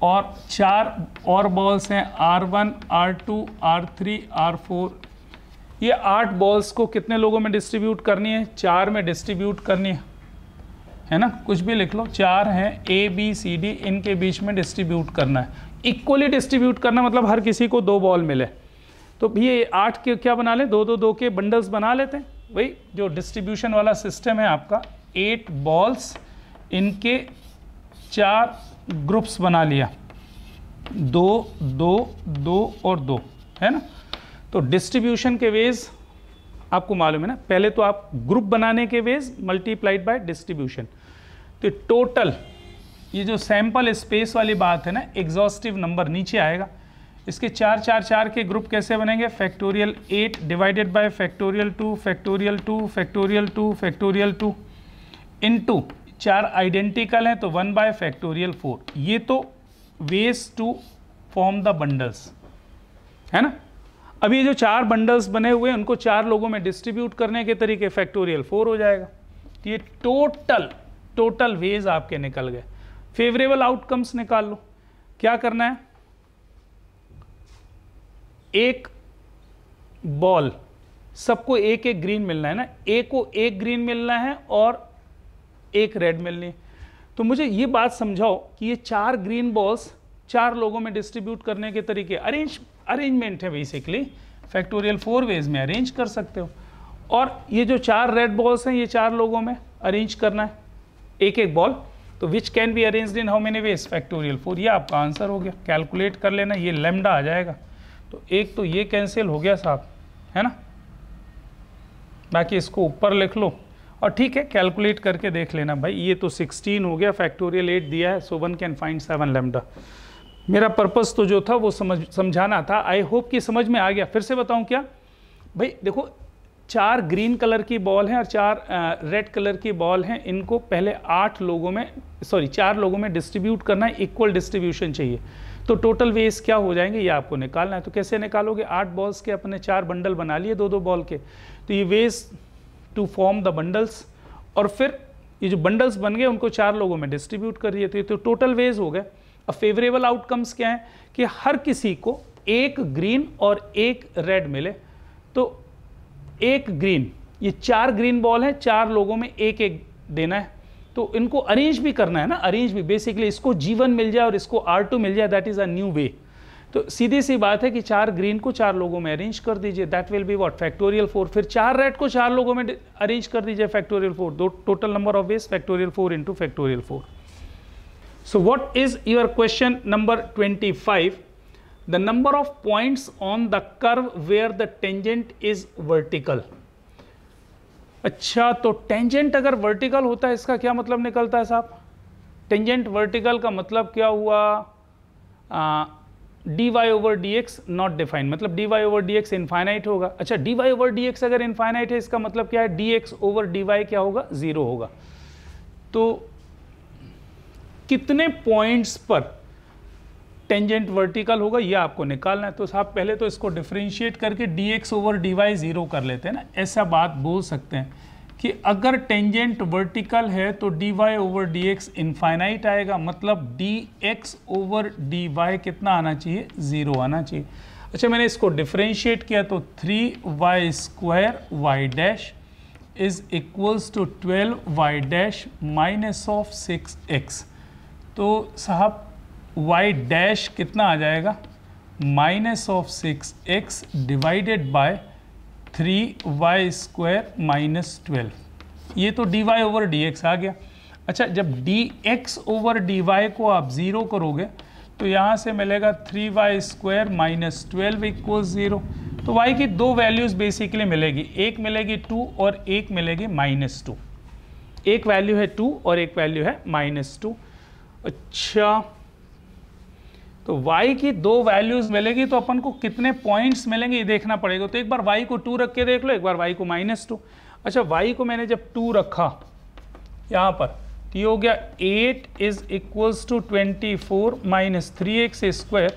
और 4 और बॉल्स हैं R1 R2 R3 R4. ये 8 बॉल्स को कितने लोगों में डिस्ट्रीब्यूट करनी है, 4 में डिस्ट्रीब्यूट करनी है ना, कुछ भी लिख लो. 4 हैं A B C D, इनके बीच में डिस्ट्रीब्यूट करना है. इक्वली डिस्ट्रीब्यूट करना मतलब हर किसी को 2 बॉल मिले. तो ये 8 के क्या बना लें, 2 के बंडल्स बना लेते हैं. वही जो डिस्ट्रीब्यूशन वाला सिस्टम है आपका, 8 बॉल्स, इनके 4 ग्रुप्स बना लिया, 2 2 2 और 2, है ना. तो डिस्ट्रीब्यूशन के वेज आपको मालूम है ना, पहले तो आप ग्रुप बनाने के वेज मल्टीप्लाइड बाय डिस्ट्रीब्यूशन. तो टोटल ये जो सैंपल स्पेस वाली बात है ना, एग्जॉस्टिव नंबर नीचे आएगा. इसके 4 4 4 के ग्रुप कैसे बनेंगे, factorial 8 divided by factorial 2 factorial 2 factorial 2 factorial 2 into 4 identical हैं तो 1 बाय फैक्टोरियल 4. ये तो ways to form the bundles है ना. अभी जो 4 बंडल्स बने हुए हैं उनको 4 लोगों में डिस्ट्रीब्यूट करने के तरीके फैक्टोरियल 4 हो जाएगा. तो ये टोटल टोटल वेज आपके निकल गए। फेवरेबल आउटकम्स निकाल लो। क्या करना है, एक बॉल, सबको एक एक ग्रीन मिलना है ना, ए को एक ग्रीन मिलना है और एक रेड मिलनी है। तो मुझे ये बात समझाओ कि ये 4 ग्रीन बॉल्स 4 लोगों में डिस्ट्रीब्यूट करने के तरीके, अरेंजमेंट है बेसिकली, फैक्टोरियल 4 वेज में अरेंज कर सकते हो। और ये जो 4 रेड बॉल्स हैं ये 4 लोगों में अरेंज करना है एक एक बॉल। तो which can be arranged in how many ways, factorial 4। ये आपका आंसर हो गया। कैलकुलेट कर लेना, ये लैम्डा आ जाएगा। तो एक तो ये कैंसिल हो गया साहब, है ना, बाकी इसको ऊपर लिख लो और ठीक है कैलकुलेट करके देख लेना भाई। ये तो 16 हो गया, फैक्टोरियल 8 दिया है, सो 1 कैन फाइंड 7 लैम्डा। मेरा पर्पस तो जो था वो समझाना था। आई होप कि समझ में आ गया। फिर से बताऊं क्या भाई, देखो 4 ग्रीन कलर की बॉल हैं और 4 रेड कलर की बॉल हैं। इनको पहले 4 लोगों में डिस्ट्रीब्यूट करना है, इक्वल डिस्ट्रीब्यूशन चाहिए। तो टोटल वेज क्या हो जाएंगे ये आपको निकालना है। तो कैसे निकालोगे, 8 बॉल्स के अपने 4 बंडल बना लिए 2-2 बॉल के। तो ये ways to form the bundles, और फिर ये जो बंडल्स बन गए उनको 4 लोगों में डिस्ट्रीब्यूट कर दिए। तो टोटल वेज हो गए। अब फेवरेबल आउटकम्स क्या है कि हर किसी को एक ग्रीन और एक रेड मिले। तो एक ग्रीन, ये 4 ग्रीन बॉल है, 4 लोगों में एक एक देना है। तो इनको अरेंज भी करना है ना, अरेंज भी बेसिकली, इसको G1 मिल जाए और इसको R2 मिल जाए, that is a new way. तो सीधी सी बात है कि 4 ग्रीन को 4 लोगों में अरेंज कर दीजिए, that will be what, factorial 4। फिर 4 रेड को 4 लोगों में अरेंज कर दीजिए, फैक्टोरियल 4। दो total number of ways, factorial 4 into factorial 4। So what is your question number 25? The number of points on the curve where the tangent is vertical. अच्छा, तो tangent अगर वर्टिकल होता है इसका क्या मतलब निकलता है साहब? टेंजेंट वर्टिकल का मतलब क्या हुआ, dy over dx not defined, मतलब dy ओवर dx इनफाइनाइट होगा। अच्छा, dy ओवर dx अगर इनफाइनाइट है इसका मतलब क्या है, dx ओवर dy क्या होगा, 0 होगा। तो कितने पॉइंट्स पर टेंजेंट वर्टिकल होगा ये आपको निकालना है। तो साहब पहले तो इसको डिफरेंशिएट करके dx ओवर dy 0 कर लेते हैं ना। ऐसा बात बोल सकते हैं कि अगर टेंजेंट वर्टिकल है तो dy ओवर dx इनफाइनाइट आएगा, मतलब dx ओवर dy कितना आना चाहिए, 0 आना चाहिए। अच्छा, मैंने इसको डिफरेंशिएट किया तो 3y square y dash is equals to 12y dash minus of 6x। तो साहब y डैश कितना आ जाएगा, minus of 6x divided by 3y square minus 12। ये तो dy ओवर dx आ गया। अच्छा, जब dx ओवर dy को आप 0 करोगे तो यहाँ से मिलेगा 3y स्क्वायर माइनस 12 इक्वल्स 0। तो y की 2 वैल्यूज बेसिकली मिलेगी, एक मिलेगी 2 और एक मिलेगी -2। एक वैल्यू है 2 और एक वैल्यू है -2। अच्छा, तो y की 2 वैल्यूज मिलेगी तो अपन को कितने पॉइंट्स मिलेंगे ये देखना पड़ेगा। तो एक बार y को 2 रख के देख लो, एक बार y को -2। अच्छा, y को मैंने जब 2 रखा यहाँ पर तो ये हो गया 8 is equals to 24 minus 3x square,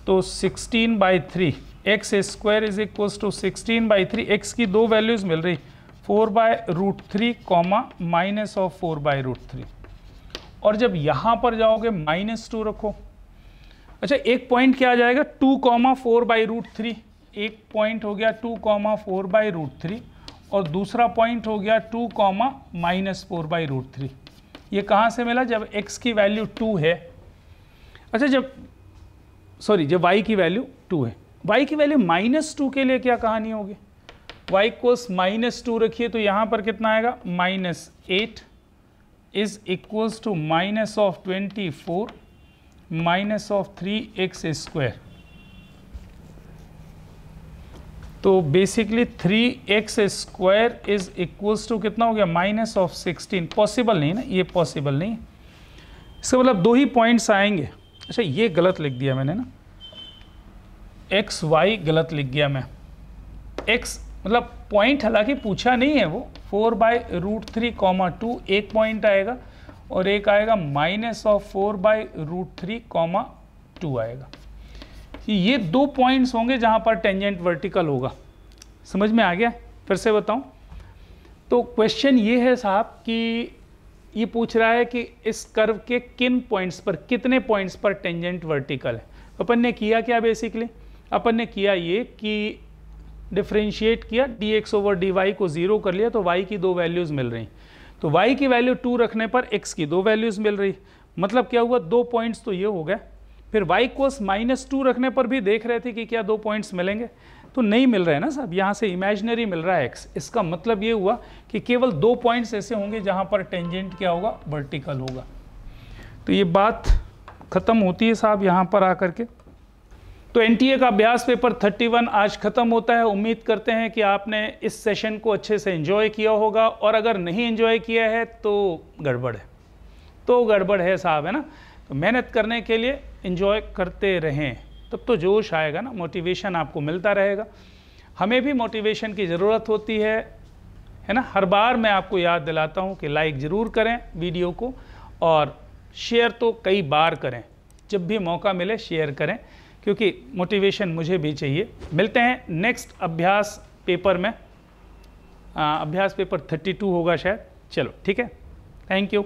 तो 16/3 x square is equals to 16/3। x की 2 वैल्यूज मिल रही, 4/√3 कॉमा माइनस ऑफ 4/√3। और जब यहाँ पर जाओगे -2 रखो। अच्छा, एक पॉइंट क्या आ जाएगा, 2,4/√3। एक पॉइंट हो गया 2,4/√3 और दूसरा पॉइंट हो गया 2,-4/√3। ये कहाँ से मिला, जब x की वैल्यू 2 है। अच्छा, जब y की वैल्यू 2 है। y की वैल्यू -2 के लिए क्या कहानी होगी, y को -2 रखिए तो यहाँ पर कितना आएगा, -8 is equals to minus of 24 minus of 3x square. तो basically 3x square is equals to कितना हो गया, माइनस ऑफ 16। पॉसिबल नहीं ना, ये पॉसिबल नहीं। इसका मतलब 2 ही पॉइंट्स आएंगे। अच्छा, ये गलत लिख दिया मैंने ना, x y गलत लिख दिया मैं। x मतलब पॉइंट हालांकि पूछा नहीं है वो, 4/√3, 2 एक पॉइंट आएगा और एक आएगा माइनस ऑफ 4/√3, 2 आएगा। ये 2 पॉइंट्स होंगे जहां पर टेंजेंट वर्टिकल होगा। समझ में आ गया? फिर से बताऊं तो क्वेश्चन ये है साहब कि ये पूछ रहा है कि इस कर्व के किन पॉइंट्स पर, कितने पॉइंट्स पर टेंजेंट वर्टिकल है। अपन ने किया क्या बेसिकली, अपन ने किया ये कि डिफरेंशिएट किया, dx ओवर dy को 0 कर लिया, तो y की 2 वैल्यूज़ मिल रही। तो y की वैल्यू 2 रखने पर x की 2 वैल्यूज़ मिल रही। मतलब क्या हुआ, 2 पॉइंट्स तो ये हो गए। फिर y कोस -2 रखने पर भी देख रहे थे कि क्या 2 पॉइंट्स मिलेंगे, तो नहीं मिल रहे हैं ना साहब, यहाँ से इमेजिनरी मिल रहा है x। इसका मतलब ये हुआ कि केवल 2 पॉइंट्स ऐसे होंगे जहाँ पर टेंजेंट क्या होगा, वर्टिकल होगा। तो ये बात ख़त्म होती है साहब यहाँ पर आकर के। तो एनटीए का अभ्यास पेपर 31 आज ख़त्म होता है। उम्मीद करते हैं कि आपने इस सेशन को अच्छे से एंजॉय किया होगा, और अगर नहीं एंजॉय किया है तो गड़बड़ है, तो गड़बड़ है साहब, है ना। तो मेहनत करने के लिए एंजॉय करते रहें, तब तो जोश आएगा ना, मोटिवेशन आपको मिलता रहेगा। हमें भी मोटिवेशन की ज़रूरत होती है ना। हर बार मैं आपको याद दिलाता हूँ कि लाइक ज़रूर करें वीडियो को, और शेयर तो कई बार करें, जब भी मौका मिले शेयर करें, क्योंकि मोटिवेशन मुझे भी चाहिए। मिलते हैं नेक्स्ट अभ्यास पेपर में, अभ्यास पेपर 32 होगा शायद। चलो ठीक है, थैंक यू।